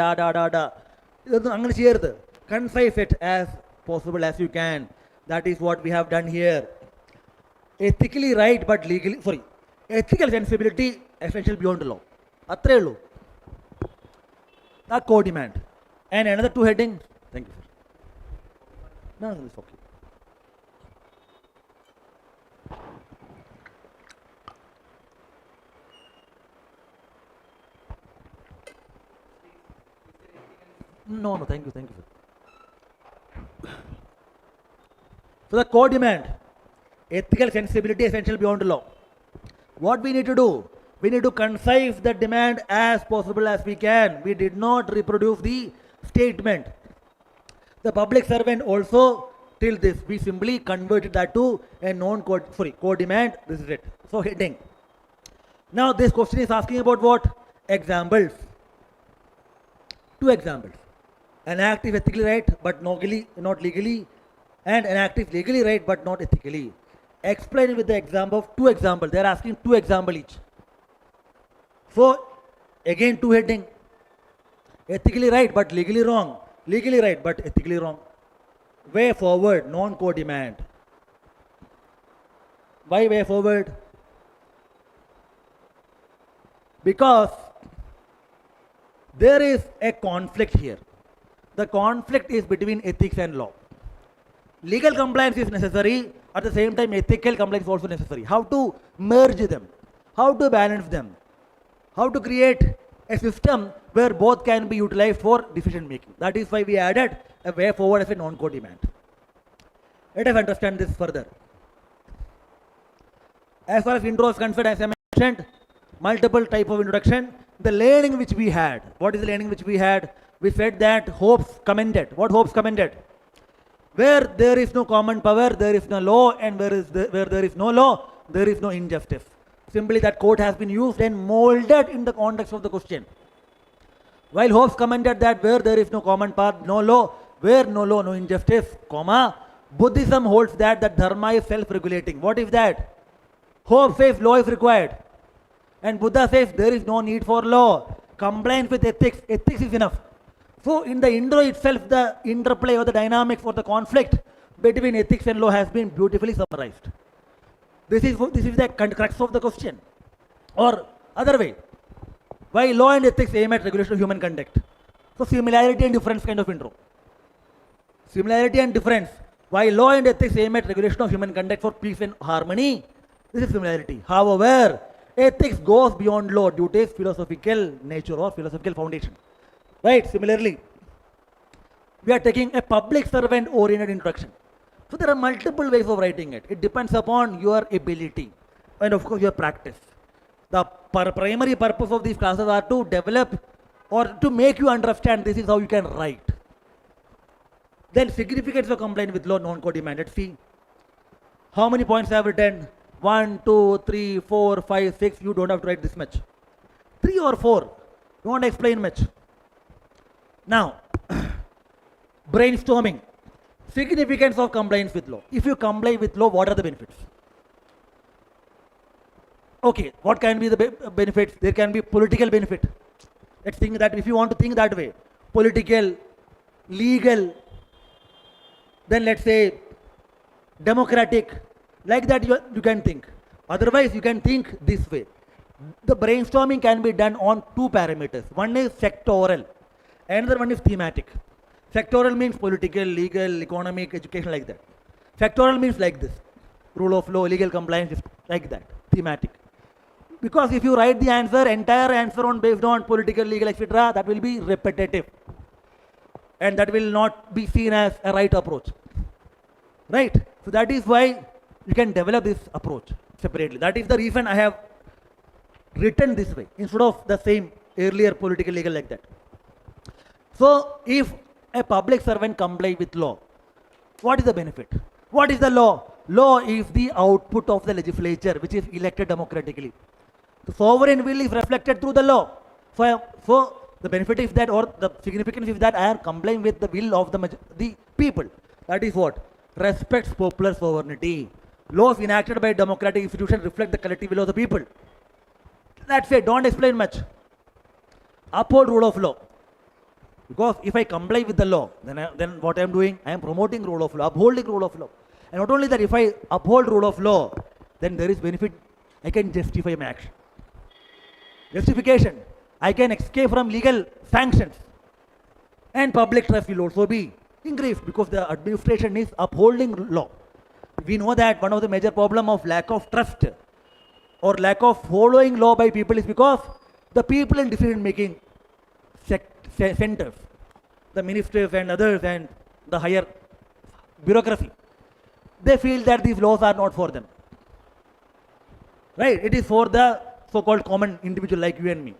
concise it as possible as you can. That is what we have done here. Ethically right but legally, ethical sensibility essential beyond the law. Atrelu. That core demand. And another two headings. Thank you, sir. No, it's okay. No, thank you, sir. So the core demand, ethical sensibility essential beyond the law. What we need to do? We need to concise the demand as possible as we can. We did not reproduce the statement. The public servant also, till this, we simply converted that to a core demand. This is it. So heading. Now this question is asking about what? Examples. Two examples. An act is ethically right but not legally, and an act is legally right but not ethically. Explain with the example of two examples. They are asking two examples each. So again two heading. Ethically right but legally wrong. Legally right but ethically wrong. Way forward, non-core demand. Why way forward? Because there is a conflict here. The conflict is between ethics and law. Legal compliance is necessary, at the same time ethical compliance is also necessary. How to merge them? How to balance them? How to create a system where both can be utilized for decision making? That is why we added a way forward as a non-core demand. Let us understand this further. As far as intro is concerned, as I mentioned, multiple type of introduction. The learning which we had. What is the learning which we had? We said that Hobbes commended. What Hobbes commended? Where there is no common power, there is no law, and where there is no law, there is no injustice. Simply that quote has been used and molded in the context of the question. While Hobbes commended that where there is no common power, no law, where no law, no injustice, Buddhism holds that dharma is self-regulating. What is that? Hobbes says law is required. And Buddha says there is no need for law. Compliance with ethics is enough. So in the intro itself, the interplay or the dynamics or the conflict between ethics and law has been beautifully summarized. This is the crux of the question. Or other way, why law and ethics aim at regulation of human conduct? So similarity and difference kind of intro. Similarity and difference. Why law and ethics aim at regulation of human conduct for peace and harmony? This is similarity. However, ethics goes beyond law due to its philosophical nature or philosophical foundation. Right? Similarly, we are taking a public servant oriented introduction. So there are multiple ways of writing it. It depends upon your ability and of course your practice. The primary purpose of these classes are to develop or to make you understand this is how you can write. Then significance of compliance with law, non-core demand. Let's see. How many points I have written? 1, 2, 3, 4, 5, 6. You don't have to write this much. 3 or 4. You won't explain much. Now, brainstorming. Significance of compliance with law. If you comply with law, what are the benefits? Okay, what can be the benefits? There can be political benefit. Let's think that if you want to think that way. Political, legal, then let's say democratic. Like that you can think. Otherwise, you can think this way. The brainstorming can be done on two parameters. One is sectoral. Another one is thematic. Sectoral means political, legal, economic, education, like that. Sectoral means like this. Rule of law, legal compliance, like that. Thematic. Because if you write the answer, entire answer based on political, legal, etc., that will be repetitive. and that will not be seen as a right approach. Right? So that is why you can develop this approach separately. That is the reason I have written this way instead of the same earlier political legal like that. So if a public servant complies with law, what is the benefit? What is the law? Law is the output of the legislature, which is elected democratically. The sovereign will is reflected through the law. So the benefit is that, or the significance is that I am complying with the will of the people. That is what? Respects popular sovereignty. Laws enacted by democratic institutions reflect the collective will of the people. That's it. Don't explain much. Uphold rule of law. Because if I comply with the law, then what I am doing? I am promoting rule of law, upholding rule of law. And not only that, if I uphold rule of law, then there is benefit. I can justify my action. Justification. I can escape from legal sanctions. And public trust will also be increased because the administration is upholding law. We know that one of the major problem of lack of trust or lack of following law by people is because the people in decision making centers, the ministers and others and the higher bureaucracy, they feel that these laws are not for them. Right? It is for the so-called common individual like you and me.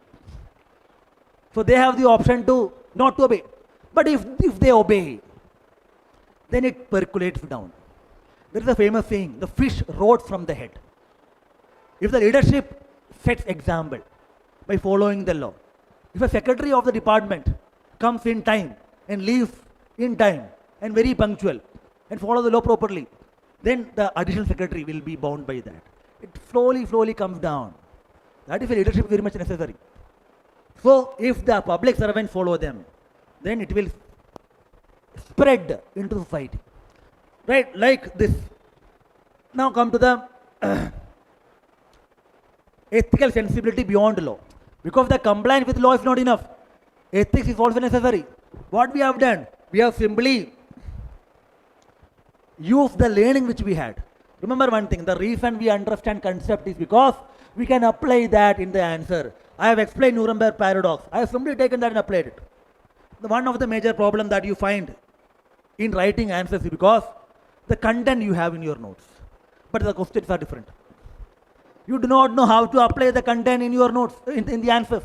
So they have the option to not to obey. But if they obey, then it percolates down. There is a famous saying, the fish rots from the head. If the leadership sets example by following the law, if a secretary of the department comes in time and leaves in time and very punctual and follow the law properly, then the additional secretary will be bound by that. It slowly comes down. That is a leadership very much necessary. So if the public servants follow them, then it will spread into society. Right, like this. Now come to the ethical sensibility beyond law. Because the compliance with law is not enough. Ethics is also necessary. What we have done? We have simply used the learning which we had. Remember one thing, the reason we understand concept is because we can apply that in the answer. I have explained Nuremberg paradox. I have simply taken that and applied it. One of the major problems that you find in writing answers is because the content you have in your notes, but the questions are different. You do not know how to apply the content in your notes, in the answers.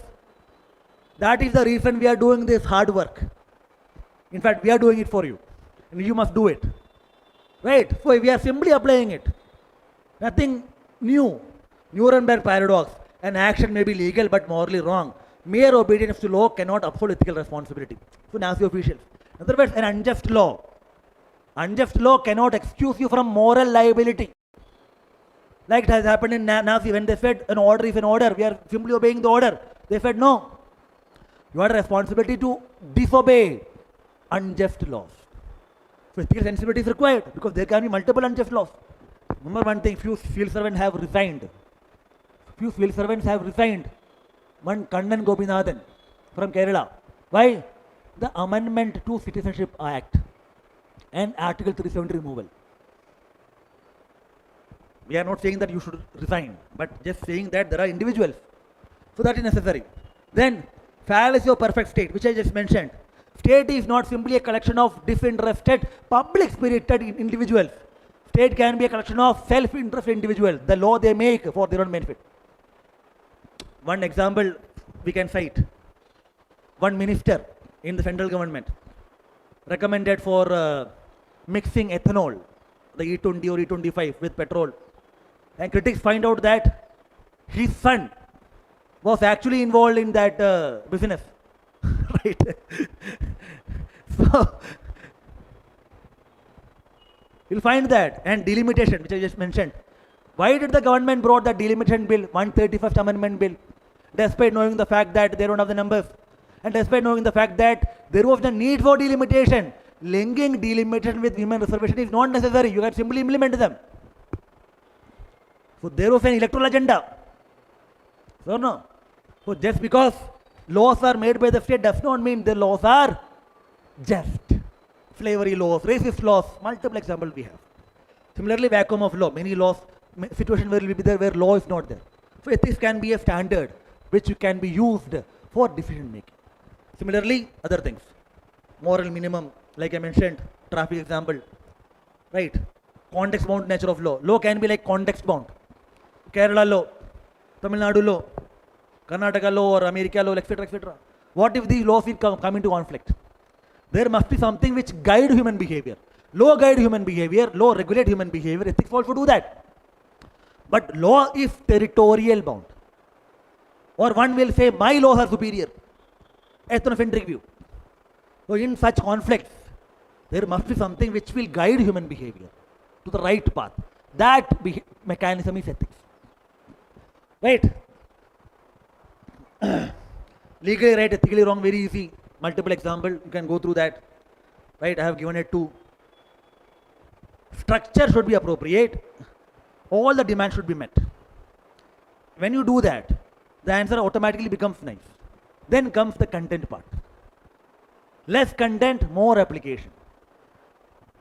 That is the reason we are doing this hard work. In fact, we are doing it for you. And you must do it. Right? So we are simply applying it. Nothing new. Nuremberg paradox. An action may be legal but morally wrong. Mere obedience to law cannot uphold ethical responsibility. So Nazi officials. In other words, an unjust law. Unjust law cannot excuse you from moral liability. Like it has happened in Nazi when they said an order is an order. We are simply obeying the order. They said no. You have a responsibility to disobey unjust laws. So ethical sensibility is required because there can be multiple unjust laws. Remember one thing, few civil servants have resigned. One Kannan Gopinathan from Kerala. Why? The amendment to Citizenship Act and Article 370 removal. We are not saying that you should resign, but just saying that there are individuals. So that is necessary. Then, fallacy of perfect state, which I just mentioned. State is not simply a collection of disinterested, public-spirited individuals. State can be a collection of self-interested individuals. The law they make for their own benefit. One example we can cite. One minister in the central government recommended for mixing ethanol, the E20 or E25 with petrol. And critics find out that his son was actually involved in that business. Right? So, you'll find that. And delimitation, which I just mentioned. Why did the government brought the delimitation bill, 131st Amendment bill, despite knowing the fact that they don't have the numbers? And despite knowing the fact that there was the need for delimitation, linking delimitation with women reservation is not necessary. You can simply implement them. So there was an electoral agenda. So no. So just because laws are made by the state does not mean the laws are just. Slavery laws, racist laws, multiple examples we have. Similarly, vacuum of law, many laws, situation will be there where law is not there. So ethics can be a standard which can be used for decision making. Similarly, other things. moral minimum, like I mentioned, traffic example, right? Context bound nature of law. Law can be like context bound. Kerala law, Tamil Nadu law, Karnataka law or America law, etc., etc. What if these laws will come into conflict? There must be something which guide human behavior. Law guide human behavior, law regulate human behavior, ethics also do that. But law is territorial bound. Or one will say, my laws are superior. Ethnocentric view. So in such conflicts, there must be something which will guide human behavior to the right path. That mechanism is ethics. Right? Legally right, ethically wrong, very easy. Multiple example, you can go through that. Right, I have given it to. Structure should be appropriate. All the demands should be met. When you do that, the answer automatically becomes nice. Then comes the content part. Less content, more application.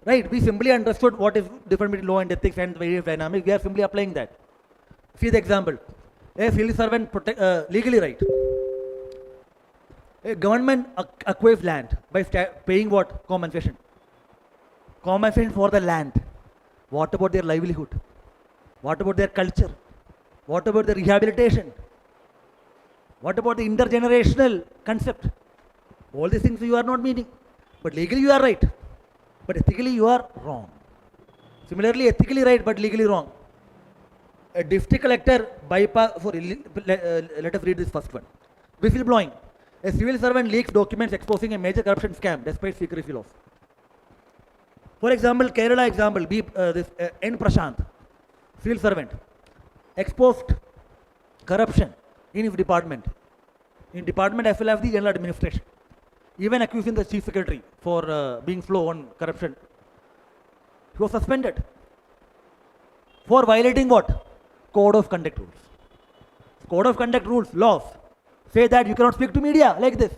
Right, we simply understood what is different between law and ethics and various dynamics. We are simply applying that. See the example. A civil servant legally right. A government acquires land by paying what? Compensation. Compensation for the land. What about their livelihood? What about their culture? What about the rehabilitation? What about the intergenerational concept? All these things you are not meeting. But legally you are right. But ethically you are wrong. Similarly, ethically right but legally wrong. A district collector bypass, let us read this first one. Whistleblowing. A civil servant leaks documents exposing a major corruption scam despite secrecy laws. For example, Kerala example, N. Prashant, civil servant, exposed corruption in his department. In department as well as the general administration. Even accusing the chief secretary for being slow on corruption. He was suspended. For violating what? Code of conduct rules. Code of conduct rules, laws, say that you cannot speak to media like this.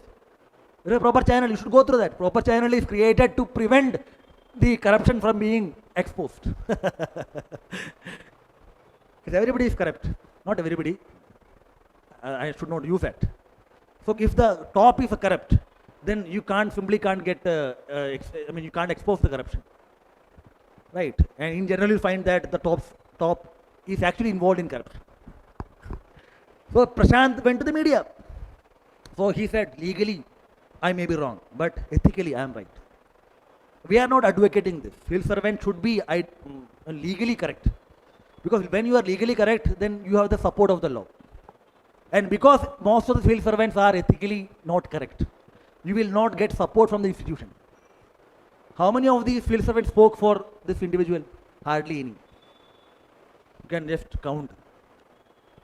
There is a proper channel, you should go through that. Proper channel is created to prevent the corruption from being exposed. Because everybody is corrupt. Not everybody. I should not use that. So if the top is corrupt, then you simply can't get, you can't expose the corruption. Right? And in general, you find that the top is actually involved in corruption. So Prashant went to the media. So he said, legally, I may be wrong, but ethically, I am right. We are not advocating this. Civil servant should be legally correct. Because when you are legally correct, then you have the support of the law. And because most of the civil servants are ethically not correct, you will not get support from the institution. How many of these civil servants spoke for this individual? Hardly any. You can just count.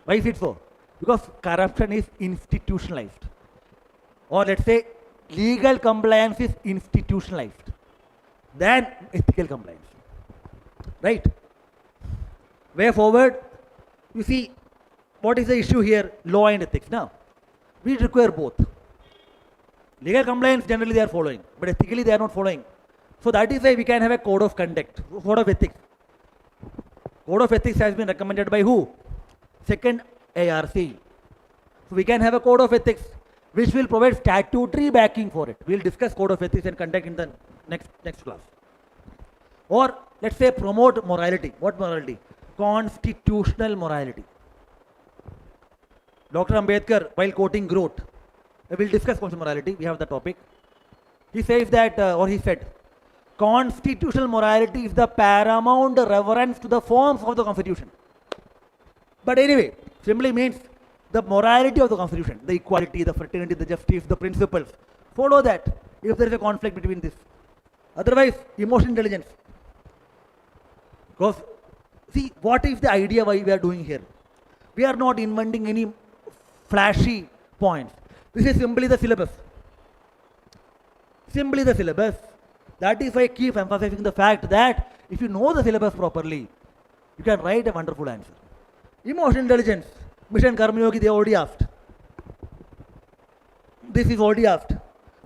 Why is it so? Because corruption is institutionalized. Or let's say legal compliance is institutionalized than ethical compliance. Right? Way forward, you see, what is the issue here? Law and ethics. Now, we require both. Legal compliance generally they are following, but ethically they are not following. So that is why we can have a code of conduct, code of ethics. Code of ethics has been recommended by who? Second ARC. So we can have a code of ethics which will provide statutory backing for it. We will discuss code of ethics and conduct in the next class. Or let's say promote morality. What morality? Constitutional morality. Dr. Ambedkar, while quoting Grote, we will discuss constitutional morality. We have the topic. He says that, or he said, constitutional morality is the paramount reverence to the forms of the Constitution. But anyway, simply means the morality of the Constitution, the equality, the fraternity, the justice, the principles. Follow that if there is a conflict between this. Otherwise, emotional intelligence. Because, see, what is the idea why we are doing here? We are not inventing any flashy points. This is simply the syllabus. Simply the syllabus. That is why I keep emphasizing the fact that if you know the syllabus properly, you can write a wonderful answer. Emotional intelligence. Mission Karma Yogi, they already asked. This is already asked.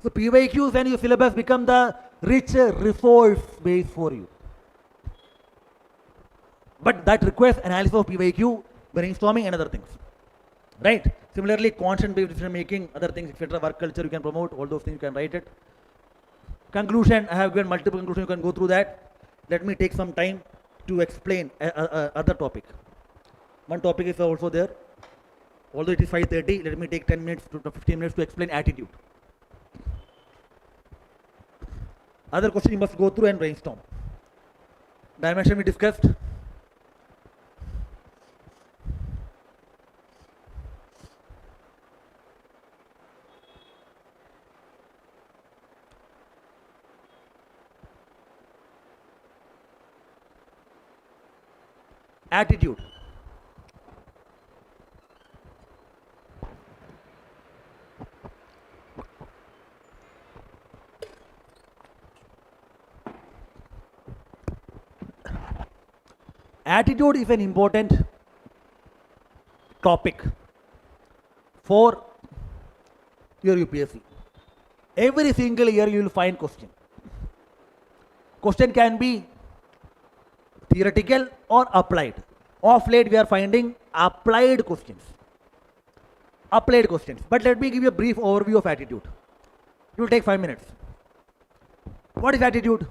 So PYQs and your syllabus become the rich resource base for you. But that requires analysis of PYQ, brainstorming and other things. Right? Similarly, constant based decision making, other things, etc. Work culture you can promote, all those things you can write it. Conclusion, I have given multiple conclusions, you can go through that. Let me take some time to explain other topic. One topic is also there. Although it is 5:30, let me take 10 minutes to 15 minutes to explain attitude. Other question you must go through and brainstorm. Dimension we discussed. Attitude. Attitude is an important topic for your UPSC. Every single year you will find question. Question can be theoretical or applied. Of late we are finding applied questions. Applied questions. But let me give you a brief overview of attitude. It will take 5 minutes. What is attitude?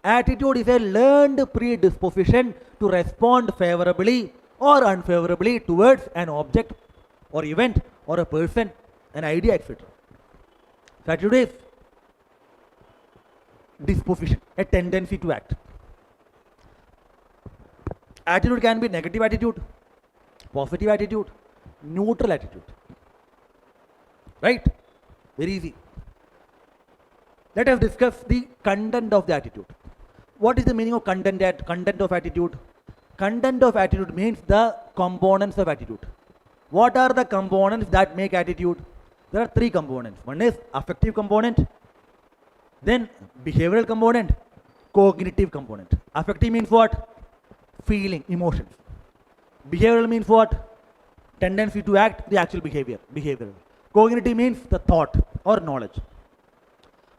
Attitude is a learned predisposition to respond favorably or unfavorably towards an object or event or a person, an idea, etc. So attitude is disposition, a tendency to act. Attitude can be negative attitude, positive attitude, neutral attitude. Right? Very easy. Let us discuss the content of the attitude. What is the meaning of content of attitude? Content of attitude means the components of attitude. What are the components that make attitude? There are 3 components. One is affective component, then behavioral component, cognitive component. Affective means what? Feeling, emotions. Behavioral means what? Tendency to act, the actual behavior, behavioral. Cognitive means the thought or knowledge.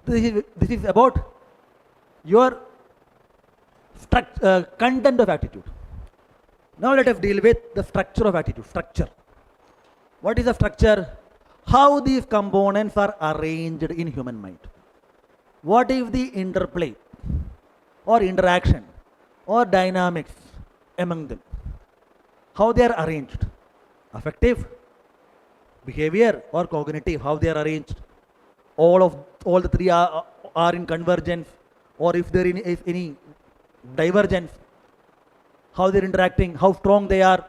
This is about your content of attitude. Now let us deal with the structure of attitude. Structure. What is the structure? How these components are arranged in human mind. What is the interplay or interaction or dynamics among them? How they are arranged? Affective, behavior or cognitive, how they are arranged? All the 3 are in convergence, or if there is any divergence, how they are interacting, how strong they are.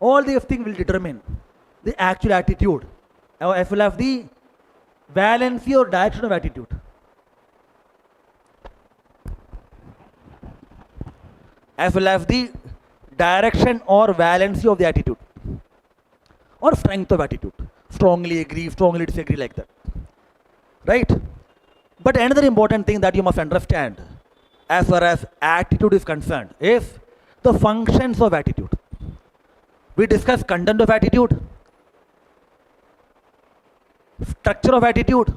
All these things will determine the actual attitude, as well as the valency or direction of attitude. As well as the direction or valency of the attitude, or strength of attitude. Strongly agree, strongly disagree, like that. Right? But another important thing that you must understand as far as attitude is concerned is the functions of attitude. We discussed content of attitude, structure of attitude,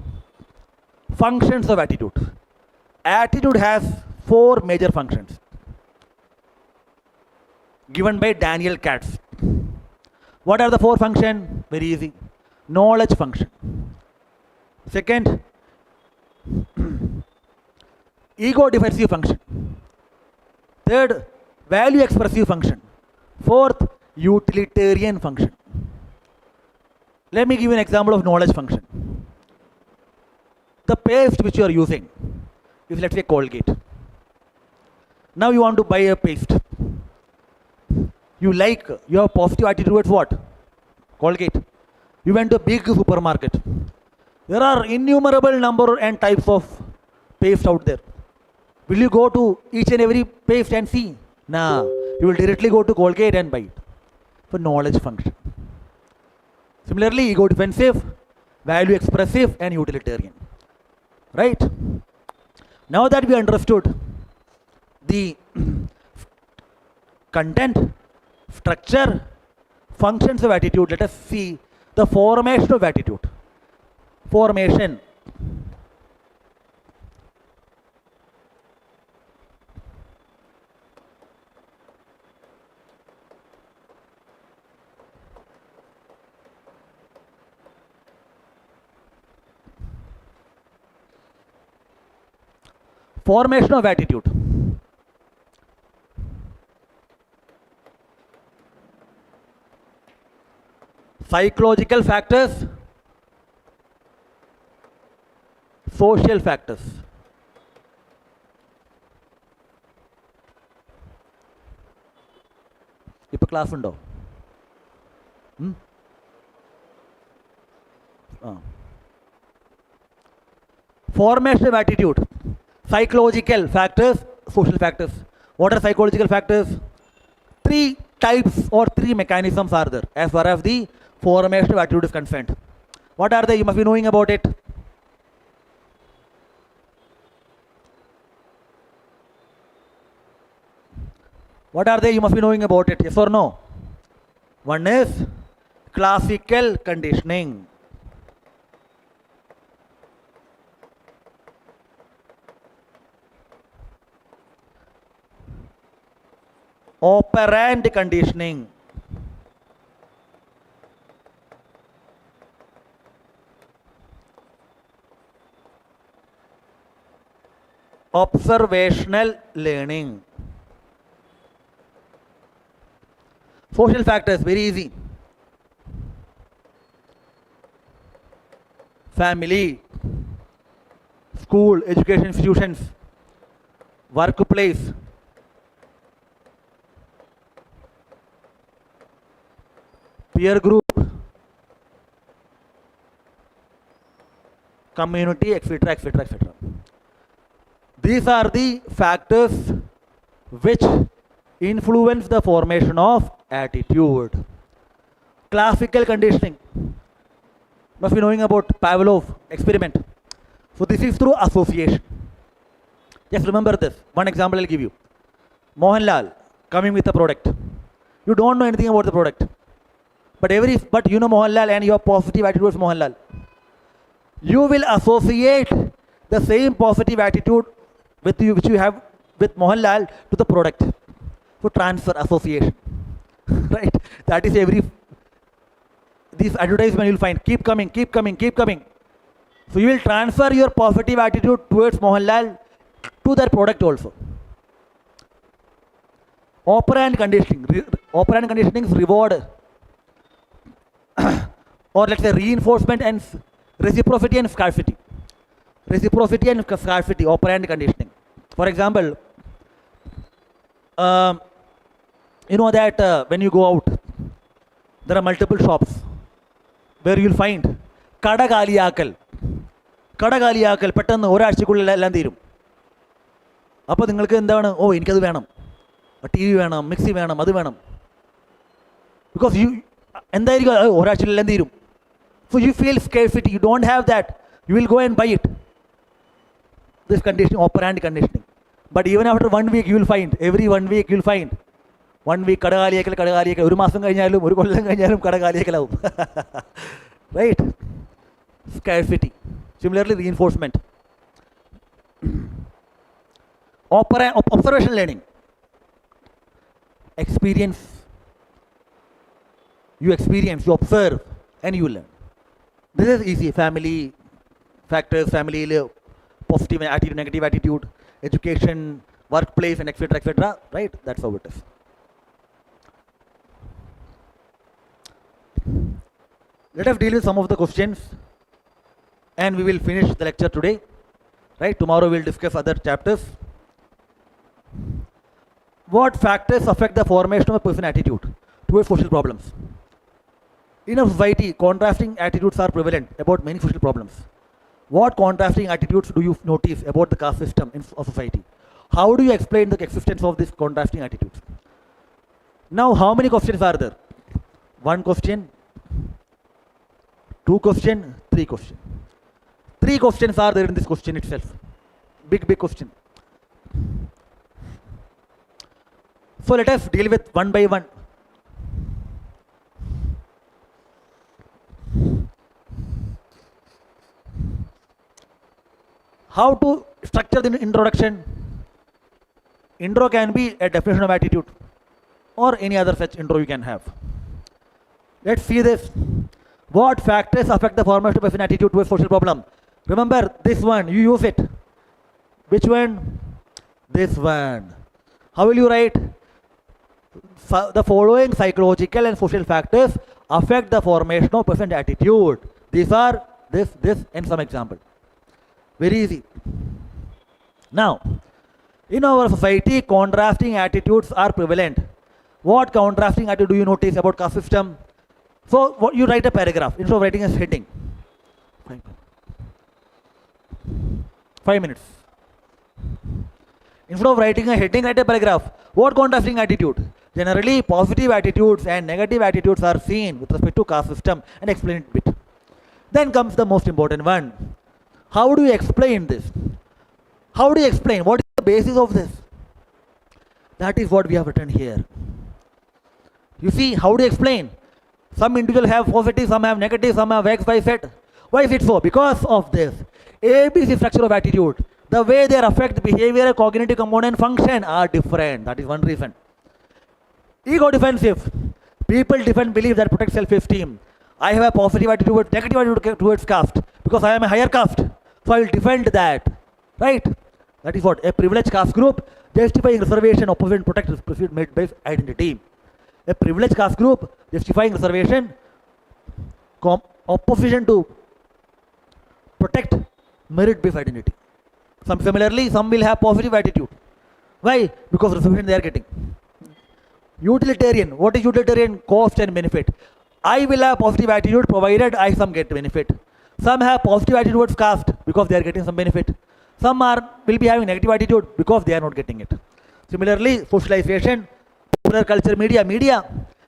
functions of attitude. Attitude has 4 major functions given by Daniel Katz. What are the 4 functions? Very easy. Knowledge function. Second, ego defensive function. Third, value expressive function. Fourth, utilitarian function. Let me give you an example of knowledge function. The paste which you are using is, let's say, Colgate. Now you want to buy a paste. You have positive attitude towards what? Colgate. You went to a big supermarket. There are innumerable number and types of paste out there. Will you go to each and every paste and see? Nah. You will directly go to Colgate and buy it. For knowledge function. Similarly, ego defensive, value expressive, and utilitarian. Right? Now that we understood the content, structure, functions of attitude, let us see the formation of attitude. Formation. Formation of attitude. Psychological factors, social factors. ഇപ്പോൾ class ഉണ്ടോ? Formation of attitude. Psychological factors, social factors. What are psychological factors? Three types or three mechanisms are there as far as the formation of attitude is concerned. What are they? You must be knowing about it. What are they? You must be knowing about it. Yes or no? One is classical conditioning. Operant conditioning. Observational learning. Social factors, very easy. Family, school, education institutions, workplace, peer group, community, etc., etc., etc. These are the factors which influence the formation of attitude. Classical conditioning. Must be knowing about Pavlov experiment. So this is through association. Just remember this. One example I'll give you. Mohanlal coming with a product. You don't know anything about the product. But you know Mohanlal and your positive attitude towards Mohanlal. You will associate the same positive attitude with you which you have with Mohanlal to the product. So transfer, association. Right? That is this advertisement you'll find. Keep coming, keep coming, keep coming. So you will transfer your positive attitude towards Mohanlal to that product also. Operant conditioning. Operant conditioning is reward. Or let's say reinforcement and reciprocity and scarcity. Reciprocity and scarcity, operant conditioning. For example, you know that when you go out, there are multiple shops where you'll find കടകാലിയാക്കൽ പെട്ടെന്ന് ഒരാഴ്ചക്കുള്ളിൽ എല്ലാം തീരും. അപ്പോൾ നിങ്ങൾക്ക് എന്താണ്, ഓ എനിക്കത് വേണം, T V വേണം, മിക്സി വേണം, അത് വേണം. ബിക്കോസ് എന്തായിരിക്കും ഒരാഴ്ചയിലെല്ലാം തീരും. So you feel scarcity, you don't have that, you will go and buy it. This conditioning, operant conditioning. But even after 1 week you will find, every 1 week you will find, 1 week കടകാലിയേക്കൽ, ഒരു മാസം കഴിഞ്ഞാലും ഒരു കൊല്ലം കഴിഞ്ഞാലും കടകാലിയേക്കലാവും. Right? Scarcity. Similarly, reinforcement. Observation learning. Experience. You experience, you observe, and you learn. This is easy. Family factors, family positive attitude, negative attitude, education, workplace, and etc., etc. Right? That's how it is. Let us deal with some of the questions, and we will finish the lecture today. Right? Tomorrow we will discuss other chapters. What factors affect the formation of a person's attitude towards social problems? In a society, contrasting attitudes are prevalent about many social problems. What contrasting attitudes do you notice about the caste system in a society? How do you explain the existence of these contrasting attitudes? Now, how many questions are there? 1 question, 2 questions, 3 questions. 3 questions are there in this question itself. Big question. So let us deal with one by one. How to structure the introduction? Intro can be a definition of attitude or any other such intro you can have. Let's see this. What factors affect the formation of an attitude to a social problem? Remember this one, you use it. Which one? This one. How will you write? The following psychological and social factors affect the formation of person attitude. These are this, and some example. Very easy. Now, in our society, contrasting attitudes are prevalent. What contrasting attitude do you notice about caste system? So, what you write a paragraph instead of writing a heading. 5 minutes. Instead of writing a heading, write a paragraph. What contrasting attitude? Generally, positive attitudes and negative attitudes are seen with respect to caste system, and explain it a bit. Then comes the most important one. How do you explain this? How do you explain? What is the basis of this? That is what we have written here. You see, how do you explain? Some individuals have positive, some have negative, some have X, Y, Z. Why is it so? Because of this. ABC structure of attitude. The way they affect behavior, cognitive component, function are different. That is one reason. Ego defensive. People defend beliefs that protect self-esteem. I have a positive attitude towards negative attitude towards caste because I am a higher caste. So I will defend that. Right? That is what? A privileged caste group justifying reservation, opposition, protect merit-based identity. A privileged caste group justifying reservation, opposition to protect merit-based identity. Similarly, some will have positive attitude. Why? Because reservation they are getting. Utilitarian. What is utilitarian? Cost and benefit. I will have positive attitude provided I some get benefit. Some have positive attitude towards caste because they are getting some benefit. Some will be having negative attitude because they are not getting it. Similarly, socialization, popular culture, media.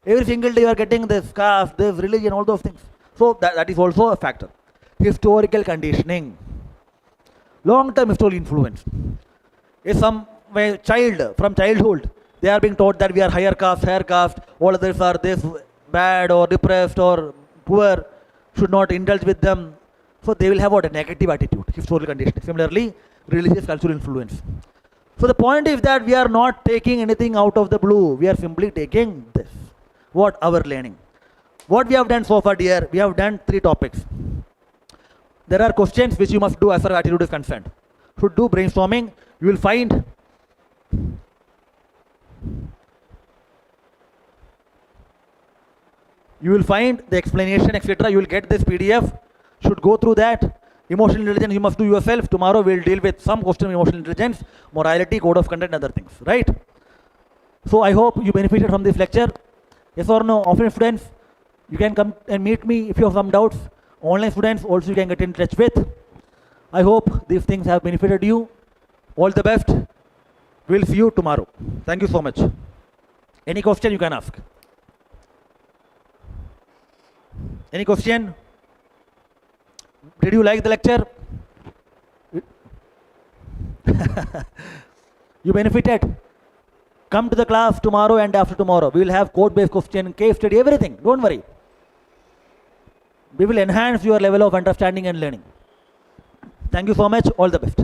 Every single day you are getting this caste, this religion, all those things. So that is also a factor. Historical conditioning. Long-term historical influence. If some child from childhood, they are being taught that we are higher caste, all others are this bad or depressed or poor, should not indulge with them. So they will have what? A negative attitude, historical conditioning. Similarly, religious cultural influence. So the point is that we are not taking anything out of the blue. We are simply taking this. What? Our learning. What we have done so far, dear, we have done 3 topics. There are questions which you must do as far as attitude is concerned. Should do brainstorming. You will find the explanation, etc. You will get this PDF. Should go through that. Emotional intelligence you must do yourself. Tomorrow we will deal with some question of emotional intelligence, morality, code of conduct, and other things. Right? So I hope you benefited from this lecture. Yes or no? Offline students, you can come and meet me if you have some doubts. Online students also you can get in touch with. I hope these things have benefited you. All the best. We'll see you tomorrow. Thank you so much. Any question you can ask. Any question? Did you like the lecture? You benefited? Come to the class tomorrow and after tomorrow. We will have code-based question, case study, everything. Don't worry. We will enhance your level of understanding and learning. Thank you so much. All the best.